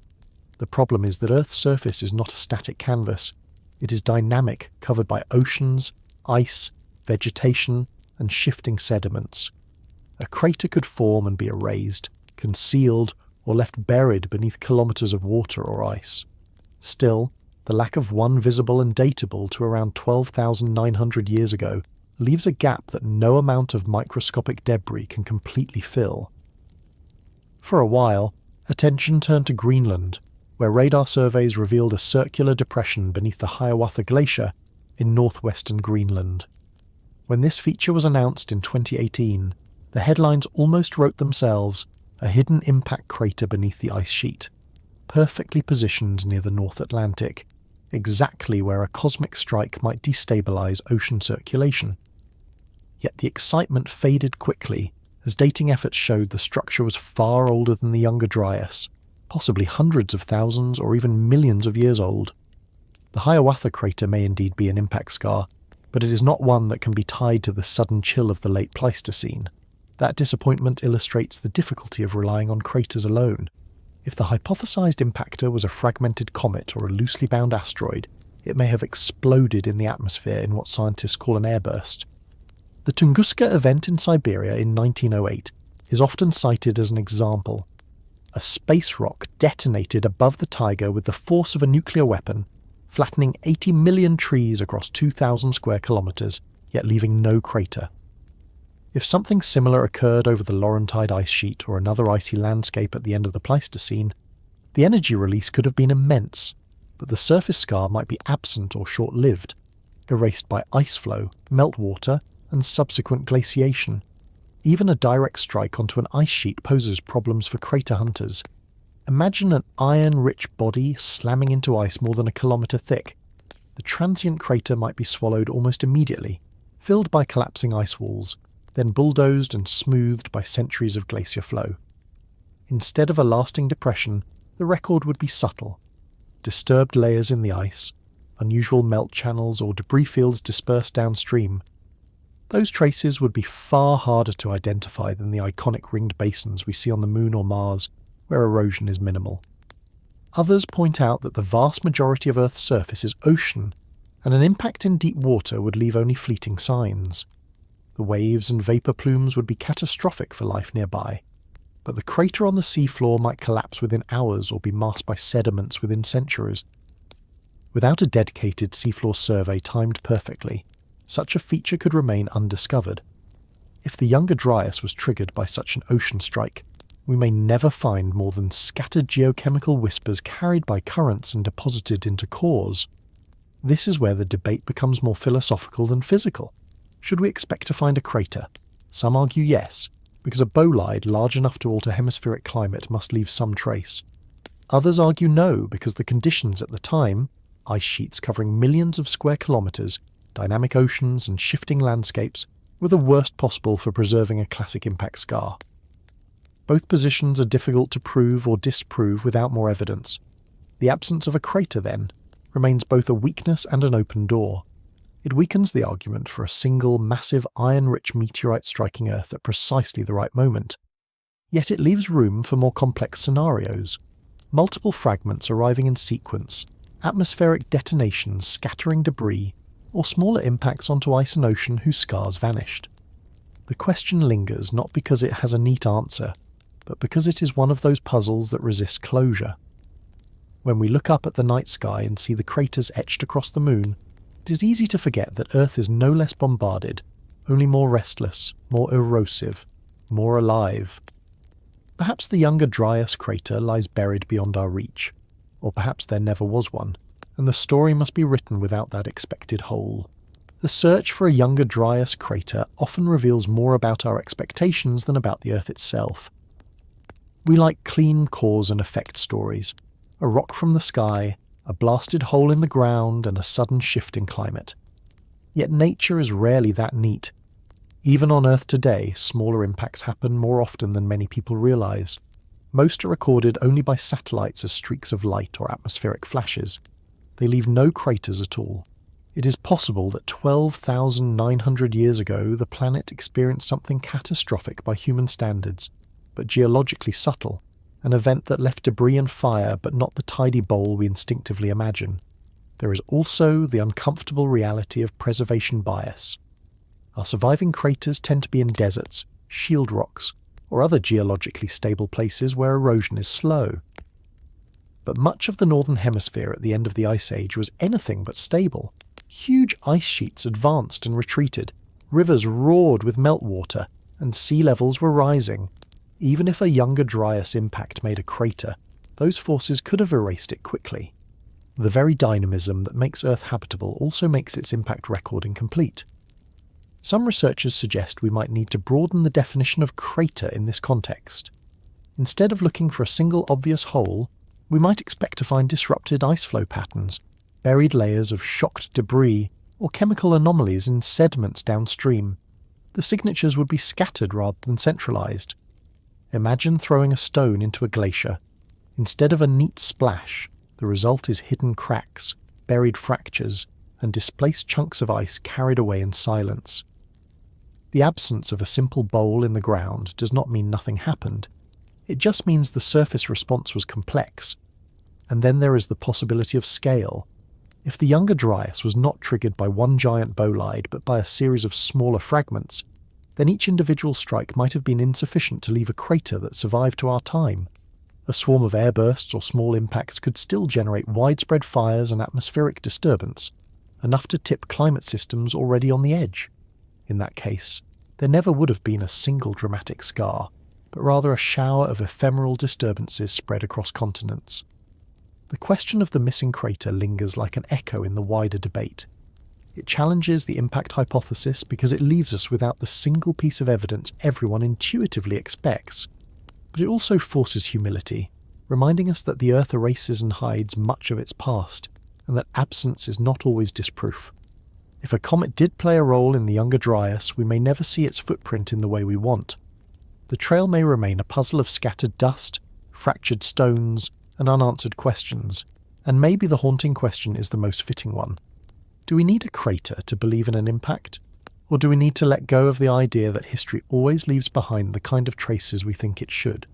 A: The problem is that Earth's surface is not a static canvas. It is dynamic, covered by oceans, ice, vegetation, and shifting sediments. A crater could form and be erased, concealed, or left buried beneath kilometers of water or ice. Still, the lack of one visible and datable to around 12,900 years ago leaves a gap that no amount of microscopic debris can completely fill. For a while, attention turned to Greenland, where radar surveys revealed a circular depression beneath the Hiawatha Glacier in northwestern Greenland. When this feature was announced in 2018, the headlines almost wrote themselves: a hidden impact crater beneath the ice sheet, perfectly positioned near the North Atlantic, exactly where a cosmic strike might destabilize ocean circulation. Yet the excitement faded quickly as dating efforts showed the structure was far older than the Younger Dryas, possibly hundreds of thousands or even millions of years old. The Hiawatha crater may indeed be an impact scar, but it is not one that can be tied to the sudden chill of the late Pleistocene. That disappointment illustrates the difficulty of relying on craters alone. If the hypothesized impactor was a fragmented comet or a loosely bound asteroid, it may have exploded in the atmosphere in what scientists call an airburst. The Tunguska event in Siberia in 1908 is often cited as an example. A space rock detonated above the taiga with the force of a nuclear weapon, flattening 80 million trees across 2,000 square kilometers, yet leaving no crater. If something similar occurred over the Laurentide ice sheet or another icy landscape at the end of the Pleistocene, the energy release could have been immense, but the surface scar might be absent or short-lived, erased by ice flow, meltwater, and subsequent glaciation. Even a direct strike onto an ice sheet poses problems for crater hunters. Imagine an iron-rich body slamming into ice more than a kilometre thick. The transient crater might be swallowed almost immediately, filled by collapsing ice walls, then bulldozed and smoothed by centuries of glacier flow. Instead of a lasting depression, the record would be subtle. Disturbed layers in the ice, unusual melt channels or debris fields dispersed downstream. Those traces would be far harder to identify than the iconic ringed basins we see on the Moon or Mars, where erosion is minimal. Others point out that the vast majority of Earth's surface is ocean, and an impact in deep water would leave only fleeting signs. The waves and vapour plumes would be catastrophic for life nearby, but the crater on the seafloor might collapse within hours or be masked by sediments within centuries. Without a dedicated seafloor survey timed perfectly, such a feature could remain undiscovered. If the Younger Dryas was triggered by such an ocean strike, we may never find more than scattered geochemical whispers carried by currents and deposited into cores. This is where the debate becomes more philosophical than physical. Should we expect to find a crater? Some argue yes, because a bolide large enough to alter hemispheric climate must leave some trace. Others argue no, because the conditions at the time, ice sheets covering millions of square kilometres, dynamic oceans and shifting landscapes, were the worst possible for preserving a classic impact scar. Both positions are difficult to prove or disprove without more evidence. The absence of a crater, then, remains both a weakness and an open door. It weakens the argument for a single, massive, iron-rich meteorite striking Earth at precisely the right moment. Yet it leaves room for more complex scenarios. Multiple fragments arriving in sequence, atmospheric detonations scattering debris, or smaller impacts onto ice and ocean whose scars vanished. The question lingers not because it has a neat answer, but because it is one of those puzzles that resist closure. When we look up at the night sky and see the craters etched across the moon, it is easy to forget that Earth is no less bombarded, only more restless, more erosive, more alive. Perhaps the Younger Dryas crater lies buried beyond our reach, or perhaps there never was one, and the story must be written without that expected hole. The search for a Younger Dryas crater often reveals more about our expectations than about the Earth itself. We like clean cause and effect stories. A rock from the sky, a blasted hole in the ground, and a sudden shift in climate. Yet nature is rarely that neat. Even on Earth today, smaller impacts happen more often than many people realise. Most are recorded only by satellites as streaks of light or atmospheric flashes. They leave no craters at all. It is possible that 12,900 years ago the planet experienced something catastrophic by human standards, but geologically subtle, an event that left debris and fire but not the tidy bowl we instinctively imagine. There is also the uncomfortable reality of preservation bias. Our surviving craters tend to be in deserts, shield rocks, or other geologically stable places where erosion is slow. But much of the northern hemisphere at the end of the Ice Age was anything but stable. Huge ice sheets advanced and retreated, rivers roared with meltwater, and sea levels were rising. Even if a Younger Dryas impact made a crater, those forces could have erased it quickly. The very dynamism that makes Earth habitable also makes its impact record incomplete. Some researchers suggest we might need to broaden the definition of crater in this context. Instead of looking for a single obvious hole, we might expect to find disrupted ice flow patterns, buried layers of shocked debris, or chemical anomalies in sediments downstream. The signatures would be scattered rather than centralized. Imagine throwing a stone into a glacier. Instead of a neat splash, the result is hidden cracks, buried fractures, and displaced chunks of ice carried away in silence. The absence of a simple bowl in the ground does not mean nothing happened. It just means the surface response was complex. And then there is the possibility of scale. If the Younger Dryas was not triggered by one giant bolide but by a series of smaller fragments, then each individual strike might have been insufficient to leave a crater that survived to our time. A swarm of airbursts or small impacts could still generate widespread fires and atmospheric disturbance, enough to tip climate systems already on the edge. In that case, there never would have been a single dramatic scar, but rather a shower of ephemeral disturbances spread across continents. The question of the missing crater lingers like an echo in the wider debate. It challenges the impact hypothesis because it leaves us without the single piece of evidence everyone intuitively expects. But it also forces humility, reminding us that the Earth erases and hides much of its past, and that absence is not always disproof. If a comet did play a role in the Younger Dryas, we may never see its footprint in the way we want. The trail may remain a puzzle of scattered dust, fractured stones, and unanswered questions, and maybe the haunting question is the most fitting one. Do we need a crater to believe in an impact? Or do we need to let go of the idea that history always leaves behind the kind of traces we think it should?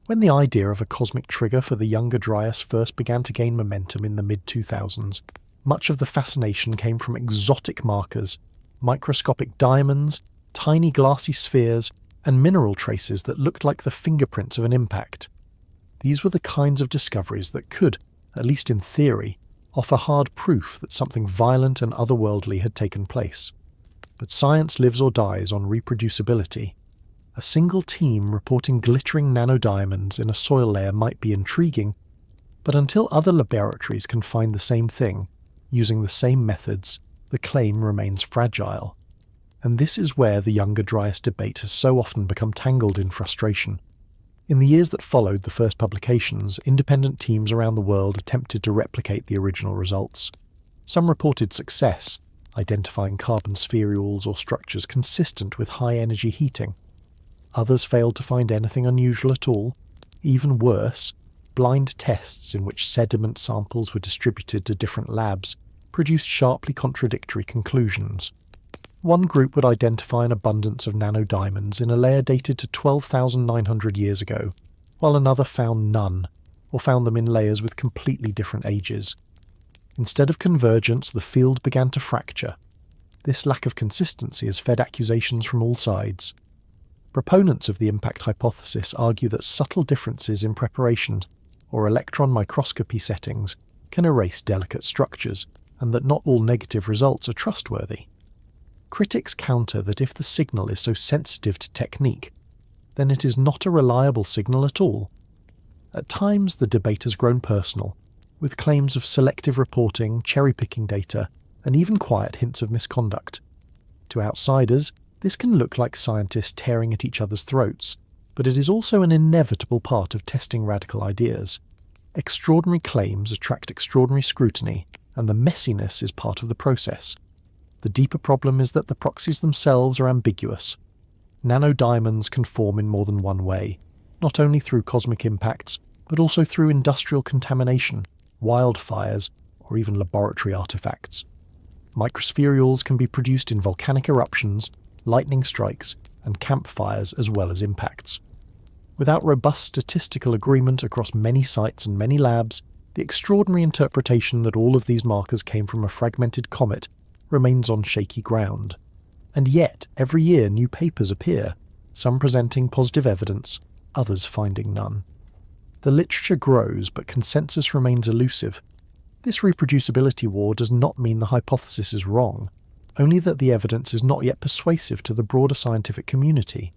A: When the idea of a cosmic trigger for the Younger Dryas first began to gain momentum in the mid-2000s, much of the fascination came from exotic markers, microscopic diamonds, tiny glassy spheres, and mineral traces that looked like the fingerprints of an impact. These were the kinds of discoveries that could, at least in theory, offer hard proof that something violent and otherworldly had taken place. But science lives or dies on reproducibility. A single team reporting glittering nanodiamonds in a soil layer might be intriguing, but until other laboratories can find the same thing, using the same methods, the claim remains fragile. And this is where the Younger Dryas debate has so often become tangled in frustration. In the years that followed the first publications, independent teams around the world attempted to replicate the original results. Some reported success, identifying carbon spherules or structures consistent with high-energy heating. Others failed to find anything unusual at all. Even worse, blind tests in which sediment samples were distributed to different labs produced sharply contradictory conclusions. One group would identify an abundance of nanodiamonds in a layer dated to 12,900 years ago, while another found none, or found them in layers with completely different ages. Instead of convergence, the field began to fracture. This lack of consistency has fed accusations from all sides. Proponents of the impact hypothesis argue that subtle differences in preparation or electron microscopy settings can erase delicate structures, and that not all negative results are trustworthy. Critics counter that if the signal is so sensitive to technique, then it is not a reliable signal at all. At times the debate has grown personal, with claims of selective reporting, cherry-picking data, and even quiet hints of misconduct. To outsiders, this can look like scientists tearing at each other's throats, but it is also an inevitable part of testing radical ideas. Extraordinary claims attract extraordinary scrutiny, and the messiness is part of the process. The deeper problem is that the proxies themselves are ambiguous. Nanodiamonds can form in more than one way, not only through cosmic impacts, but also through industrial contamination, wildfires, or even laboratory artifacts. Microspherules can be produced in volcanic eruptions, lightning strikes, and campfires as well as impacts. Without robust statistical agreement across many sites and many labs, the extraordinary interpretation that all of these markers came from a fragmented comet remains on shaky ground. And yet, every year new papers appear, some presenting positive evidence, others finding none. The literature grows, but consensus remains elusive. This reproducibility war does not mean the hypothesis is wrong, only that the evidence is not yet persuasive to the broader scientific community.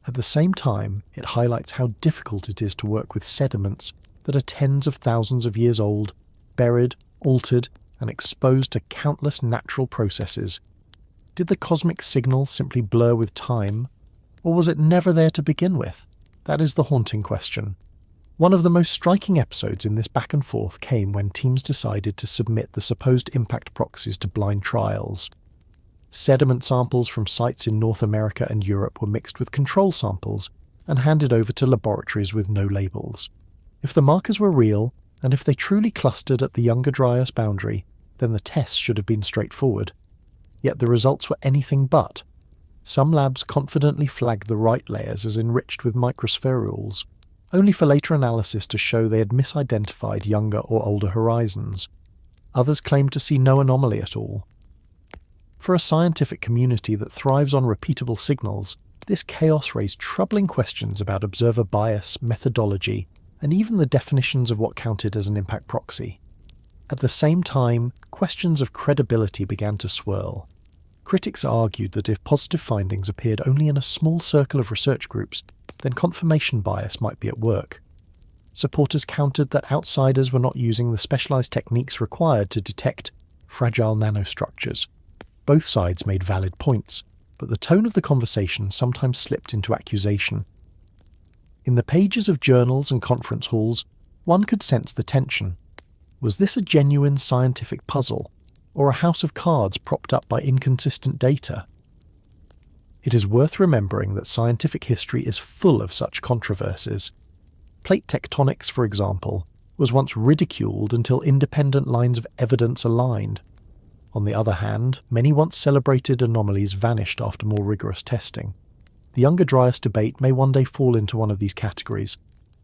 A: At the same time, it highlights how difficult it is to work with sediments that are tens of thousands of years old, buried, altered, and exposed to countless natural processes. Did the cosmic signal simply blur with time, or was it never there to begin with? That is the haunting question. One of the most striking episodes in this back and forth came when teams decided to submit the supposed impact proxies to blind trials. Sediment samples from sites in North America and Europe were mixed with control samples and handed over to laboratories with no labels. If the markers were real, and if they truly clustered at the Younger Dryas boundary, then the tests should have been straightforward. Yet the results were anything but. Some labs confidently flagged the right layers as enriched with microspherules, only for later analysis to show they had misidentified younger or older horizons. Others claimed to see no anomaly at all. For a scientific community that thrives on repeatable signals, this chaos raised troubling questions about observer bias, methodology, and even the definitions of what counted as an impact proxy. At the same time, questions of credibility began to swirl. Critics argued that if positive findings appeared only in a small circle of research groups, then confirmation bias might be at work. Supporters countered that outsiders were not using the specialized techniques required to detect fragile nanostructures. Both sides made valid points, but the tone of the conversation sometimes slipped into accusation. In the pages of journals and conference halls, one could sense the tension. Was this a genuine scientific puzzle, or a house of cards propped up by inconsistent data? It is worth remembering that scientific history is full of such controversies. Plate tectonics, for example, was once ridiculed until independent lines of evidence aligned. On the other hand, many once celebrated anomalies vanished after more rigorous testing. The Younger Dryas debate may one day fall into one of these categories.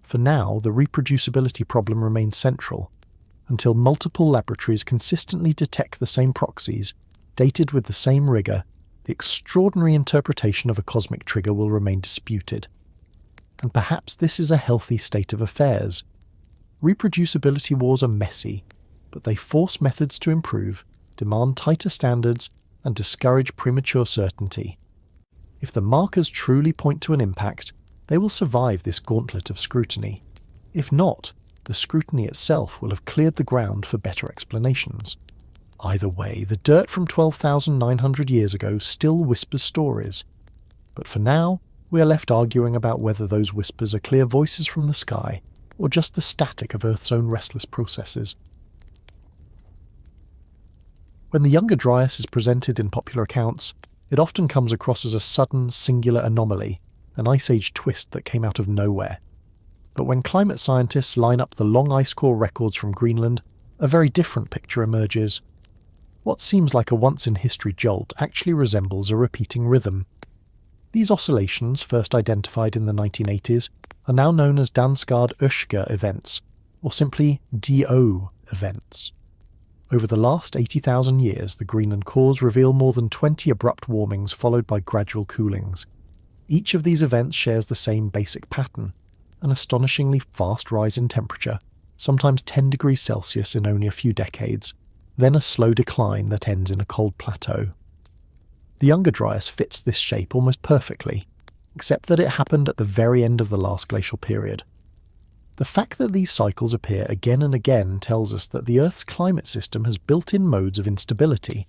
A: For now, the reproducibility problem remains central. Until multiple laboratories consistently detect the same proxies, dated with the same rigour, the extraordinary interpretation of a cosmic trigger will remain disputed. and perhaps this is a healthy state of affairs. Reproducibility wars are messy, but they force methods to improve, demand tighter standards, and discourage premature certainty. If the markers truly point to an impact, they will survive this gauntlet of scrutiny. If not, the scrutiny itself will have cleared the ground for better explanations. Either way, the dirt from 12,900 years ago still whispers stories. But for now, we are left arguing about whether those whispers are clear voices from the sky, or just the static of Earth's own restless processes. When the Younger Dryas is presented in popular accounts, it often comes across as a sudden, singular anomaly, an ice age twist that came out of nowhere. But when climate scientists line up the long ice core records from Greenland, a very different picture emerges. What seems like a once-in-history jolt actually resembles a repeating rhythm. These oscillations, first identified in the 1980s, are now known as Dansgaard-Oeschger events, or simply DO events. Over the last 80,000 years, the Greenland cores reveal more than 20 abrupt warmings followed by gradual coolings. Each of these events shares the same basic pattern, an astonishingly fast rise in temperature, sometimes 10 degrees Celsius in only a few decades, then a slow decline that ends in a cold plateau. The Younger Dryas fits this shape almost perfectly, except that it happened at the very end of the last glacial period. The fact that these cycles appear again and again tells us that the Earth's climate system has built-in modes of instability.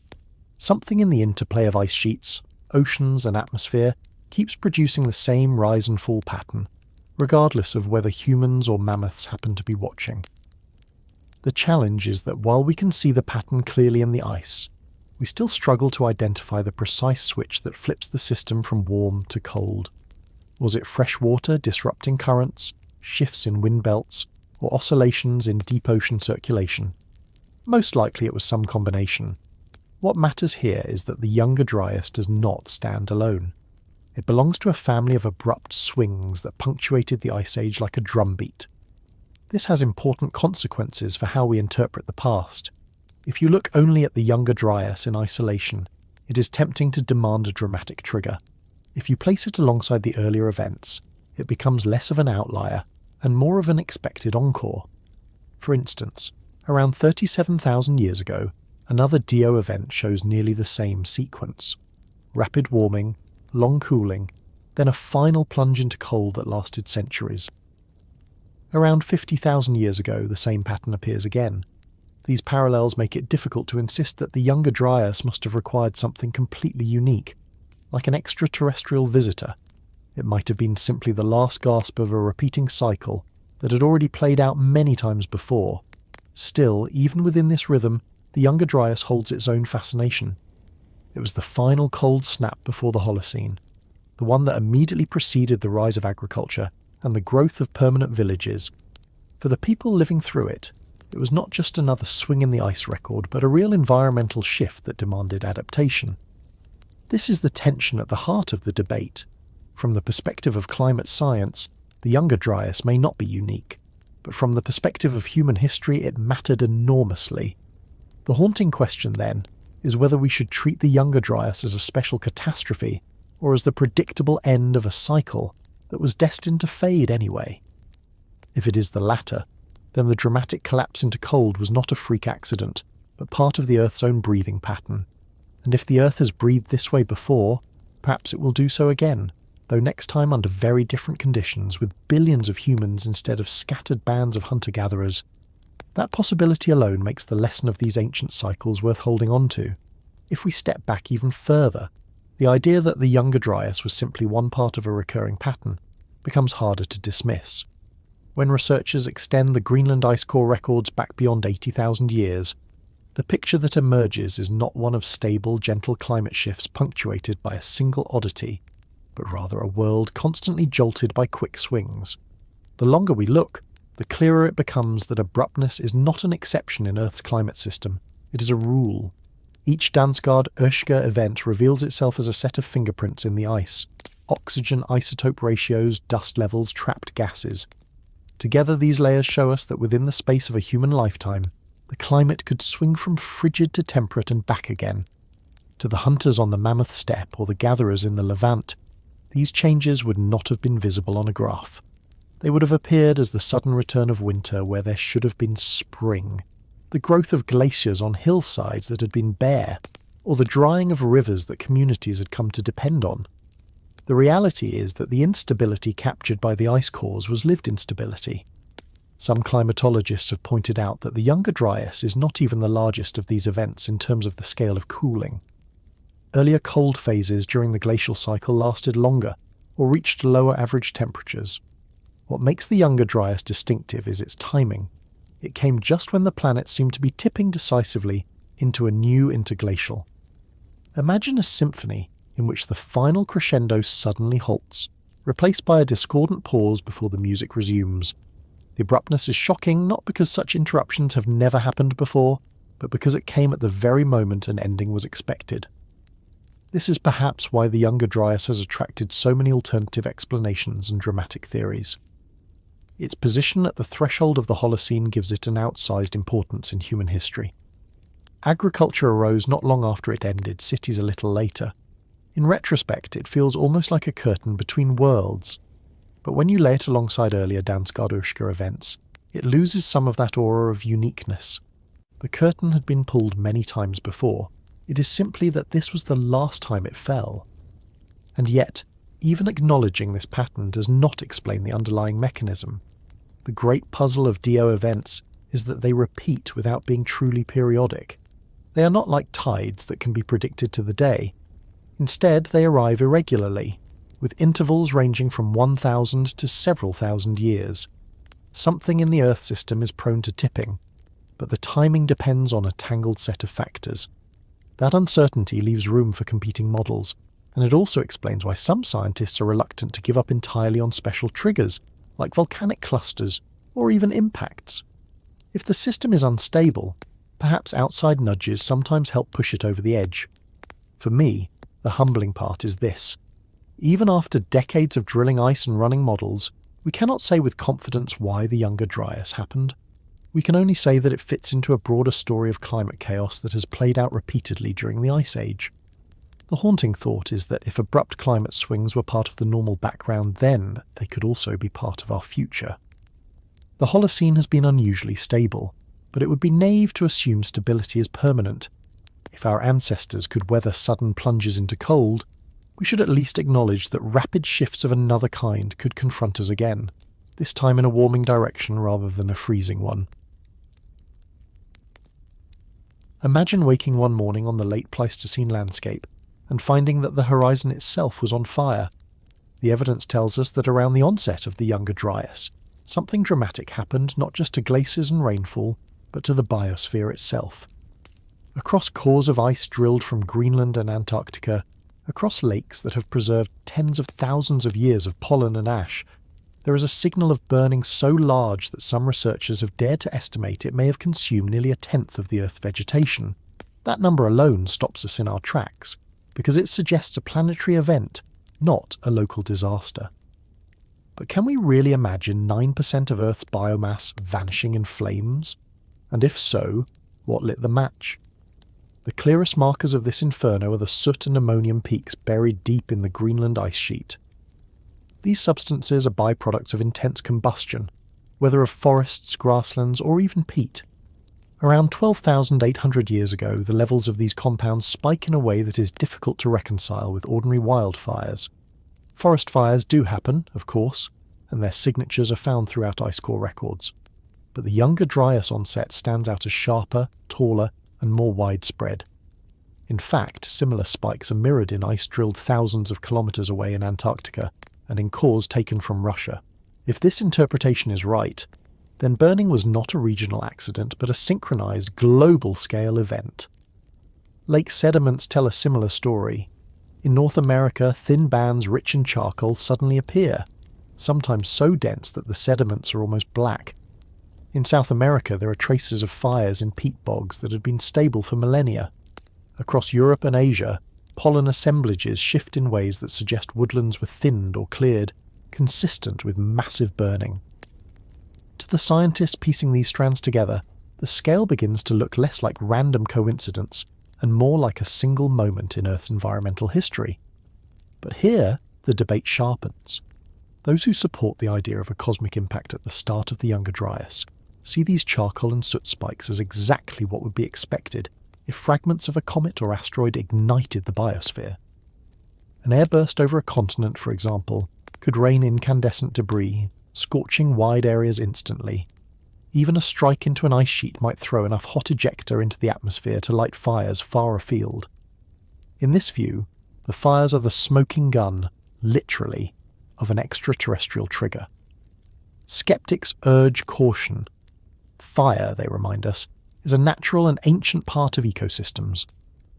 A: Something in the interplay of ice sheets, oceans and atmosphere keeps producing the same rise and fall pattern, regardless of whether humans or mammoths happen to be watching. The challenge is that while we can see the pattern clearly in the ice, we still struggle to identify the precise switch that flips the system from warm to cold. Was it fresh water disrupting currents, shifts in wind belts, or oscillations in deep ocean circulation? Most likely it was some combination. What matters here is that the Younger Dryas does not stand alone. It belongs to a family of abrupt swings that punctuated the Ice Age like a drumbeat. This has important consequences for how we interpret the past. If you look only at the Younger Dryas in isolation, it is tempting to demand a dramatic trigger. If you place it alongside the earlier events, it becomes less of an outlier and more of an expected encore. For instance, around 37,000 years ago, another DO event shows nearly the same sequence. Rapid warming, long cooling, then a final plunge into cold that lasted centuries. Around 50,000 years ago, the same pattern appears again. These parallels make it difficult to insist that the Younger Dryas must have required something completely unique, like an extraterrestrial visitor. It might have been simply the last gasp of a repeating cycle that had already played out many times before. Still, even within this rhythm, the Younger Dryas holds its own fascination. It was the final cold snap before the Holocene, the one that immediately preceded the rise of agriculture and the growth of permanent villages. For the people living through it, it was not just another swing in the ice record, but a real environmental shift that demanded adaptation. This is the tension at the heart of the debate. From the perspective of climate science, the Younger Dryas may not be unique, but from the perspective of human history it mattered enormously. The haunting question, then, is whether we should treat the Younger Dryas as a special catastrophe, or as the predictable end of a cycle that was destined to fade anyway. If it is the latter, then the dramatic collapse into cold was not a freak accident, but part of the Earth's own breathing pattern. And if the Earth has breathed this way before, perhaps it will do so again, though next time under very different conditions, with billions of humans instead of scattered bands of hunter-gatherers. That possibility alone makes the lesson of these ancient cycles worth holding on to. If we step back even further, the idea that the Younger Dryas was simply one part of a recurring pattern becomes harder to dismiss. When researchers extend the Greenland ice core records back beyond 80,000 years, the picture that emerges is not one of stable, gentle climate shifts punctuated by a single oddity, but rather a world constantly jolted by quick swings. The longer we look, the clearer it becomes that abruptness is not an exception in Earth's climate system, it is a rule. Each Dansgaard-Oeschger event reveals itself as a set of fingerprints in the ice. Oxygen isotope ratios, dust levels, trapped gases. Together these layers show us that within the space of a human lifetime, the climate could swing from frigid to temperate and back again. To the hunters on the Mammoth steppe or the gatherers in the Levant, these changes would not have been visible on a graph. They would have appeared as the sudden return of winter where there should have been spring, the growth of glaciers on hillsides that had been bare, or the drying of rivers that communities had come to depend on. The reality is that the instability captured by the ice cores was lived instability. Some climatologists have pointed out that the Younger Dryas is not even the largest of these events in terms of the scale of cooling. Earlier cold phases during the glacial cycle lasted longer, or reached lower average temperatures. What makes the Younger Dryas distinctive is its timing. It came just when the planet seemed to be tipping decisively into a new interglacial. Imagine a symphony in which the final crescendo suddenly halts, replaced by a discordant pause before the music resumes. The abruptness is shocking not because such interruptions have never happened before, but because it came at the very moment an ending was expected. This is perhaps why the Younger Dryas has attracted so many alternative explanations and dramatic theories. Its position at the threshold of the Holocene gives it an outsized importance in human history. Agriculture arose not long after it ended, cities a little later. In retrospect, it feels almost like a curtain between worlds. But when you lay it alongside earlier Danskardurska events, it loses some of that aura of uniqueness. The curtain had been pulled many times before. It is simply that this was the last time it fell. And yet, even acknowledging this pattern does not explain the underlying mechanism. The great puzzle of DO events is that they repeat without being truly periodic. They are not like tides that can be predicted to the day. Instead, they arrive irregularly, with intervals ranging from 1,000 to several thousand years. Something in the Earth system is prone to tipping, but the timing depends on a tangled set of factors. That uncertainty leaves room for competing models, and it also explains why some scientists are reluctant to give up entirely on special triggers, like volcanic clusters or even impacts. If the system is unstable, perhaps outside nudges sometimes help push it over the edge. For me, the humbling part is this. Even after decades of drilling ice and running models, we cannot say with confidence why the Younger Dryas happened. We can only say that it fits into a broader story of climate chaos that has played out repeatedly during the Ice Age. The haunting thought is that if abrupt climate swings were part of the normal background then, they could also be part of our future. The Holocene has been unusually stable, but it would be naive to assume stability is permanent. If our ancestors could weather sudden plunges into cold, we should at least acknowledge that rapid shifts of another kind could confront us again, this time in a warming direction rather than a freezing one. Imagine waking one morning on the late Pleistocene landscape and finding that the horizon itself was on fire. The evidence tells us that around the onset of the Younger Dryas, something dramatic happened not just to glaciers and rainfall, but to the biosphere itself. Across cores of ice drilled from Greenland and Antarctica, across lakes that have preserved tens of thousands of years of pollen and ash, there is a signal of burning so large that some researchers have dared to estimate it may have consumed nearly a tenth of the Earth's vegetation. That number alone stops us in our tracks, because it suggests a planetary event, not a local disaster. But can we really imagine 9% of Earth's biomass vanishing in flames? And if so, what lit the match? The clearest markers of this inferno are the soot and ammonium peaks buried deep in the Greenland ice sheet. These substances are byproducts of intense combustion, whether of forests, grasslands, or even peat. Around 12,800 years ago, the levels of these compounds spike in a way that is difficult to reconcile with ordinary wildfires. Forest fires do happen, of course, and their signatures are found throughout ice core records. But the Younger Dryas onset stands out as sharper, taller, and more widespread. In fact, similar spikes are mirrored in ice drilled thousands of kilometers away in Antarctica, and in cores taken from Russia. If this interpretation is right, then burning was not a regional accident but a synchronized global-scale event. Lake sediments tell a similar story. In North America, thin bands rich in charcoal suddenly appear, sometimes so dense that the sediments are almost black. In South America, there are traces of fires in peat bogs that had been stable for millennia. Across Europe and Asia, pollen assemblages shift in ways that suggest woodlands were thinned or cleared, consistent with massive burning. To the scientists piecing these strands together, the scale begins to look less like random coincidence and more like a single moment in Earth's environmental history. But here, the debate sharpens. Those who support the idea of a cosmic impact at the start of the Younger Dryas see these charcoal and soot spikes as exactly what would be expected if fragments of a comet or asteroid ignited the biosphere. An airburst over a continent, for example, could rain incandescent debris, scorching wide areas instantly. Even a strike into an ice sheet might throw enough hot ejecta into the atmosphere to light fires far afield. In this view, the fires are the smoking gun, literally, of an extraterrestrial trigger. Skeptics urge caution. Fire, they remind us, is a natural and ancient part of ecosystems.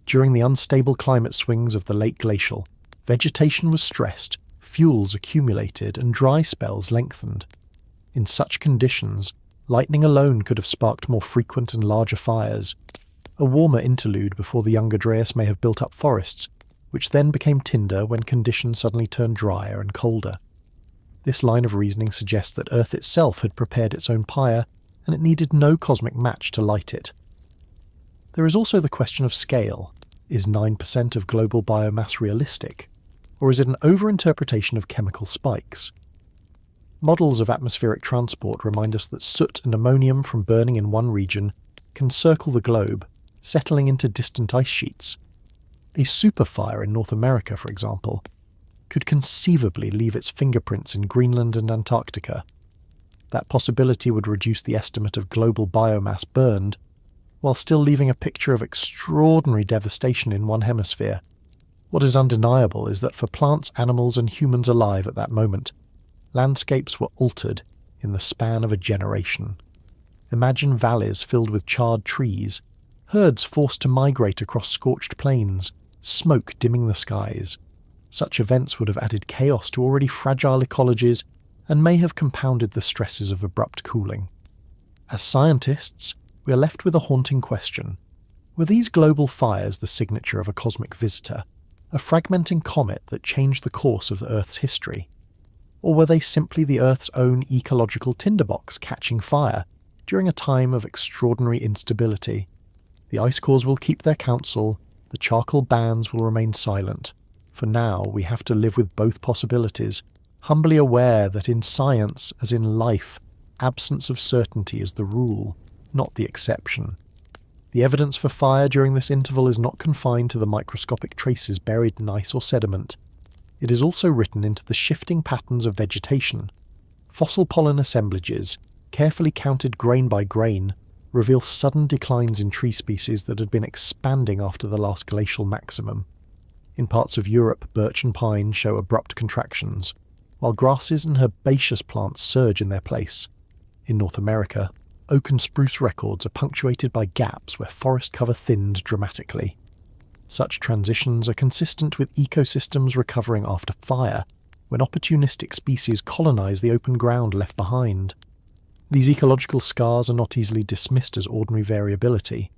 A: During the unstable climate swings of the late glacial, vegetation was stressed, fuels accumulated, and dry spells lengthened. In such conditions, lightning alone could have sparked more frequent and larger fires. A warmer interlude before the Younger Dryas may have built up forests, which then became tinder when conditions suddenly turned drier and colder. This line of reasoning suggests that Earth itself had prepared its own pyre, and it needed no cosmic match to light it. There is also the question of scale. Is 9% of global biomass realistic? Or is it an overinterpretation of chemical spikes? Models of atmospheric transport remind us that soot and ammonium from burning in one region can circle the globe, settling into distant ice sheets. A superfire in North America, for example, could conceivably leave its fingerprints in Greenland and Antarctica. That possibility would reduce the estimate of global biomass burned, while still leaving a picture of extraordinary devastation in one hemisphere. What is undeniable is that for plants, animals, and humans alive at that moment, landscapes were altered in the span of a generation. Imagine valleys filled with charred trees, herds forced to migrate across scorched plains, smoke dimming the skies. Such events would have added chaos to already fragile ecologies and may have compounded the stresses of abrupt cooling. As scientists, we are left with a haunting question. Were these global fires the signature of a cosmic visitor, a fragmenting comet that changed the course of the Earth's history? Or were they simply the Earth's own ecological tinderbox catching fire during a time of extraordinary instability? The ice cores will keep their counsel, the charcoal bands will remain silent. For now, we have to live with both possibilities, humbly aware that in science, as in life, absence of certainty is the rule, not the exception. The evidence for fire during this interval is not confined to the microscopic traces buried in ice or sediment. It is also written into the shifting patterns of vegetation. Fossil pollen assemblages, carefully counted grain by grain, reveal sudden declines in tree species that had been expanding after the last glacial maximum. In parts of Europe, birch and pine show abrupt contractions, while grasses and herbaceous plants surge in their place. In North America, oak and spruce records are punctuated by gaps where forest cover thinned dramatically. Such transitions are consistent with ecosystems recovering after fire, when opportunistic species colonize the open ground left behind. These ecological scars are not easily dismissed as ordinary variability.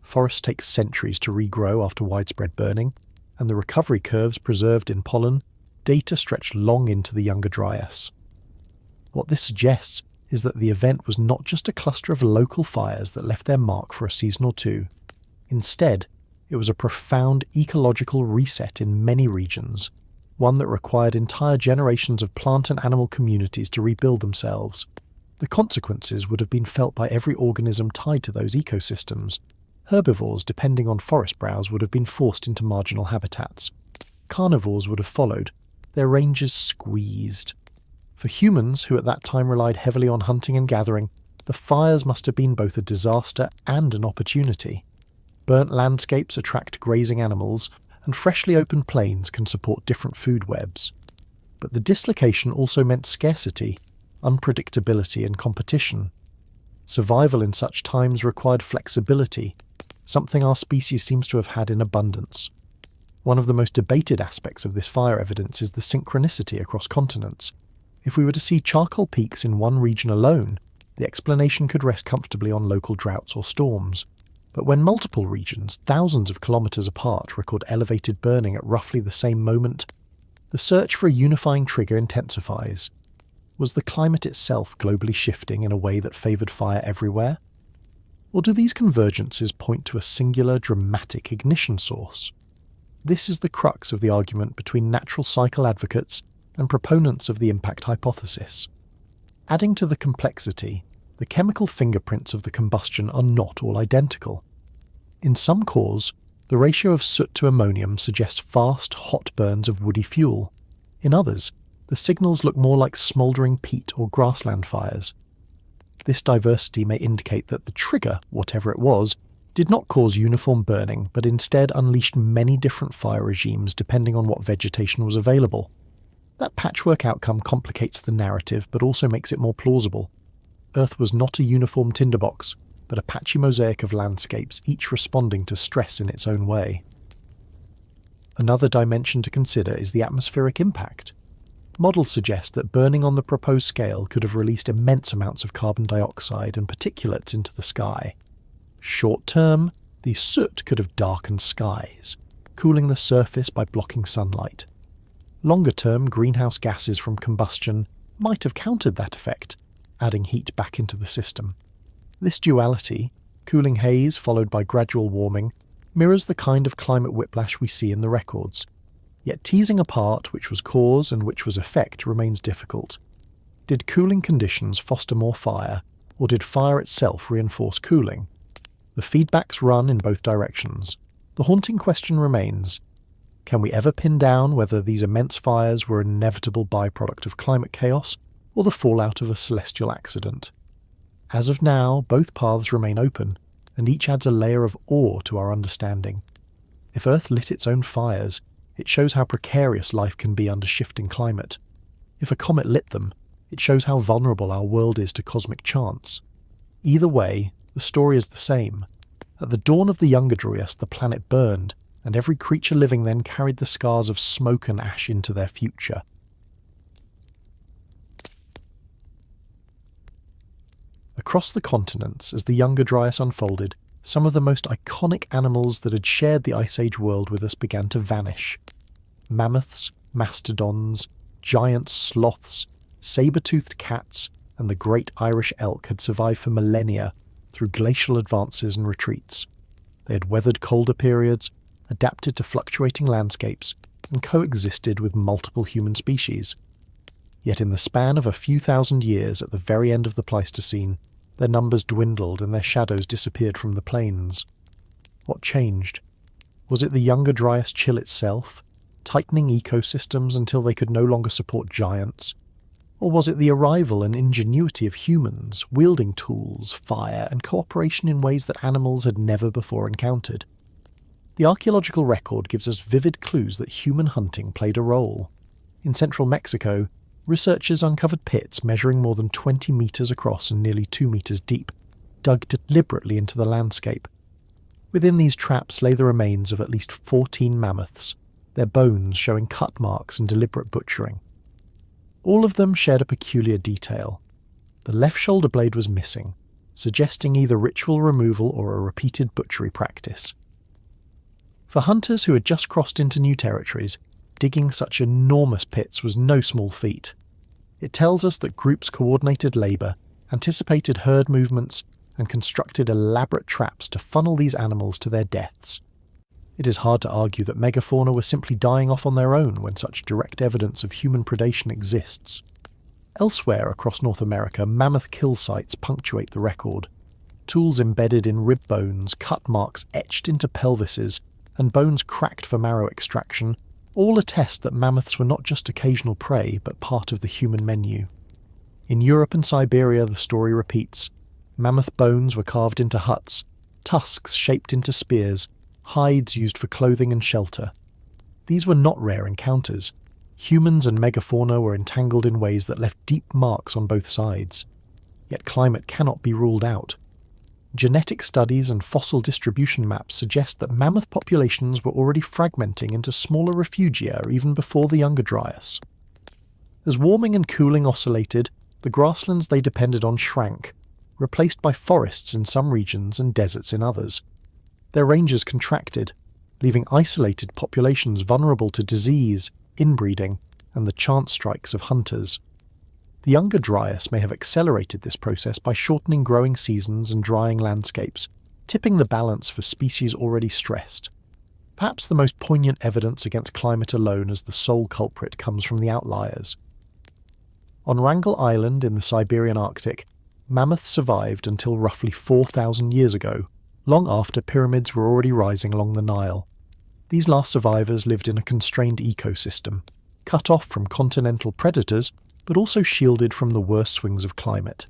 A: Forests take centuries to regrow after widespread burning, and the recovery curves preserved in pollen data stretch long into the Younger Dryas. What this suggests is that the event was not just a cluster of local fires that left their mark for a season or two. Instead, it was a profound ecological reset in many regions, one that required entire generations of plant and animal communities to rebuild themselves. The consequences would have been felt by every organism tied to those ecosystems. Herbivores depending on forest browse would have been forced into marginal habitats. Carnivores would have followed, their ranges squeezed. For humans, who at that time relied heavily on hunting and gathering, the fires must have been both a disaster and an opportunity. Burnt landscapes attract grazing animals, and freshly opened plains can support different food webs. But the dislocation also meant scarcity, unpredictability, and competition. Survival in such times required flexibility, something our species seems to have had in abundance. One of the most debated aspects of this fire evidence is the synchronicity across continents. If we were to see charcoal peaks in one region alone, the explanation could rest comfortably on local droughts or storms. But when multiple regions, thousands of kilometers apart, record elevated burning at roughly the same moment, the search for a unifying trigger intensifies. Was the climate itself globally shifting in a way that favoured fire everywhere? Or do these convergences point to a singular dramatic ignition source? This is the crux of the argument between natural cycle advocates and proponents of the impact hypothesis. Adding to the complexity, the chemical fingerprints of the combustion are not all identical. In some cores, the ratio of soot to ammonium suggests fast, hot burns of woody fuel. In others, the signals look more like smouldering peat or grassland fires. This diversity may indicate that the trigger, whatever it was, did not cause uniform burning, but instead unleashed many different fire regimes depending on what vegetation was available. That patchwork outcome complicates the narrative, but also makes it more plausible. Earth was not a uniform tinderbox, but a patchy mosaic of landscapes, each responding to stress in its own way. Another dimension to consider is the atmospheric impact. Models suggest that burning on the proposed scale could have released immense amounts of carbon dioxide and particulates into the sky. Short term, the soot could have darkened skies, cooling the surface by blocking sunlight. Longer term, greenhouse gases from combustion might have countered that effect, adding heat back into the system. This duality, cooling haze followed by gradual warming, mirrors the kind of climate whiplash we see in the records. Yet teasing apart which was cause and which was effect remains difficult. Did cooling conditions foster more fire, or did fire itself reinforce cooling? The feedbacks run in both directions. The haunting question remains: can we ever pin down whether these immense fires were an inevitable byproduct of climate chaos or the fallout of a celestial accident? As of now, both paths remain open, and each adds a layer of awe to our understanding. If Earth lit its own fires, it shows how precarious life can be under shifting climate. If a comet lit them, it shows how vulnerable our world is to cosmic chance. Either way, the story is the same. At the dawn of the Younger Dryas, the planet burned, and every creature living then carried the scars of smoke and ash into their future. Across the continents, as the Younger Dryas unfolded, some of the most iconic animals that had shared the Ice Age world with us began to vanish. Mammoths, mastodons, giant sloths, saber-toothed cats, and the great Irish elk had survived for millennia through glacial advances and retreats. They had weathered colder periods, adapted to fluctuating landscapes, and coexisted with multiple human species. Yet in the span of a few thousand years at the very end of the Pleistocene, their numbers dwindled and their shadows disappeared from the plains. What changed? Was it the Younger Dryas chill itself, tightening ecosystems until they could no longer support giants? Or was it the arrival and ingenuity of humans, wielding tools, fire, and cooperation in ways that animals had never before encountered? The archaeological record gives us vivid clues that human hunting played a role. In central Mexico, researchers uncovered pits measuring more than 20 meters across and nearly 2 meters deep, dug deliberately into the landscape. Within these traps lay the remains of at least 14 mammoths, their bones showing cut marks and deliberate butchering. All of them shared a peculiar detail. The left shoulder blade was missing, suggesting either ritual removal or a repeated butchery practice. For hunters who had just crossed into new territories, digging such enormous pits was no small feat. It tells us that groups coordinated labour, anticipated herd movements, and constructed elaborate traps to funnel these animals to their deaths. It is hard to argue that megafauna were simply dying off on their own when such direct evidence of human predation exists. Elsewhere across North America, mammoth kill sites punctuate the record. Tools embedded in rib bones, cut marks etched into pelvises, and bones cracked for marrow extraction all attest that mammoths were not just occasional prey, but part of the human menu. In Europe and Siberia, the story repeats. Mammoth bones were carved into huts, tusks shaped into spears, hides used for clothing and shelter. These were not rare encounters. Humans and megafauna were entangled in ways that left deep marks on both sides. Yet climate cannot be ruled out. Genetic studies and fossil distribution maps suggest that mammoth populations were already fragmenting into smaller refugia even before the Younger Dryas. As warming and cooling oscillated, the grasslands they depended on shrank, replaced by forests in some regions and deserts in others. Their ranges contracted, leaving isolated populations vulnerable to disease, inbreeding, and the chance strikes of hunters. The Younger Dryas may have accelerated this process by shortening growing seasons and drying landscapes, tipping the balance for species already stressed. Perhaps the most poignant evidence against climate alone as the sole culprit comes from the outliers. On Wrangel Island in the Siberian Arctic, mammoths survived until roughly 4,000 years ago, long after pyramids were already rising along the Nile. These last survivors lived in a constrained ecosystem, cut off from continental predators, but also shielded from the worst swings of climate.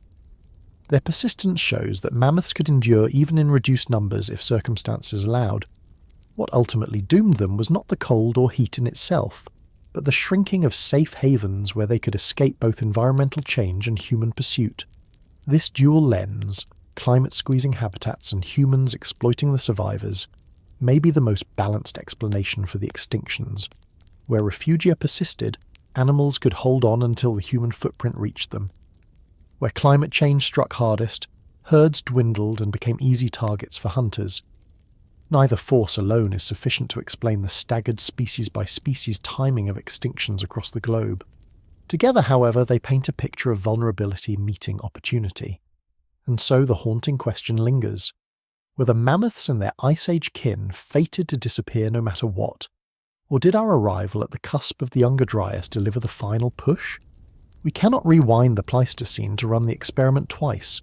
A: Their persistence shows that mammoths could endure even in reduced numbers if circumstances allowed. What ultimately doomed them was not the cold or heat in itself, but the shrinking of safe havens where they could escape both environmental change and human pursuit. This dual lens, climate-squeezing habitats and humans exploiting the survivors, may be the most balanced explanation for the extinctions. Where refugia persisted, animals could hold on until the human footprint reached them. Where climate change struck hardest, herds dwindled and became easy targets for hunters. Neither force alone is sufficient to explain the staggered species-by-species timing of extinctions across the globe. Together, however, they paint a picture of vulnerability meeting opportunity. And so the haunting question lingers. Were the mammoths and their Ice Age kin fated to disappear no matter what? Or did our arrival at the cusp of the Younger Dryas deliver the final push? We cannot rewind the Pleistocene to run the experiment twice.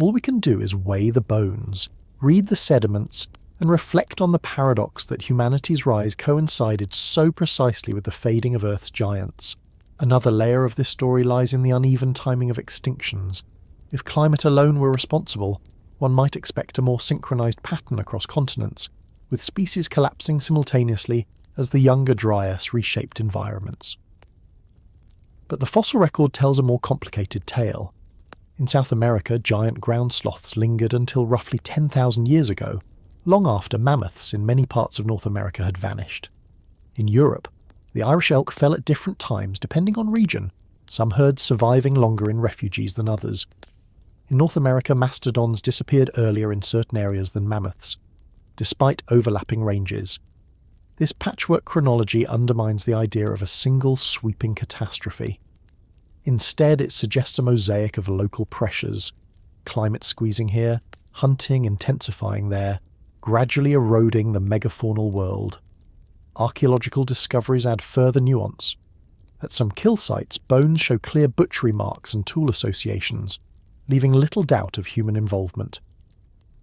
A: All we can do is weigh the bones, read the sediments, and reflect on the paradox that humanity's rise coincided so precisely with the fading of Earth's giants. Another layer of this story lies in the uneven timing of extinctions. If climate alone were responsible, one might expect a more synchronized pattern across continents, with species collapsing simultaneously as the Younger Dryas reshaped environments. But the fossil record tells a more complicated tale. In South America, giant ground sloths lingered until roughly 10,000 years ago, long after mammoths in many parts of North America had vanished. In Europe, the Irish elk fell at different times depending on region, some herds surviving longer in refuges than others. In North America, mastodons disappeared earlier in certain areas than mammoths, despite overlapping ranges. This patchwork chronology undermines the idea of a single sweeping catastrophe. Instead, it suggests a mosaic of local pressures, climate squeezing here, hunting intensifying there, gradually eroding the megafaunal world. Archaeological discoveries add further nuance. At some kill sites, bones show clear butchery marks and tool associations, leaving little doubt of human involvement.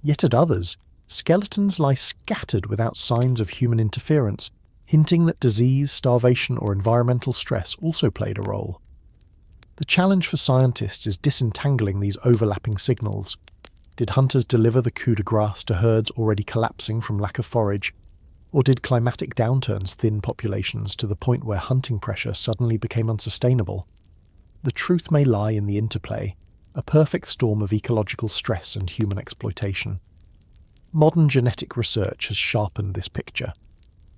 A: Yet at others, skeletons lie scattered without signs of human interference, hinting that disease, starvation, or environmental stress also played a role. The challenge for scientists is disentangling these overlapping signals. Did hunters deliver the coup de grace to herds already collapsing from lack of forage? Or did climatic downturns thin populations to the point where hunting pressure suddenly became unsustainable? The truth may lie in the interplay, a perfect storm of ecological stress and human exploitation. Modern genetic research has sharpened this picture.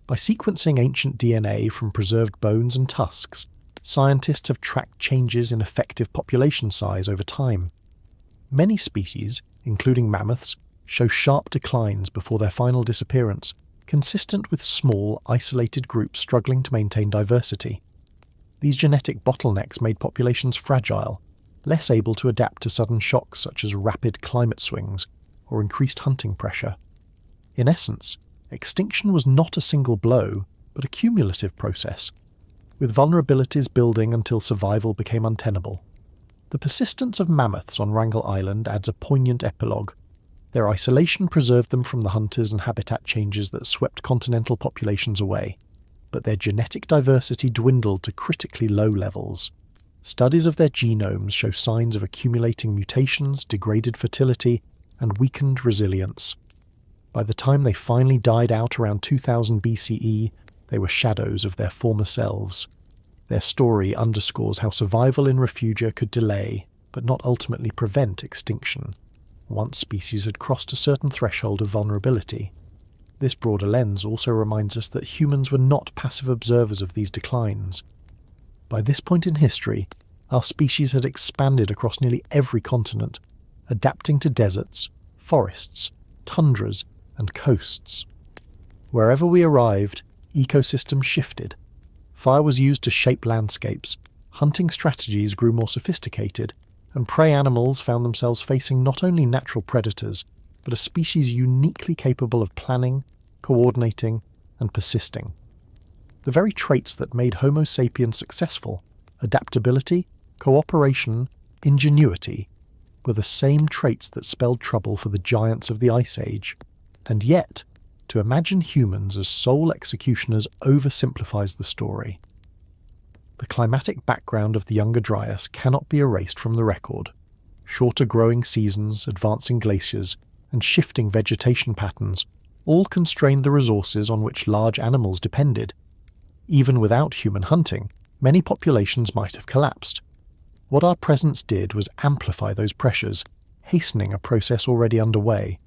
A: By sequencing ancient DNA from preserved bones and tusks, scientists have tracked changes in effective population size over time. Many species, including mammoths, show sharp declines before their final disappearance, consistent with small, isolated groups struggling to maintain diversity. These genetic bottlenecks made populations fragile, less able to adapt to sudden shocks such as rapid climate swings or increased hunting pressure. In essence, extinction was not a single blow, but a cumulative process, with vulnerabilities building until survival became untenable. The persistence of mammoths on Wrangel Island adds a poignant epilogue. Their isolation preserved them from the hunters and habitat changes that swept continental populations away, but their genetic diversity dwindled to critically low levels. Studies of their genomes show signs of accumulating mutations, degraded fertility, and weakened resilience. By the time they finally died out around 2000 BCE, they were shadows of their former selves. Their story underscores how survival in refugia could delay, but not ultimately prevent extinction, once species had crossed a certain threshold of vulnerability. This broader lens also reminds us that humans were not passive observers of these declines. By this point in history, our species had expanded across nearly every continent, adapting to deserts, forests, tundras, and coasts. Wherever we arrived, ecosystems shifted. Fire was used to shape landscapes, hunting strategies grew more sophisticated, and prey animals found themselves facing not only natural predators, but a species uniquely capable of planning, coordinating, and persisting. The very traits that made Homo sapiens successful, adaptability, cooperation, ingenuity, were the same traits that spelled trouble for the giants of the Ice Age. And yet, to imagine humans as sole executioners oversimplifies the story. The climatic background of the Younger Dryas cannot be erased from the record. Shorter growing seasons, advancing glaciers, and shifting vegetation patterns all constrained the resources on which large animals depended. Even without human hunting, many populations might have collapsed. What our presence did was amplify those pressures, hastening a process already underway.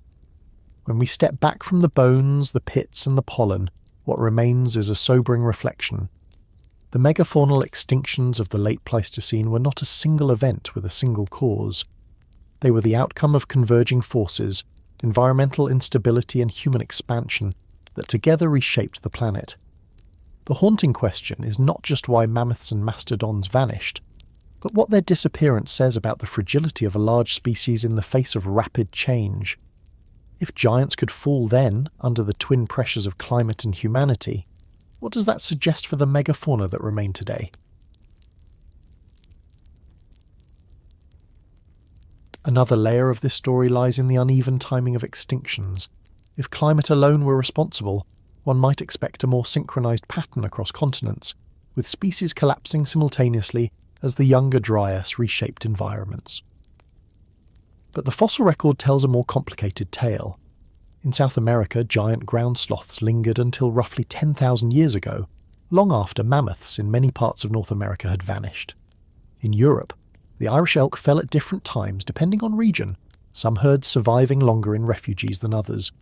A: When we step back from the bones, the pits, and the pollen, what remains is a sobering reflection. The megafaunal extinctions of the late Pleistocene were not a single event with a single cause. They were the outcome of converging forces, environmental instability and human expansion, that together reshaped the planet. The haunting question is not just why mammoths and mastodons vanished, but what their disappearance says about the fragility of a large species in the face of rapid change. If giants could fall then, under the twin pressures of climate and humanity, what does that suggest for the megafauna that remain today? Another layer of this story lies in the uneven timing of extinctions. If climate alone were responsible, one might expect a more synchronized pattern across continents, with species collapsing simultaneously as the Younger Dryas reshaped environments. But the fossil record tells a more complicated tale. In South America, giant ground sloths lingered until roughly 10,000 years ago, long after mammoths in many parts of North America had vanished. In Europe, the Irish elk fell at different times depending on region, some herds surviving longer in refuges than others.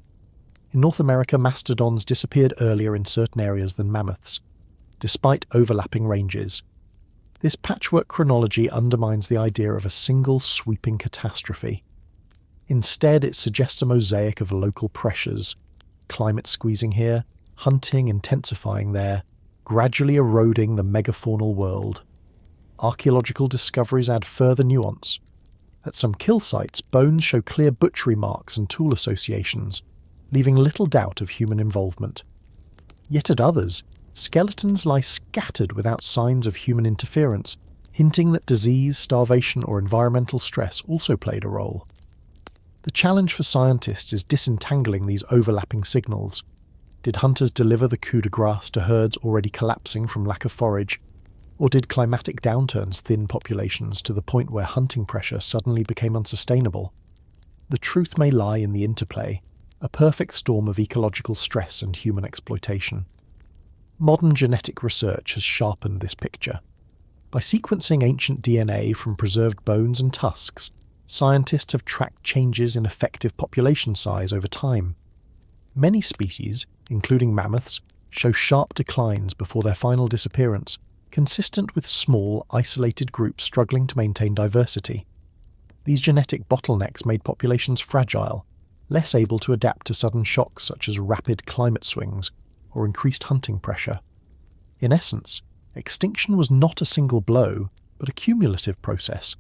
A: In North America, mastodons disappeared earlier in certain areas than mammoths, despite overlapping ranges. This patchwork chronology undermines the idea of a single sweeping catastrophe. Instead, it suggests a mosaic of local pressures, climate squeezing here, hunting intensifying there, gradually eroding the megafaunal world. Archaeological discoveries add further nuance. At some kill sites, bones show clear butchery marks and tool associations, leaving little doubt of human involvement. Yet at others, skeletons lie scattered without signs of human interference, hinting that disease, starvation, or environmental stress also played a role. The challenge for scientists is disentangling these overlapping signals. Did hunters deliver the coup de grace to herds already collapsing from lack of forage, or did climatic downturns thin populations to the point where hunting pressure suddenly became unsustainable? The truth may lie in the interplay, a perfect storm of ecological stress and human exploitation. Modern genetic research has sharpened this picture. By sequencing ancient DNA from preserved bones and tusks, scientists have tracked changes in effective population size over time. Many species, including mammoths, show sharp declines before their final disappearance, consistent with small, isolated groups struggling to maintain diversity. These genetic bottlenecks made populations fragile, less able to adapt to sudden shocks such as rapid climate swings or increased hunting pressure. In essence, extinction was not a single blow, but a cumulative process,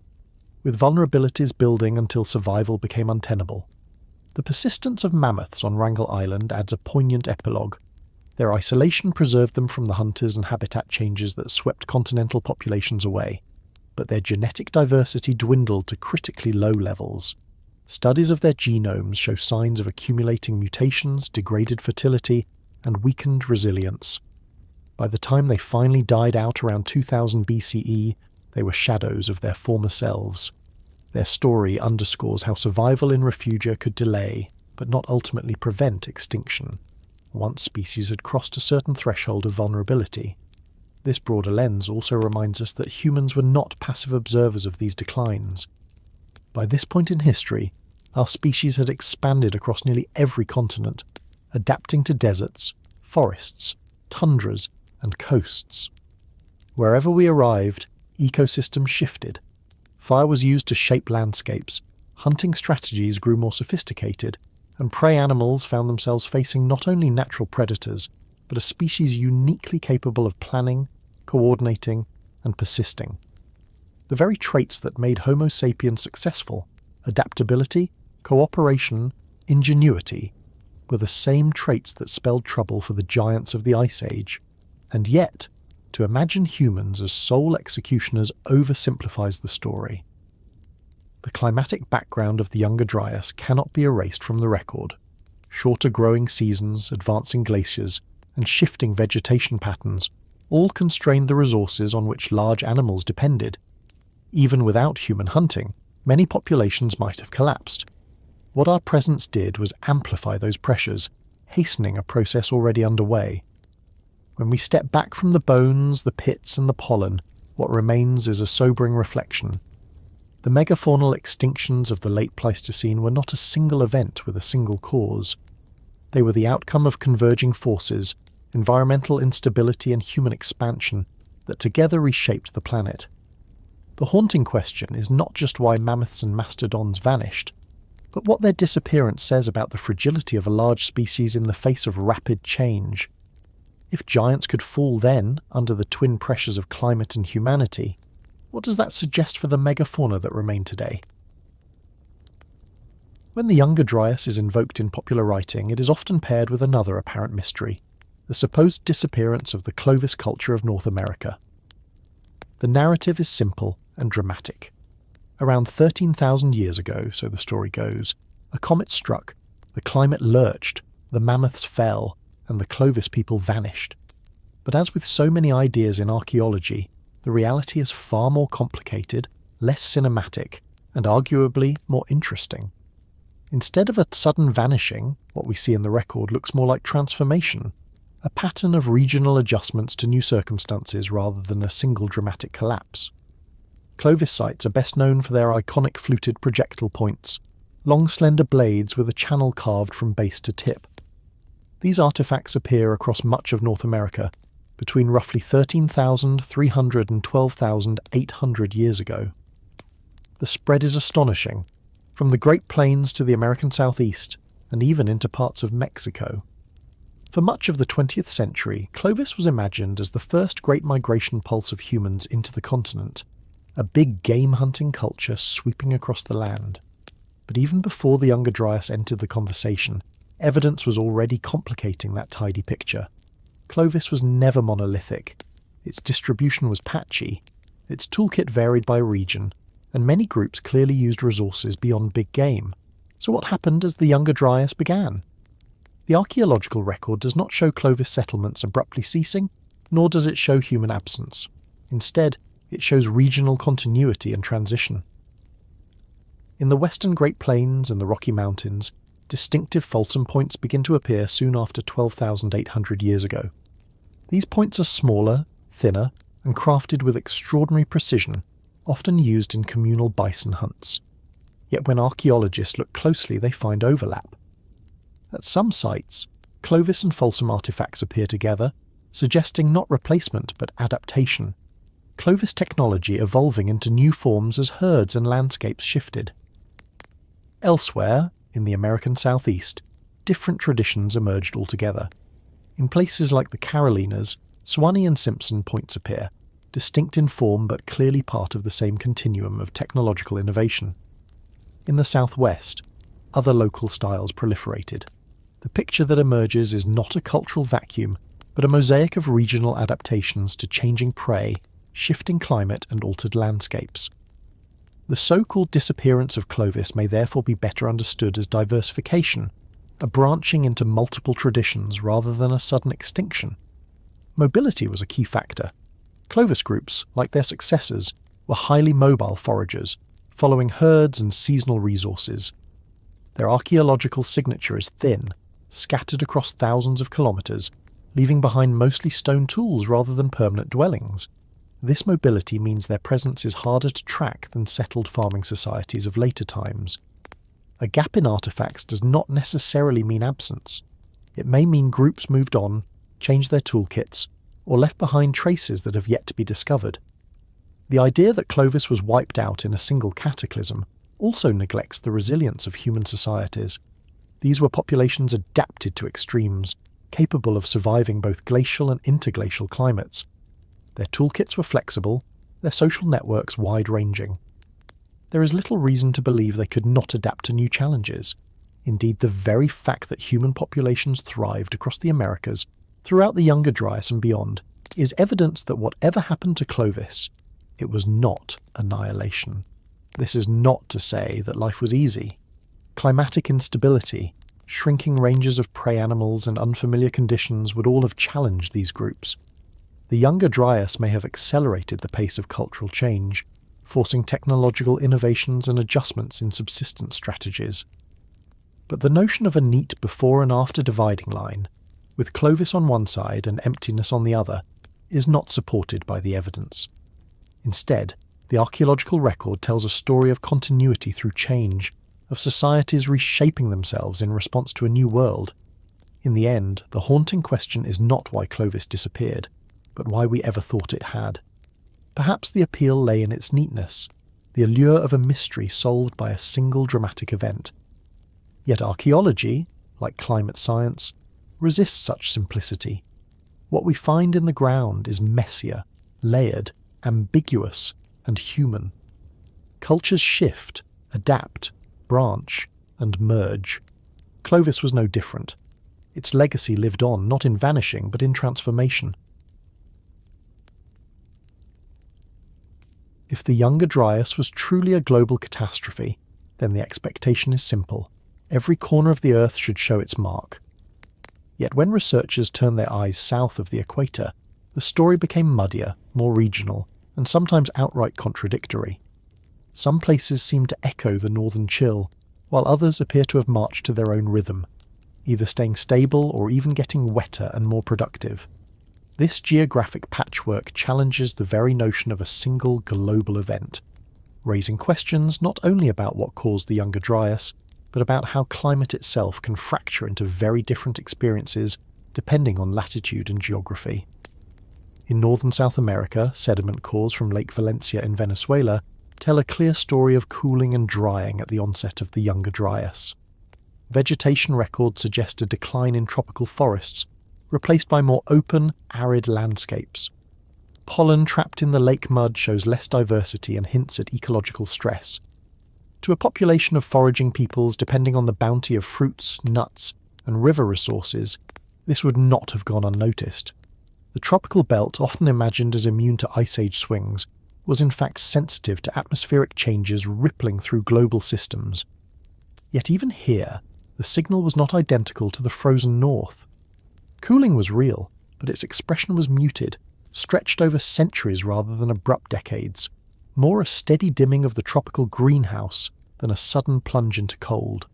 A: with vulnerabilities building until survival became untenable. The persistence of mammoths on Wrangel Island adds a poignant epilogue. Their isolation preserved them from the hunters and habitat changes that swept continental populations away, but their genetic diversity dwindled to critically low levels. Studies of their genomes show signs of accumulating mutations, degraded fertility, and weakened resilience. By the time they finally died out around 2000 BCE, they were shadows of their former selves. Their story underscores how survival in refugia could delay, but not ultimately prevent extinction, once species had crossed a certain threshold of vulnerability. This broader lens also reminds us that humans were not passive observers of these declines. By this point in history, our species had expanded across nearly every continent, adapting to deserts, forests, tundras, and coasts. Wherever we arrived, ecosystems shifted. Fire was used to shape landscapes, hunting strategies grew more sophisticated, and prey animals found themselves facing not only natural predators, but a species uniquely capable of planning, coordinating, and persisting. The very traits that made Homo sapiens successful, adaptability, cooperation, ingenuity, were the same traits that spelled trouble for the giants of the Ice Age. And yet, to imagine humans as sole executioners oversimplifies the story. The climatic background of the Younger Dryas cannot be erased from the record. Shorter growing seasons, advancing glaciers, and shifting vegetation patterns all constrained the resources on which large animals depended. Even without human hunting, many populations might have collapsed. What our presence did was amplify those pressures, hastening a process already underway. When we step back from the bones, the pits, and the pollen, what remains is a sobering reflection. The megafaunal extinctions of the late Pleistocene were not a single event with a single cause. They were the outcome of converging forces, environmental instability and human expansion, that together reshaped the planet. The haunting question is not just why mammoths and mastodons vanished, but what their disappearance says about the fragility of a large species in the face of rapid change. If giants could fall then, under the twin pressures of climate and humanity, what does that suggest for the megafauna that remain today? When the Younger Dryas is invoked in popular writing, it is often paired with another apparent mystery, the supposed disappearance of the Clovis culture of North America. The narrative is simple and dramatic. Around 13,000 years ago, so the story goes, a comet struck, the climate lurched, the mammoths fell, and the Clovis people vanished. But as with so many ideas in archaeology, the reality is far more complicated, less cinematic, and arguably more interesting. Instead of a sudden vanishing, what we see in the record looks more like transformation, a pattern of regional adjustments to new circumstances rather than a single dramatic collapse. Clovis sites are best known for their iconic fluted projectile points, long slender blades with a channel carved from base to tip. These artifacts appear across much of North America, between roughly 13,300 and 12,800 years ago. The spread is astonishing, from the Great Plains to the American Southeast, and even into parts of Mexico. For much of the 20th century, Clovis was imagined as the first great migration pulse of humans into the continent, a big game-hunting culture sweeping across the land. But even before the Younger Dryas entered the conversation, evidence was already complicating that tidy picture. Clovis was never monolithic. Its distribution was patchy, its toolkit varied by region, and many groups clearly used resources beyond big game. So what happened as the Younger Dryas began? The archaeological record does not show Clovis settlements abruptly ceasing, nor does it show human absence. Instead, it shows regional continuity and transition. In the western Great Plains and the Rocky Mountains, distinctive Folsom points begin to appear soon after 12,800 years ago. These points are smaller, thinner, and crafted with extraordinary precision, often used in communal bison hunts. Yet when archaeologists look closely, they find overlap. At some sites, Clovis and Folsom artifacts appear together, suggesting not replacement but adaptation. Clovis technology evolving into new forms as herds and landscapes shifted. Elsewhere, in the American Southeast, different traditions emerged altogether. In places like the Carolinas, Swanee and Simpson points appear, distinct in form but clearly part of the same continuum of technological innovation. In the Southwest, other local styles proliferated. The picture that emerges is not a cultural vacuum, but a mosaic of regional adaptations to changing prey, shifting climate and altered landscapes. The so-called disappearance of Clovis may therefore be better understood as diversification, a branching into multiple traditions rather than a sudden extinction. Mobility was a key factor. Clovis groups, like their successors, were highly mobile foragers, following herds and seasonal resources. Their archaeological signature is thin, scattered across thousands of kilometres, leaving behind mostly stone tools rather than permanent dwellings. This mobility means their presence is harder to track than settled farming societies of later times. A gap in artifacts does not necessarily mean absence. It may mean groups moved on, changed their toolkits, or left behind traces that have yet to be discovered. The idea that Clovis was wiped out in a single cataclysm also neglects the resilience of human societies. These were populations adapted to extremes, capable of surviving both glacial and interglacial climates. Their toolkits were flexible, their social networks wide-ranging. There is little reason to believe they could not adapt to new challenges. Indeed, the very fact that human populations thrived across the Americas, throughout the Younger Dryas and beyond, is evidence that whatever happened to Clovis, it was not annihilation. This is not to say that life was easy. Climatic instability, shrinking ranges of prey animals and unfamiliar conditions would all have challenged these groups. The Younger Dryas may have accelerated the pace of cultural change, forcing technological innovations and adjustments in subsistence strategies. But the notion of a neat before and after dividing line, with Clovis on one side and emptiness on the other, is not supported by the evidence. Instead, the archaeological record tells a story of continuity through change, of societies reshaping themselves in response to a new world. In the end, the haunting question is not why Clovis disappeared, but why we ever thought it had. Perhaps the appeal lay in its neatness, the allure of a mystery solved by a single dramatic event. Yet archaeology, like climate science, resists such simplicity. What we find in the ground is messier, layered, ambiguous, and human. Cultures shift, adapt, branch, and merge. Clovis was no different. Its legacy lived on, not in vanishing, but in transformation. If the Younger Dryas was truly a global catastrophe, then the expectation is simple. Every corner of the Earth should show its mark. Yet when researchers turned their eyes south of the equator, the story became muddier, more regional, and sometimes outright contradictory. Some places seem to echo the northern chill, while others appear to have marched to their own rhythm, either staying stable or even getting wetter and more productive. This geographic patchwork challenges the very notion of a single global event, raising questions not only about what caused the Younger Dryas, but about how climate itself can fracture into very different experiences depending on latitude and geography. In northern South America, sediment cores from Lake Valencia in Venezuela tell a clear story of cooling and drying at the onset of the Younger Dryas. Vegetation records suggest a decline in tropical forests, replaced by more open, arid landscapes. Pollen trapped in the lake mud shows less diversity and hints at ecological stress. To a population of foraging peoples depending on the bounty of fruits, nuts, and river resources, this would not have gone unnoticed. The tropical belt, often imagined as immune to ice age swings, was in fact sensitive to atmospheric changes rippling through global systems. Yet even here, the signal was not identical to the frozen north. Cooling was real, but its expression was muted, stretched over centuries rather than abrupt decades, more a steady dimming of the tropical greenhouse than a sudden plunge into cold.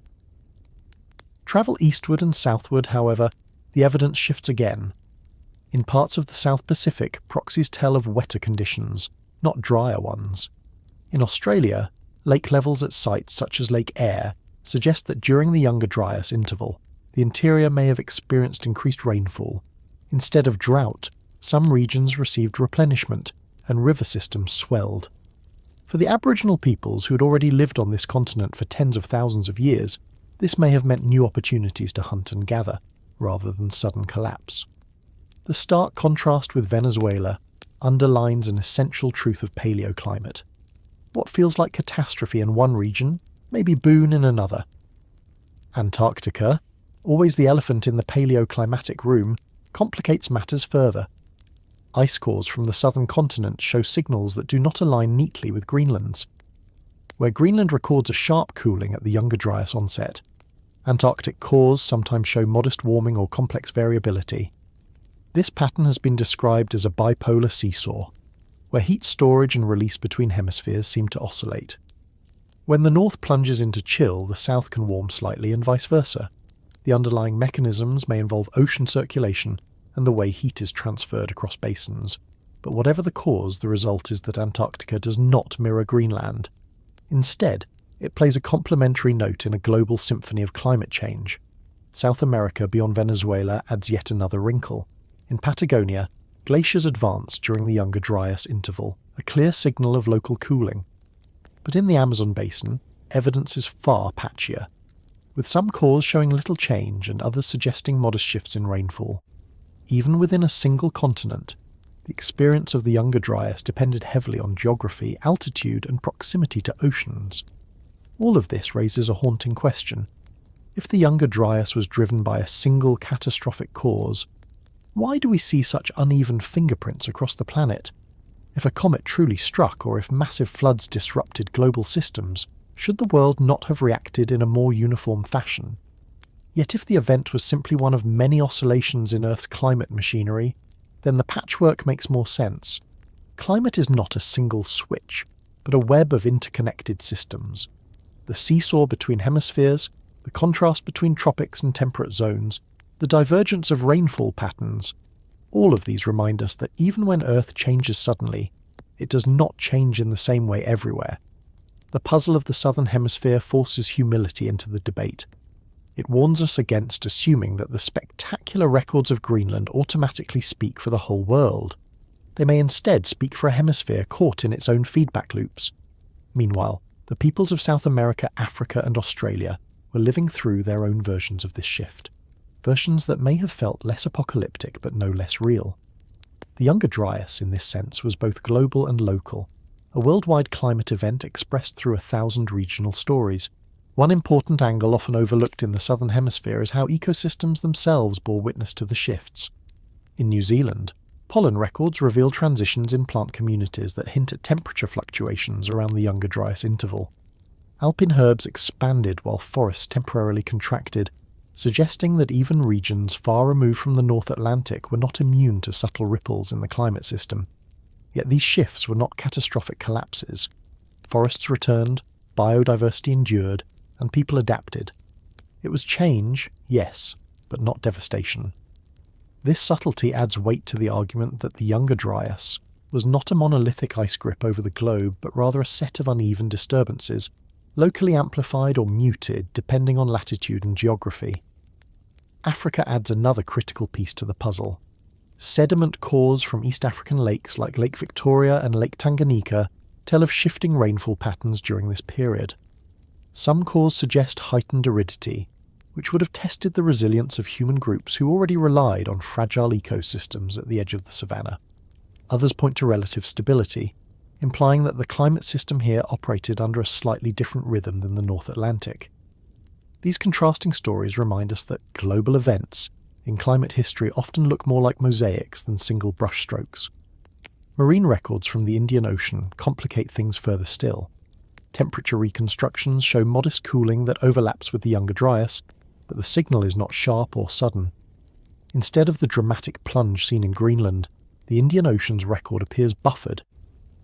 A: Travel eastward and southward, however, the evidence shifts again. In parts of the South Pacific, proxies tell of wetter conditions, not drier ones. In Australia, lake levels at sites such as Lake Eyre suggest that during the Younger Dryas interval, the interior may have experienced increased rainfall. Instead of drought, some regions received replenishment, and river systems swelled. For the Aboriginal peoples who had already lived on this continent for tens of thousands of years, this may have meant new opportunities to hunt and gather, rather than sudden collapse. The stark contrast with Venezuela underlines an essential truth of paleoclimate. What feels like catastrophe in one region may be boon in another. Antarctica, always the elephant in the paleoclimatic room, complicates matters further. Ice cores from the southern continent show signals that do not align neatly with Greenland's. Where Greenland records a sharp cooling at the Younger Dryas onset, Antarctic cores sometimes show modest warming or complex variability. This pattern has been described as a bipolar seesaw, where heat storage and release between hemispheres seem to oscillate. When the north plunges into chill, the south can warm slightly and vice versa. The underlying mechanisms may involve ocean circulation and the way heat is transferred across basins. But whatever the cause, the result is that Antarctica does not mirror Greenland. Instead, it plays a complementary note in a global symphony of climate change. South America beyond Venezuela adds yet another wrinkle. In Patagonia, glaciers advance during the Younger Dryas interval, a clear signal of local cooling. But in the Amazon basin, evidence is far patchier, with some cores showing little change and others suggesting modest shifts in rainfall. Even within a single continent, the experience of the Younger Dryas depended heavily on geography, altitude, and proximity to oceans. All of this raises a haunting question. If the Younger Dryas was driven by a single catastrophic cause, why do we see such uneven fingerprints across the planet? If a comet truly struck, or if massive floods disrupted global systems, should the world not have reacted in a more uniform fashion? Yet if the event was simply one of many oscillations in Earth's climate machinery, then the patchwork makes more sense. Climate is not a single switch, but a web of interconnected systems. The seesaw between hemispheres, the contrast between tropics and temperate zones, the divergence of rainfall patterns, all of these remind us that even when Earth changes suddenly, it does not change in the same way everywhere. The puzzle of the southern hemisphere forces humility into the debate. It warns us against assuming that the spectacular records of Greenland automatically speak for the whole world. They may instead speak for a hemisphere caught in its own feedback loops. Meanwhile, the peoples of South America, Africa and Australia were living through their own versions of this shift. Versions that may have felt less apocalyptic but no less real. The Younger Dryas, in this sense, was both global and local, a worldwide climate event expressed through 1,000 regional stories. One important angle often overlooked in the southern hemisphere is how ecosystems themselves bore witness to the shifts. In New Zealand, pollen records reveal transitions in plant communities that hint at temperature fluctuations around the Younger Dryas interval. Alpine herbs expanded while forests temporarily contracted, suggesting that even regions far removed from the North Atlantic were not immune to subtle ripples in the climate system. Yet these shifts were not catastrophic collapses. Forests returned, biodiversity endured, and people adapted. It was change, yes, but not devastation. This subtlety adds weight to the argument that the Younger Dryas was not a monolithic ice grip over the globe, but rather a set of uneven disturbances, locally amplified or muted depending on latitude and geography. Africa adds another critical piece to the puzzle. Sediment cores from East African lakes like Lake Victoria and Lake Tanganyika tell of shifting rainfall patterns during this period. Some cores suggest heightened aridity, which would have tested the resilience of human groups who already relied on fragile ecosystems at the edge of the savanna. Others point to relative stability, implying that the climate system here operated under a slightly different rhythm than the North Atlantic. These contrasting stories remind us that global events in climate history often look more like mosaics than single brushstrokes. Marine records from the Indian Ocean complicate things further still. Temperature reconstructions show modest cooling that overlaps with the Younger Dryas, but the signal is not sharp or sudden. Instead of the dramatic plunge seen in Greenland, the Indian Ocean's record appears buffered,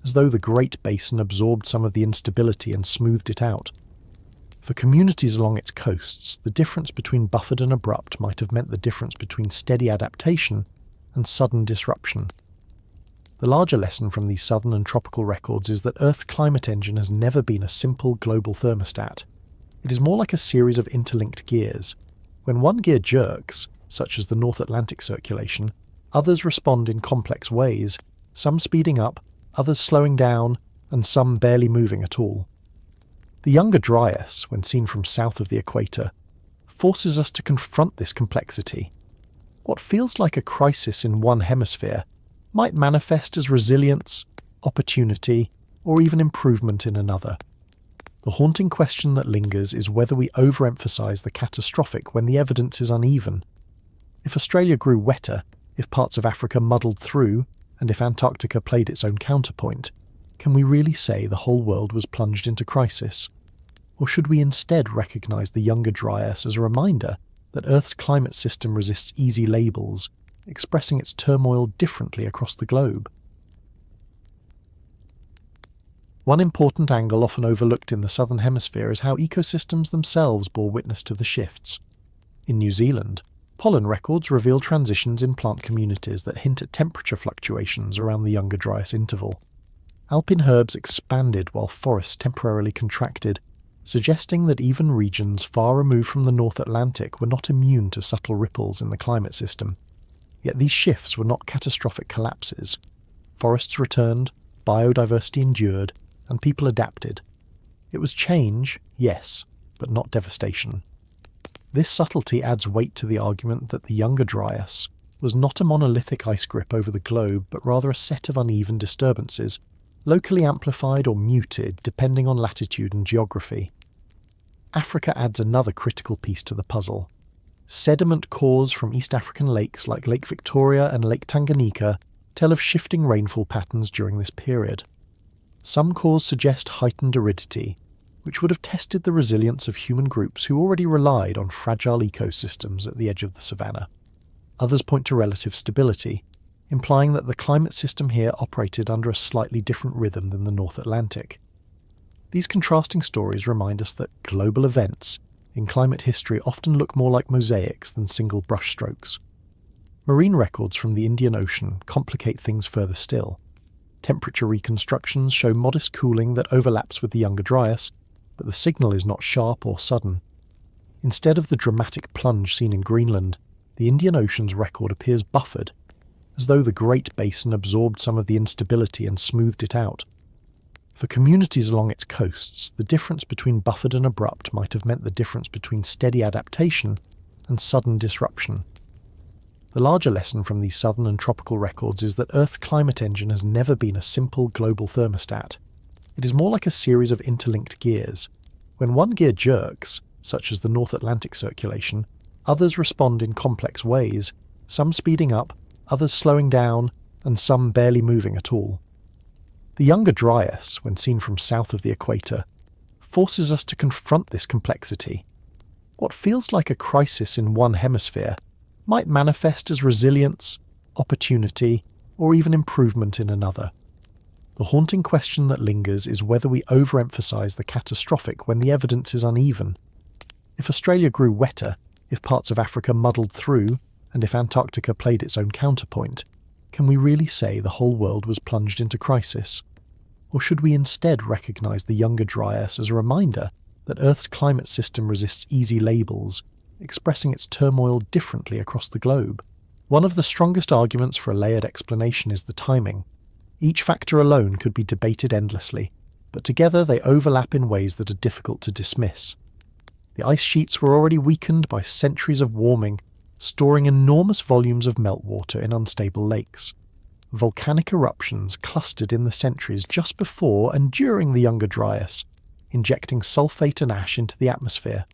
A: as though the Great Basin absorbed some of the instability and smoothed it out. For communities along its coasts, the difference between buffered and abrupt might have meant the difference between steady adaptation and sudden disruption. The larger lesson from these southern and tropical records is that Earth's climate engine has never been a simple global thermostat. It is more like a series of interlinked gears. When one gear jerks, such as the North Atlantic circulation, others respond in complex ways, some speeding up, others slowing down, and some barely moving at all. The Younger Dryas, when seen from south of the equator, forces us to confront this complexity. What feels like a crisis in one hemisphere might manifest as resilience, opportunity, or even improvement in another. The haunting question that lingers is whether we overemphasize the catastrophic when the evidence is uneven. If Australia grew wetter, if parts of Africa muddled through, and if Antarctica played its own counterpoint, can we really say the whole world was plunged into crisis? Or should we instead recognize the Younger Dryas as a reminder that Earth's climate system resists easy labels, expressing its turmoil differently across the globe? One important angle often overlooked in the southern hemisphere is how ecosystems themselves bore witness to the shifts. In New Zealand, pollen records reveal transitions in plant communities that hint at temperature fluctuations around the Younger Dryas interval. Alpine herbs expanded while forests temporarily contracted, suggesting that even regions far removed from the North Atlantic were not immune to subtle ripples in the climate system. Yet these shifts were not catastrophic collapses. Forests returned, biodiversity endured, and people adapted. It was change, yes, but not devastation. This subtlety adds weight to the argument that the Younger Dryas was not a monolithic ice grip over the globe, but rather a set of uneven disturbances, locally amplified or muted depending on latitude and geography. Africa adds another critical piece to the puzzle. Sediment cores from East African lakes like Lake Victoria and Lake Tanganyika tell of shifting rainfall patterns during this period. Some cores suggest heightened aridity, which would have tested the resilience of human groups who already relied on fragile ecosystems at the edge of the savanna. Others point to relative stability, implying that the climate system here operated under a slightly different rhythm than the North Atlantic. These contrasting stories remind us that global events in climate history often look more like mosaics than single brushstrokes. Marine records from the Indian Ocean complicate things further still. Temperature reconstructions show modest cooling that overlaps with the Younger Dryas, but the signal is not sharp or sudden. Instead of the dramatic plunge seen in Greenland, the Indian Ocean's record appears buffered, as though the Great Basin absorbed some of the instability and smoothed it out. For communities along its coasts, the difference between buffered and abrupt might have meant the difference between steady adaptation and sudden disruption. The larger lesson from these southern and tropical records is that Earth's climate engine has never been a simple global thermostat. It is more like a series of interlinked gears. When one gear jerks, such as the North Atlantic circulation, others respond in complex ways, some speeding up, others slowing down, and some barely moving at all. The Younger Dryas, when seen from south of the equator, forces us to confront this complexity. What feels like a crisis in one hemisphere might manifest as resilience, opportunity, or even improvement in another. The haunting question that lingers is whether we overemphasize the catastrophic when the evidence is uneven. If Australia grew wetter, if parts of Africa muddled through, and if Antarctica played its own counterpoint, can we really say the whole world was plunged into crisis? Or should we instead recognise the Younger Dryas as a reminder that Earth's climate system resists easy labels, expressing its turmoil differently across the globe? One of the strongest arguments for a layered explanation is the timing. Each factor alone could be debated endlessly, but together they overlap in ways that are difficult to dismiss. The ice sheets were already weakened by centuries of warming, storing enormous volumes of meltwater in unstable lakes. Volcanic eruptions clustered in the centuries just before and during the Younger Dryas, injecting sulfate and ash into the atmosphere.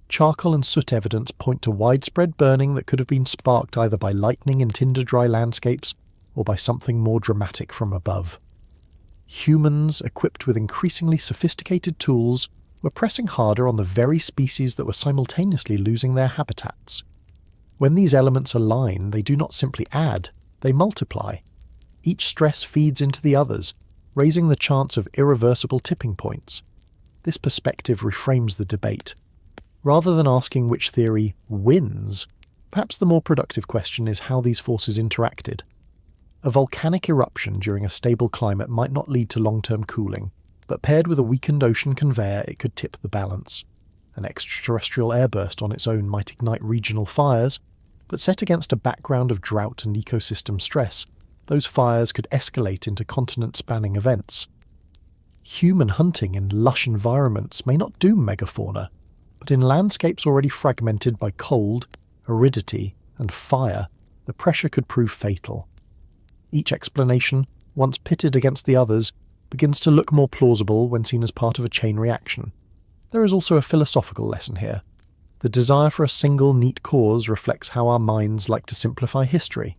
A: Charcoal and soot evidence point to widespread burning that could have been sparked either by lightning in tinder-dry landscapes or by something more dramatic from above. Humans, equipped with increasingly sophisticated tools, were pressing harder on the very species that were simultaneously losing their habitats. When these elements align, they do not simply add, they multiply. Each stress feeds into the others, raising the chance of irreversible tipping points. This perspective reframes the debate. Rather than asking which theory wins, perhaps the more productive question is how these forces interacted. A volcanic eruption during a stable climate might not lead to long-term cooling, but paired with a weakened ocean conveyor, it could tip the balance. An extraterrestrial airburst on its own might ignite regional fires, but set against a background of drought and ecosystem stress, those fires could escalate into continent-spanning events. Human hunting in lush environments may not doom megafauna, but in landscapes already fragmented by cold, aridity, and fire, the pressure could prove fatal. Each explanation, once pitted against the others, begins to look more plausible when seen as part of a chain reaction. There is also a philosophical lesson here. The desire for a single neat cause reflects how our minds like to simplify history.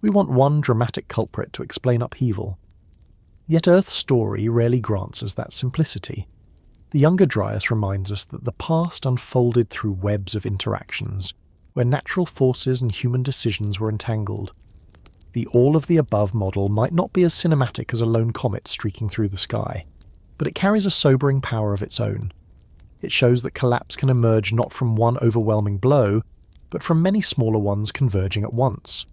A: We want one dramatic culprit to explain upheaval. Yet Earth's story rarely grants us that simplicity. The Younger Dryas reminds us that the past unfolded through webs of interactions, where natural forces and human decisions were entangled. The all-of-the-above model might not be as cinematic as a lone comet streaking through the sky, but it carries a sobering power of its own. It shows that collapse can emerge not from one overwhelming blow, but from many smaller ones converging at once.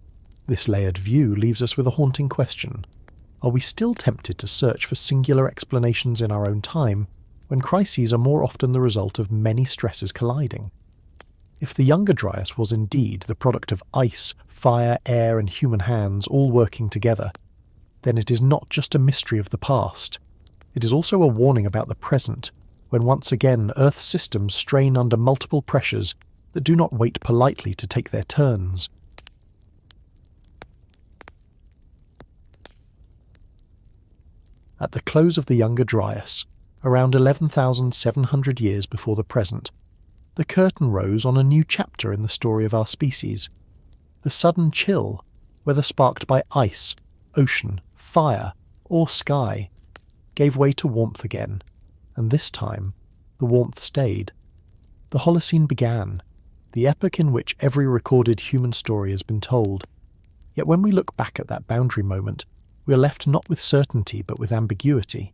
A: This layered view leaves us with a haunting question. Are we still tempted to search for singular explanations in our own time, when crises are more often the result of many stresses colliding? If the Younger Dryas was indeed the product of ice, fire, air, and human hands all working together, then it is not just a mystery of the past. It is also a warning about the present, when once again Earth's systems strain under multiple pressures that do not wait politely to take their turns. At the close of the Younger Dryas, around 11,700 years before the present, the curtain rose on a new chapter in the story of our species. The sudden chill, whether sparked by ice, ocean, fire, or sky, gave way to warmth again, and this time the warmth stayed. The Holocene began, the epoch in which every recorded human story has been told. Yet when we look back at that boundary moment, we are left not with certainty but with ambiguity.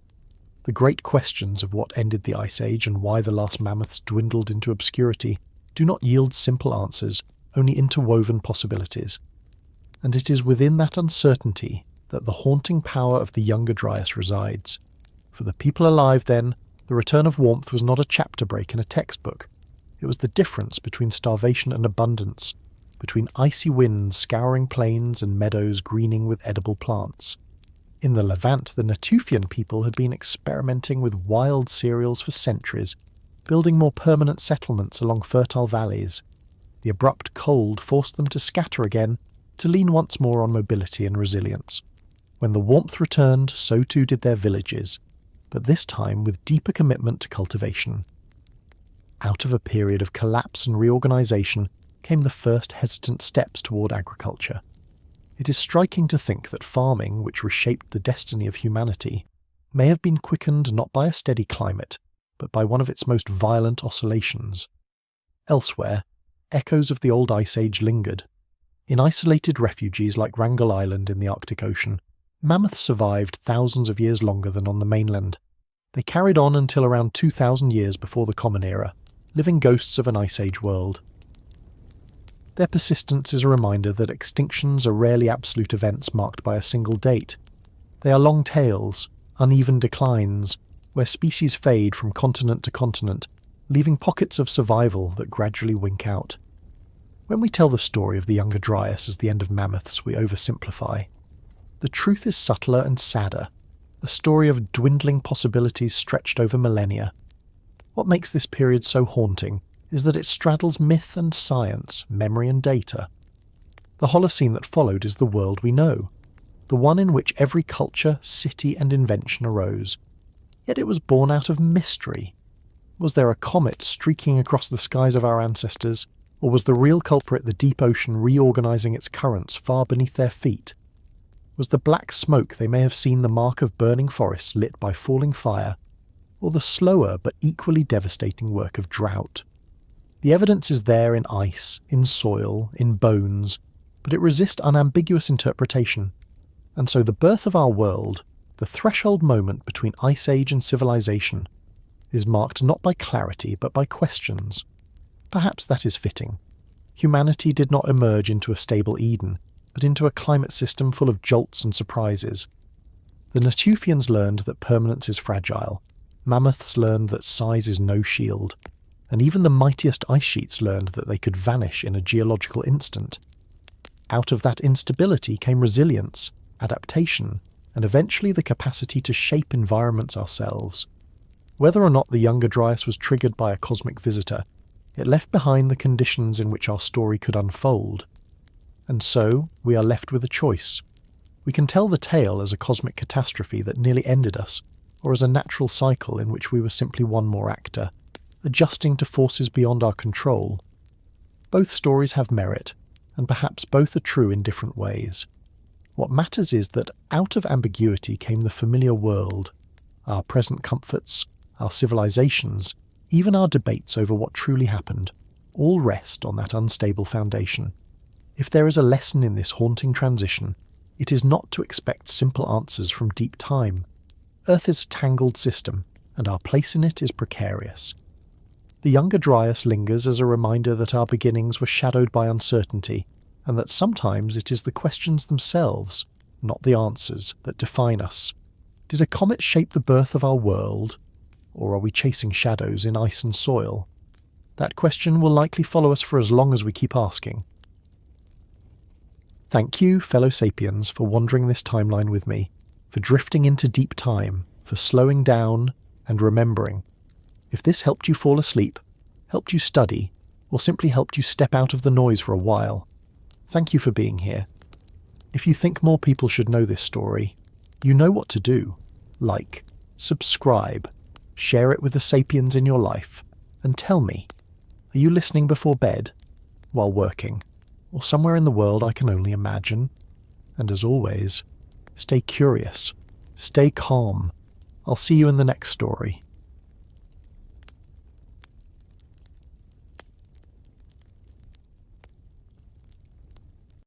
A: The great questions of what ended the Ice Age and why the last mammoths dwindled into obscurity do not yield simple answers, only interwoven possibilities. And it is within that uncertainty that the haunting power of the Younger Dryas resides. For the people alive then, the return of warmth was not a chapter break in a textbook. It was the difference between starvation and abundance, between icy winds scouring plains and meadows greening with edible plants. In the Levant, the Natufian people had been experimenting with wild cereals for centuries, building more permanent settlements along fertile valleys. The abrupt cold forced them to scatter again, to lean once more on mobility and resilience. When the warmth returned, so too did their villages, but this time with deeper commitment to cultivation. Out of a period of collapse and reorganisation came the first hesitant steps toward agriculture. It is striking to think that farming, which reshaped the destiny of humanity, may have been quickened not by a steady climate, but by one of its most violent oscillations. Elsewhere, echoes of the old Ice Age lingered. In isolated refuges like Wrangel Island in the Arctic Ocean, mammoths survived thousands of years longer than on the mainland. They carried on until around 2,000 years before the Common Era, living ghosts of an Ice Age world. Their persistence is a reminder that extinctions are rarely absolute events marked by a single date. They are long tails, uneven declines, where species fade from continent to continent, leaving pockets of survival that gradually wink out. When we tell the story of the Younger Dryas as the end of mammoths, we oversimplify. The truth is subtler and sadder, a story of dwindling possibilities stretched over millennia. What makes this period so haunting is that it straddles myth and science, memory and data. The Holocene that followed is the world we know, the one in which every culture, city and invention arose. Yet it was born out of mystery. Was there a comet streaking across the skies of our ancestors, or was the real culprit the deep ocean reorganising its currents far beneath their feet? Was the black smoke they may have seen the mark of burning forests lit by falling fire, or the slower but equally devastating work of drought? The evidence is there in ice, in soil, in bones, but it resists unambiguous interpretation. And so the birth of our world, the threshold moment between Ice Age and civilization, is marked not by clarity but by questions. Perhaps that is fitting. Humanity did not emerge into a stable Eden, but into a climate system full of jolts and surprises. The Natufians learned that permanence is fragile, mammoths learned that size is no shield, and even the mightiest ice sheets learned that they could vanish in a geological instant. Out of that instability came resilience, adaptation, and eventually the capacity to shape environments ourselves. Whether or not the Younger Dryas was triggered by a cosmic visitor, it left behind the conditions in which our story could unfold. And so, we are left with a choice. We can tell the tale as a cosmic catastrophe that nearly ended us, or as a natural cycle in which we were simply one more actor, adjusting to forces beyond our control. Both stories have merit, and perhaps both are true in different ways. What matters is that out of ambiguity came the familiar world, our present comforts, our civilizations, even our debates over what truly happened, all rest on that unstable foundation. If there is a lesson in this haunting transition, it is not to expect simple answers from deep time. Earth is a tangled system, and our place in it is precarious. The Younger Dryas lingers as a reminder that our beginnings were shadowed by uncertainty, and that sometimes it is the questions themselves, not the answers, that define us. Did a comet shape the birth of our world, or are we chasing shadows in ice and soil? That question will likely follow us for as long as we keep asking. Thank you, fellow Sapiens, for wandering this timeline with me, for drifting into deep time, for slowing down and remembering. If this helped you fall asleep, helped you study, or simply helped you step out of the noise for a while, thank you for being here. If you think more people should know this story, you know what to do. Like, subscribe, share it with the sapiens in your life, and tell me, are you listening before bed, while working, or somewhere in the world I can only imagine? And as always, stay curious, stay calm. I'll see you in the next story.